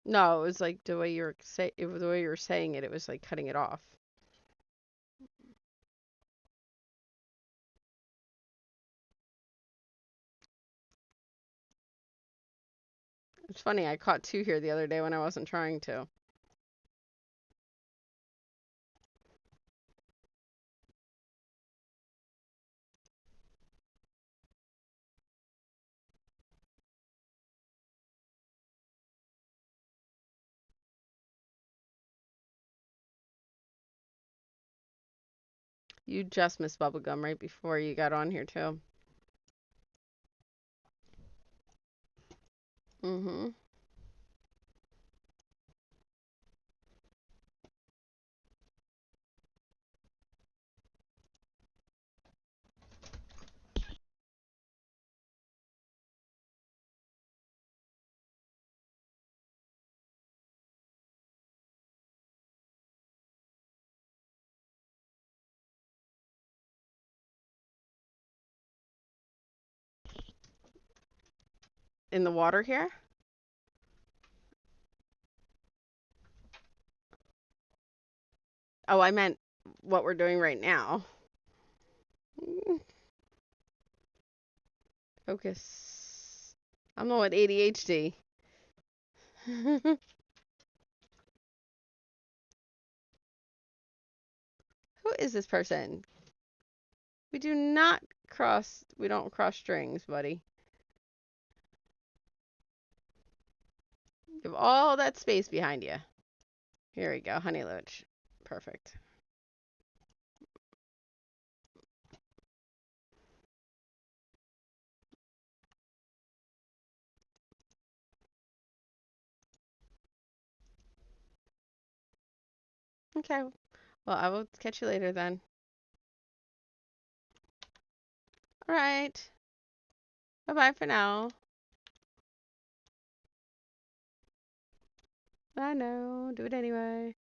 No, it was like the way you were saying it, it was like cutting it off. It's funny, I caught 2 here the other day when I wasn't trying to. You just missed bubblegum right before you got on here too. Mm-hmm. In the water here? Oh, I meant what we're doing right now. Focus. I'm the one with ADHD. Who is this person? We don't cross strings, buddy. You have all that space behind you. Here we go, honey loach. Perfect. Okay. Well, I will catch you later then. All right. Bye-bye for now. I know. Do it anyway.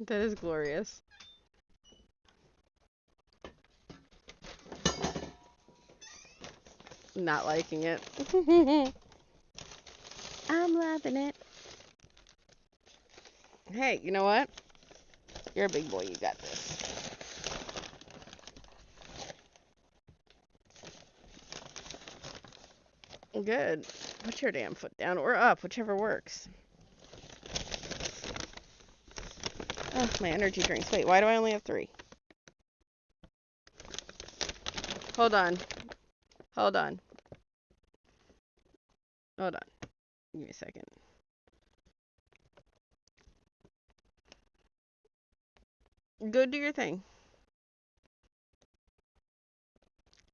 That is glorious. Not liking it. I'm loving it. Hey, you know what? You're a big boy. You got this. Good. Put your damn foot down or up, whichever works. Oh, my energy drinks. Wait, why do I only have 3? Hold on. Hold on. Hold on. Give me a second. Go do your thing.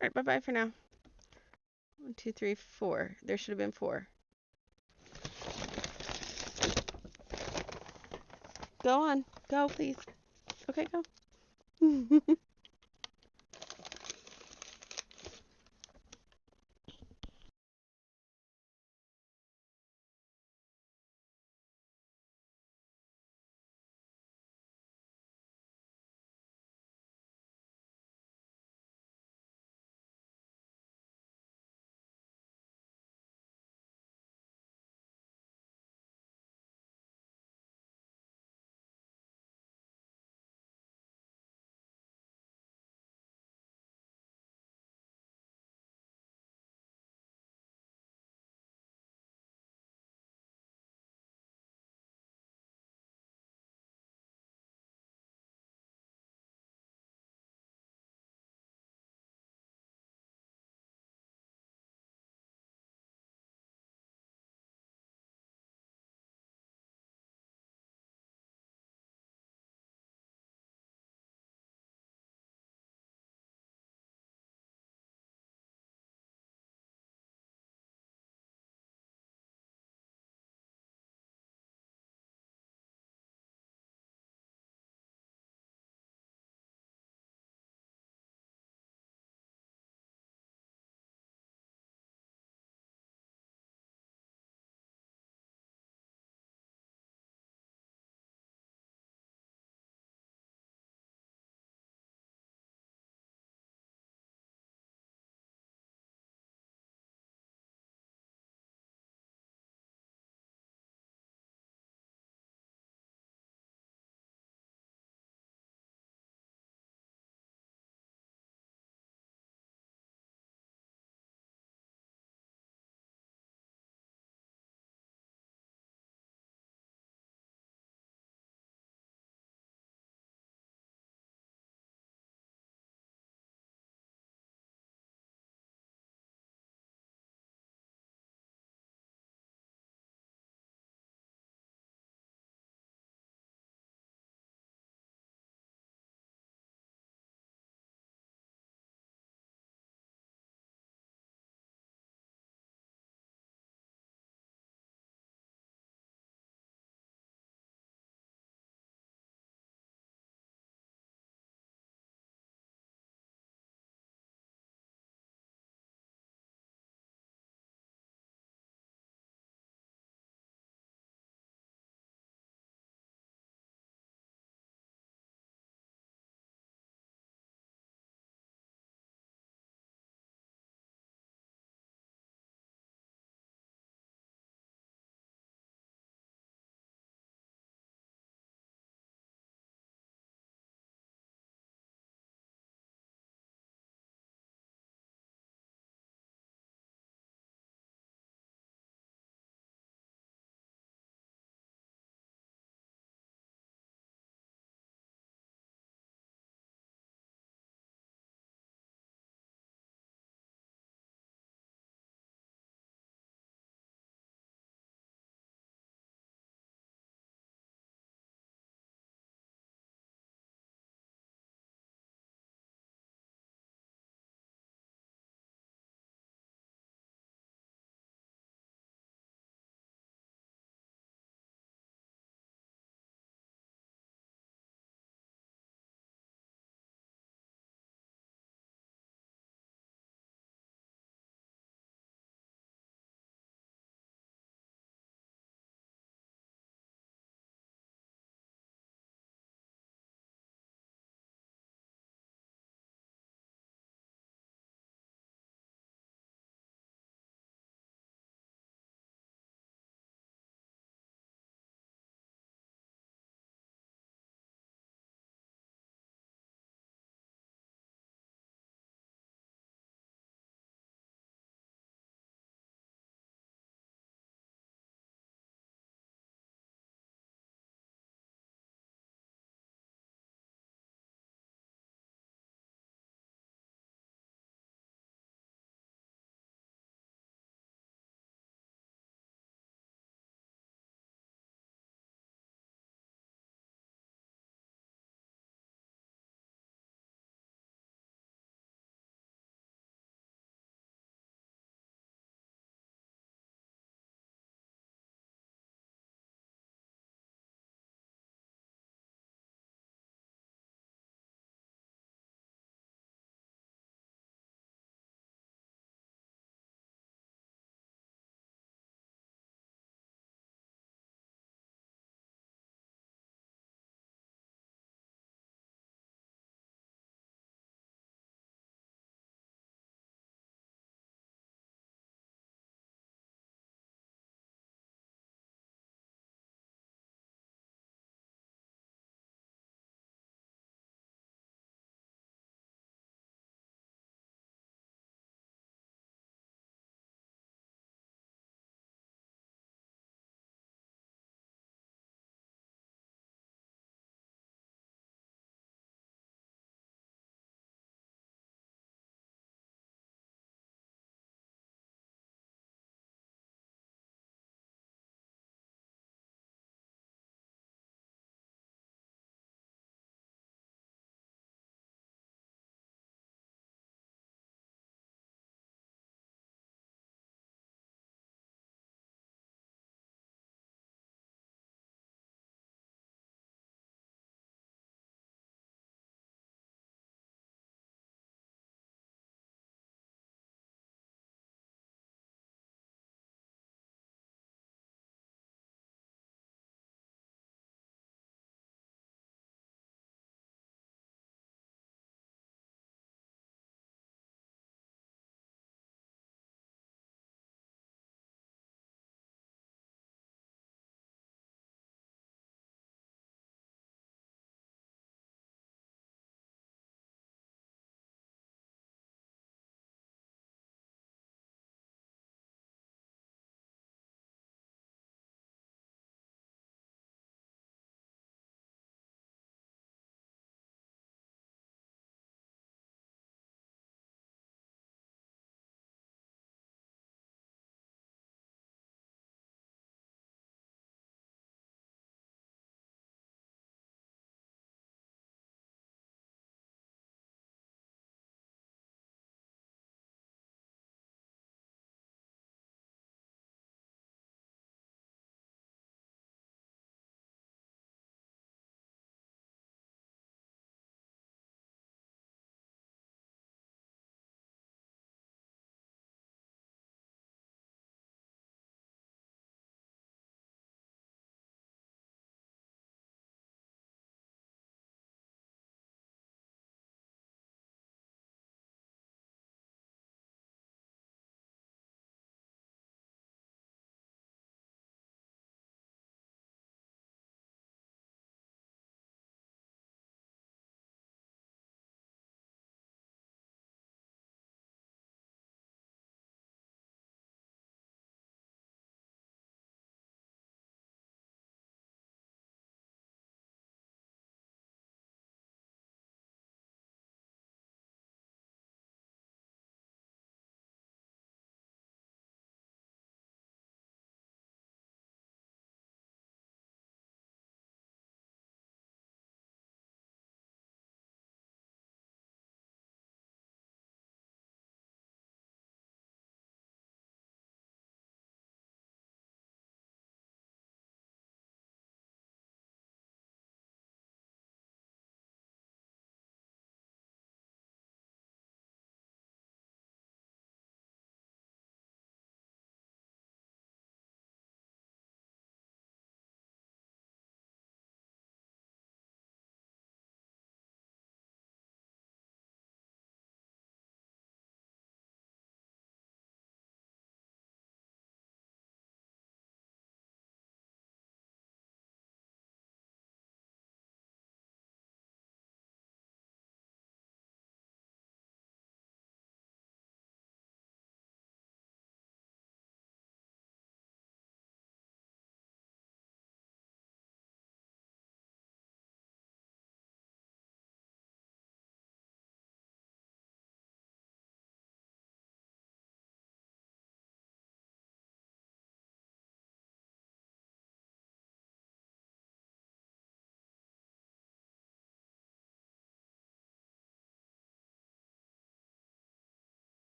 Alright, bye-bye for now. 1, 2, 3, 4. There should have been 4. Go on. Go, please. Okay, go.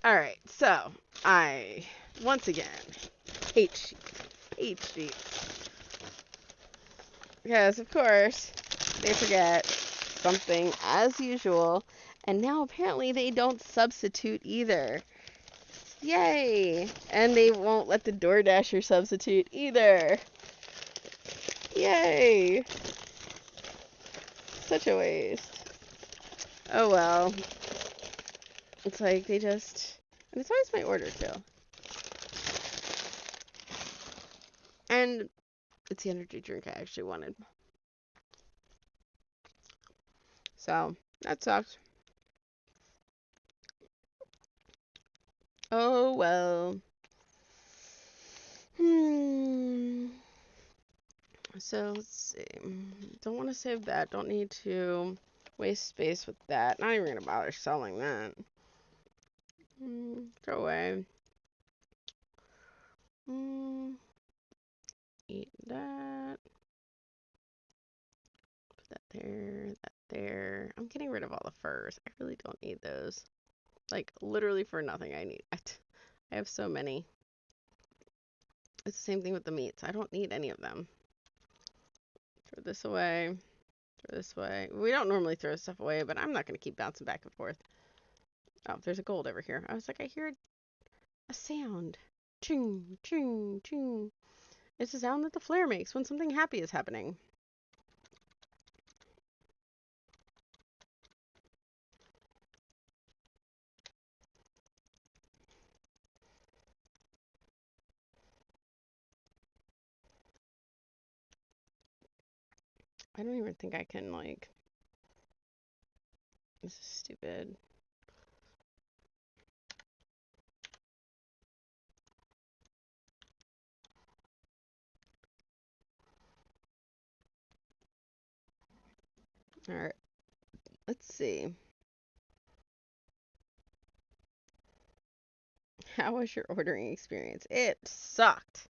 Alright, so I once again hate sheets. Hate sheets. Because of course they forget something as usual. And now apparently they don't substitute either. Yay! And they won't let the DoorDasher substitute either. Yay! Such a waste. Oh well. It's like they just... And it's always my order too. And it's the energy drink I actually wanted. So, that sucks. Oh well. So let's see. Don't want to save that. Don't need to waste space with that. Not even gonna bother selling that. Throw away. Eat that. Put that there. That there. I'm getting rid of all the furs. I really don't need those. Like literally for nothing. I have so many. It's the same thing with the meats. I don't need any of them. Throw this away. Throw this away. We don't normally throw stuff away, but I'm not going to keep bouncing back and forth. Oh, there's a gold over here. I was like, I hear a sound. Ching, ching, ching. It's the sound that the flare makes when something happy is happening. I don't even think I can, like... This is stupid. Alright. Let's see. How was your ordering experience? It sucked.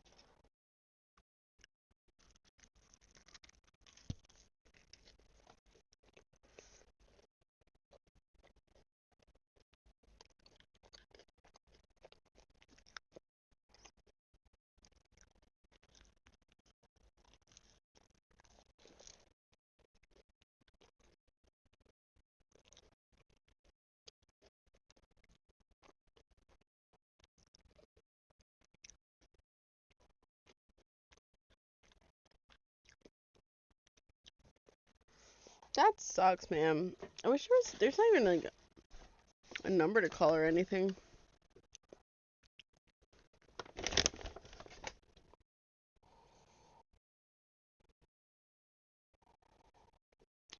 That sucks, man. I wish there's not even like a number to call or anything.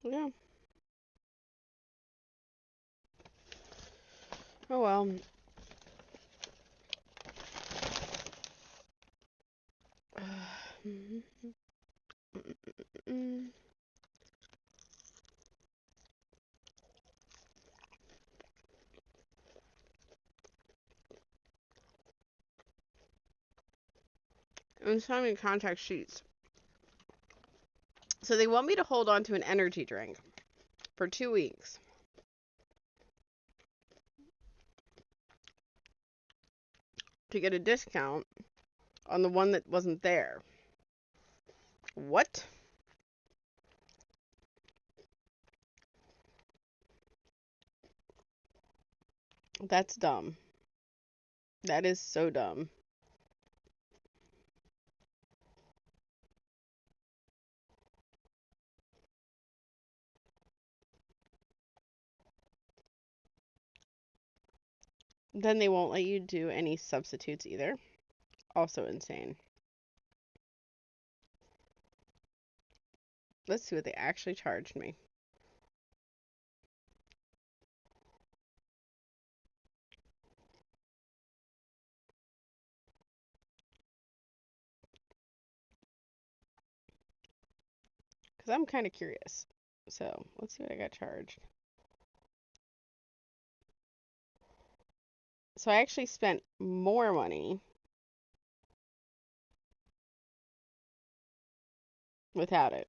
Yeah. Oh well. I'm signing contact sheets. So they want me to hold on to an energy drink for 2 weeks. To get a discount on the one that wasn't there. What? That's dumb. That is so dumb. Then they won't let you do any substitutes either. Also insane. Let's see what they actually charged me. Because I'm kind of curious. So, let's see what I got charged. So I actually spent more money without it.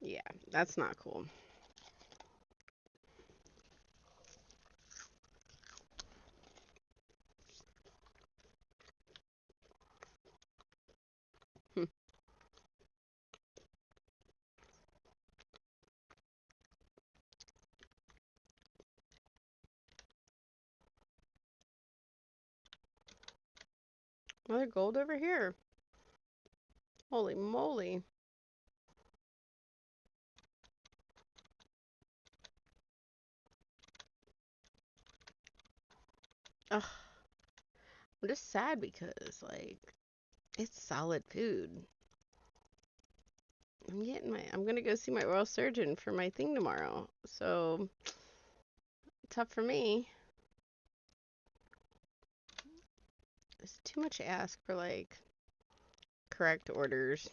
Yeah, that's not cool. Hmm. Another gold over here. Holy moly. Ugh. I'm just sad because, like, it's solid food. I'm gonna go see my oral surgeon for my thing tomorrow. So, tough for me. It's too much to ask for, like, correct orders.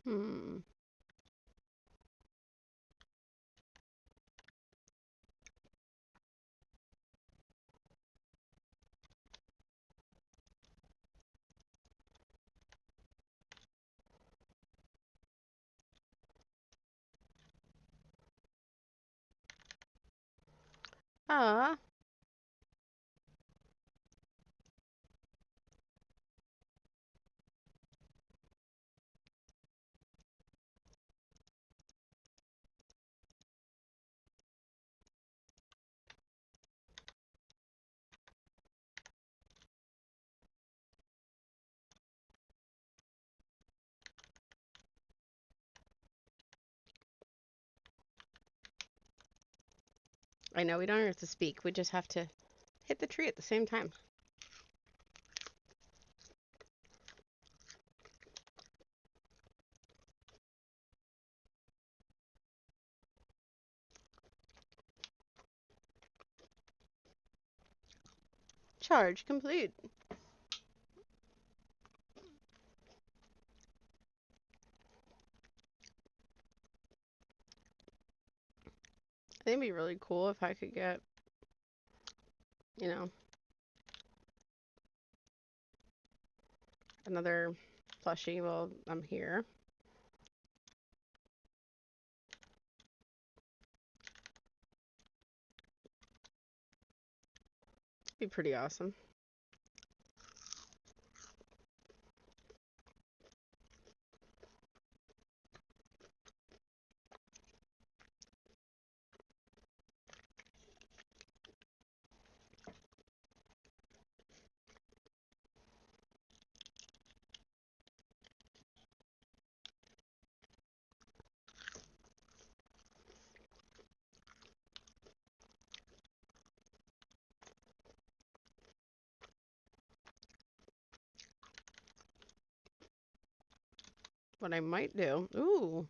Hmm. Ah. I know we don't have to speak. We just have to hit the tree at the same time. Charge complete. I think it'd be really cool if I could get, you know, another plushie while I'm here. Be pretty awesome. What I might do. Ooh.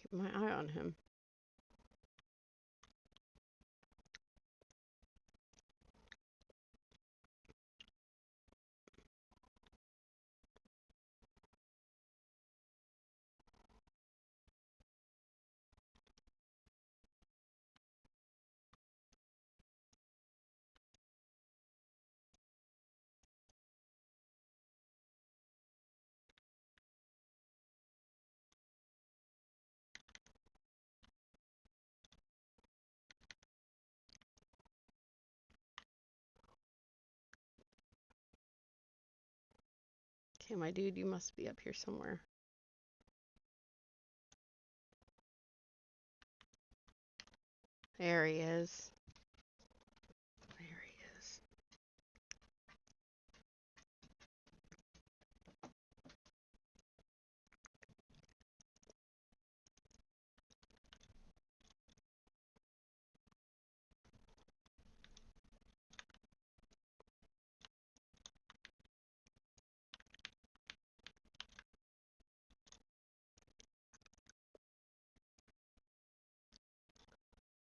Keep my eye on him. Okay, my dude, you must be up here somewhere. There he is. There he is.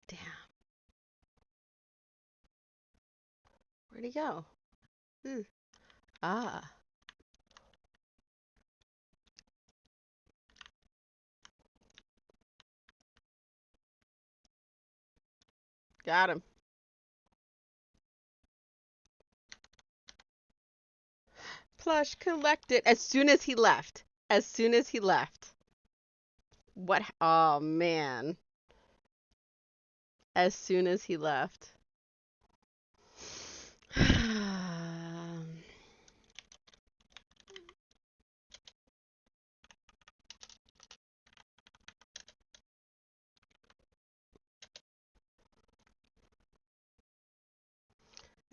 Damn. Where'd he go? Ah. Got him. Plush collected as soon as he left. As soon as he left. What? Oh, man. As soon as he left.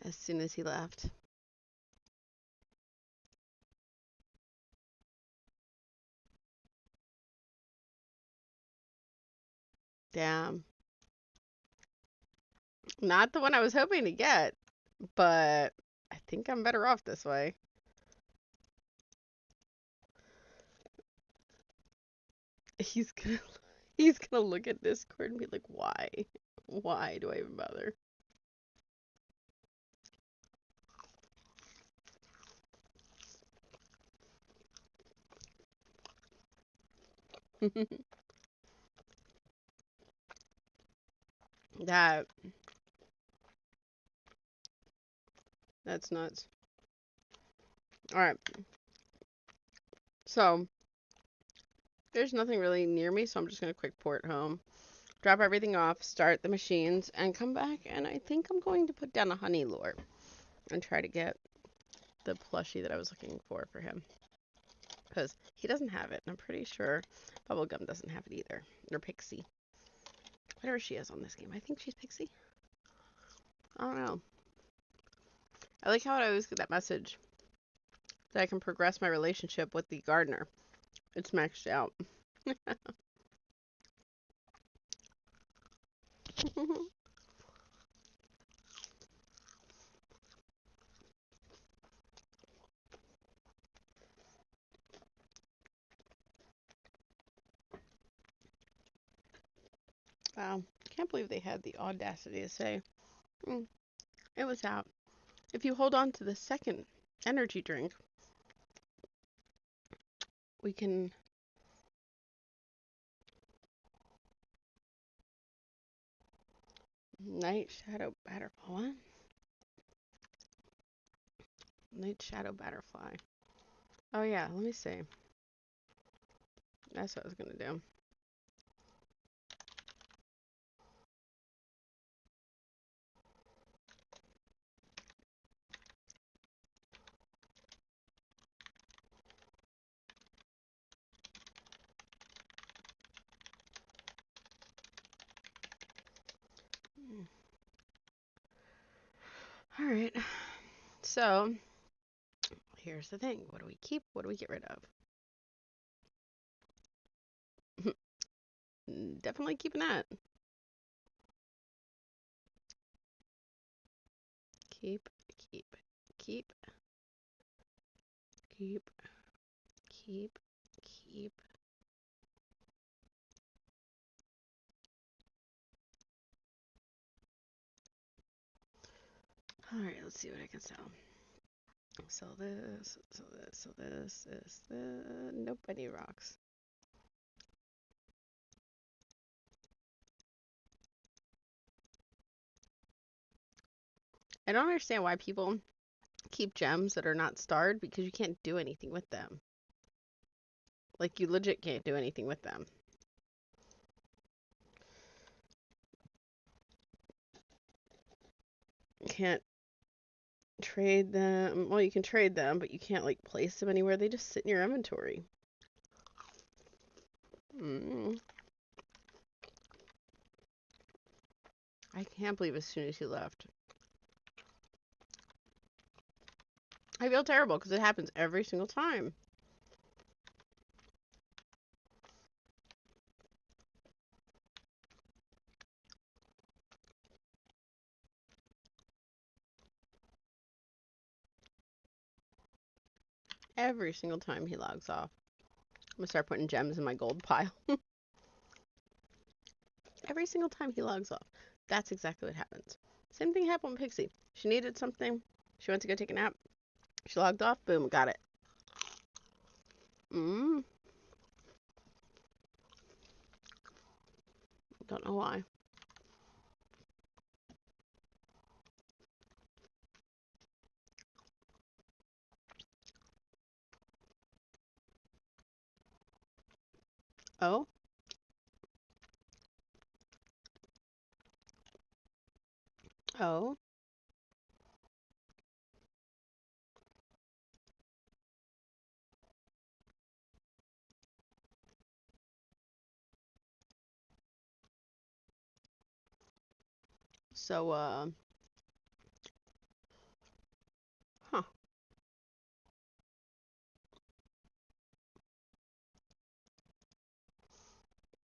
As soon as he left. Damn. Not the one I was hoping to get, but I think I'm better off this way. He's gonna look at Discord and be like, why? Why do I even bother? That's nuts. Alright. So there's nothing really near me, so I'm just gonna quick port home. Drop everything off, start the machines, and come back, and I think I'm going to put down a honey lure and try to get the plushie that I was looking for him. Because he doesn't have it, and I'm pretty sure Bubblegum doesn't have it either. Or Pixie. Whatever she is on this game. I think she's Pixie. I don't know. I like how I always get that message that I can progress my relationship with the gardener. It's maxed out. Wow. Can't believe they had the audacity to say, it was out. If you hold on to the second energy drink, we can... Night Shadow Butterfly. What? Night Shadow Butterfly. Oh yeah, let me see. That's what I was gonna do. Alright. So, here's the thing. What do we keep? What do we get rid of? Definitely keeping that. Keep, keep, keep, keep, keep, keep. Alright, let's see what I can sell. Sell this, sell this, sell this, nope, I need rocks. I don't understand why people keep gems that are not starred because you can't do anything with them. Like, you legit can't do anything with them. Can't trade them. Well, you can trade them, but you can't like place them anywhere. They just sit in your inventory. I can't believe as soon as he left. I feel terrible because it happens every single time. Every single time he logs off. I'm gonna start putting gems in my gold pile. Every single time he logs off. That's exactly what happens. Same thing happened with Pixie. She needed something. She went to go take a nap. She logged off. Boom, got it. Don't know why. Oh? Oh? So, huh.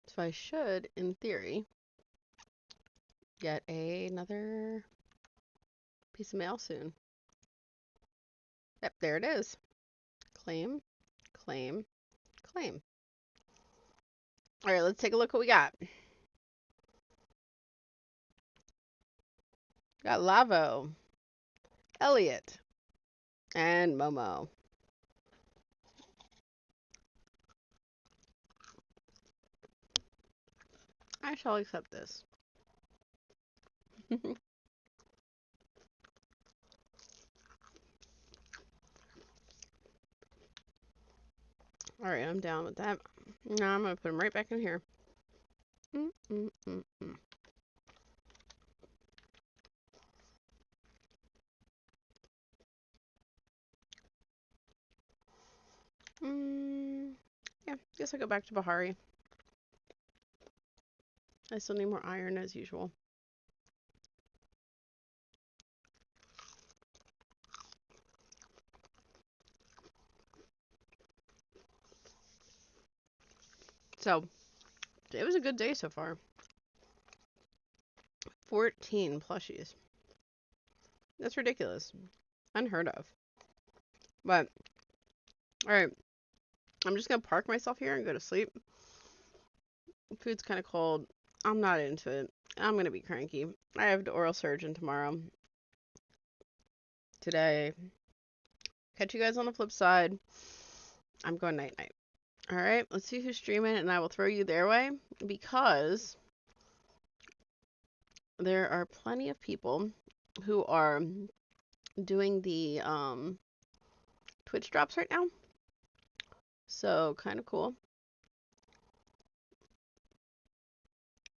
So I should, in theory, get another piece of mail soon. Yep, there it is. Claim, claim, claim. All right, let's take a look what we got. Got Lavo, Elliot, and Momo. I shall accept this. All right, I'm down with that. Now I'm going to put them right back in here. Yeah, guess I'll go back to Bahari. I still need more iron as usual. So, it was a good day so far. 14 plushies. That's ridiculous. Unheard of. But, alright. I'm just going to park myself here and go to sleep. Food's kind of cold. I'm not into it. I'm going to be cranky. I have the oral surgeon tomorrow. Today. Catch you guys on the flip side. I'm going night-night. Alright, let's see who's streaming, and I will throw you their way. Because there are plenty of people who are doing the Twitch drops right now. So, kind of cool.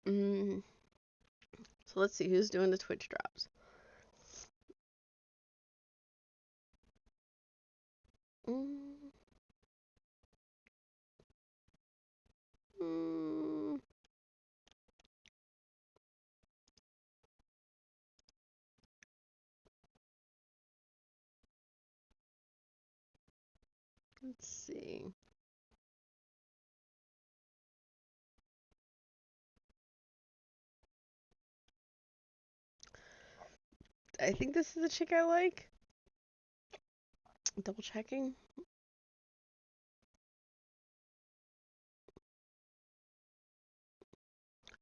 So let's see who's doing the Twitch drops. Let's see. I think this is the chick I like. Double checking.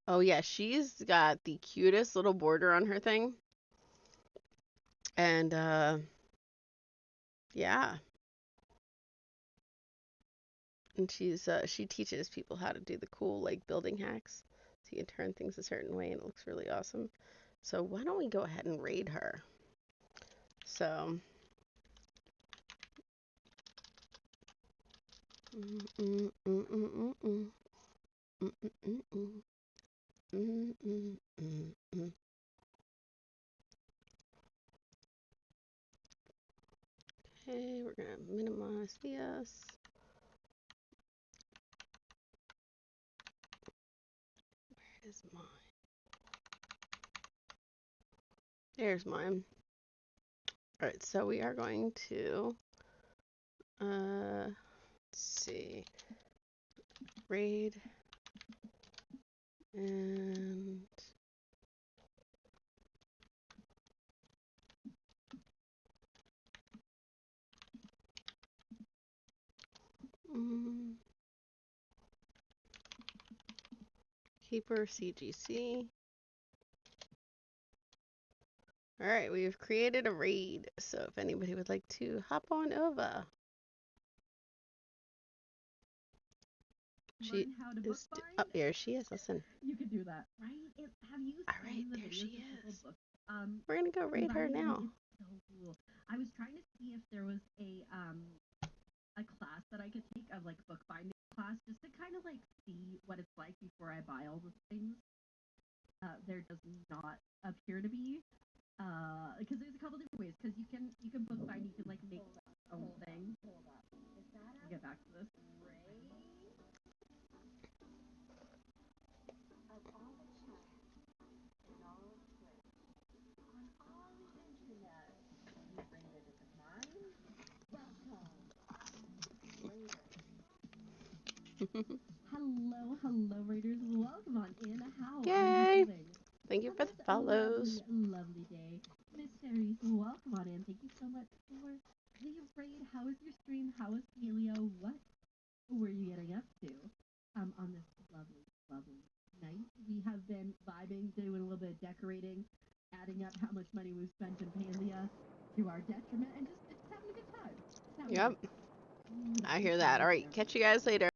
Oh yeah, she's got the cutest little border on her thing. And yeah. And she teaches people how to do the cool like building hacks. So you can turn things a certain way and it looks really awesome. So why don't we go ahead and raid her? So Okay, we're gonna minimize this. Where is mine? There's mine. Alright, so we are going to let's see. Raid and Keeper CGC. Alright, we've created a raid, so if anybody would like to hop on over. She
Learn how to
is
bookbind.
up here. She is. Listen.
You could do that, right? Have you
Alright,
seen the
there
videos
she
of people
is.
book?
We're gonna go raid her
binding?
now.
It's so cool. I was trying to see if there was a class that I could take of like bookbinding class just to kind of like see what it's like before I buy all the things. There does not appear to be. Because there's a couple different ways. Because you can bookbind. You can like make your own thing. We'll get back to this. Hello, Raiders. Welcome on in. How are
Yay!
you doing?
Thank you for the
Have this
follows.
lovely day. Miss Fairies, welcome on in. Thank you so much for the raid. How was your stream? How was Paleo? What were you getting up to on this lovely night? We have been vibing, doing a little bit of decorating, adding up how much money we've spent in Pandia to our detriment, and just having a good time.
Yep. I hear that. Alright, catch you guys later.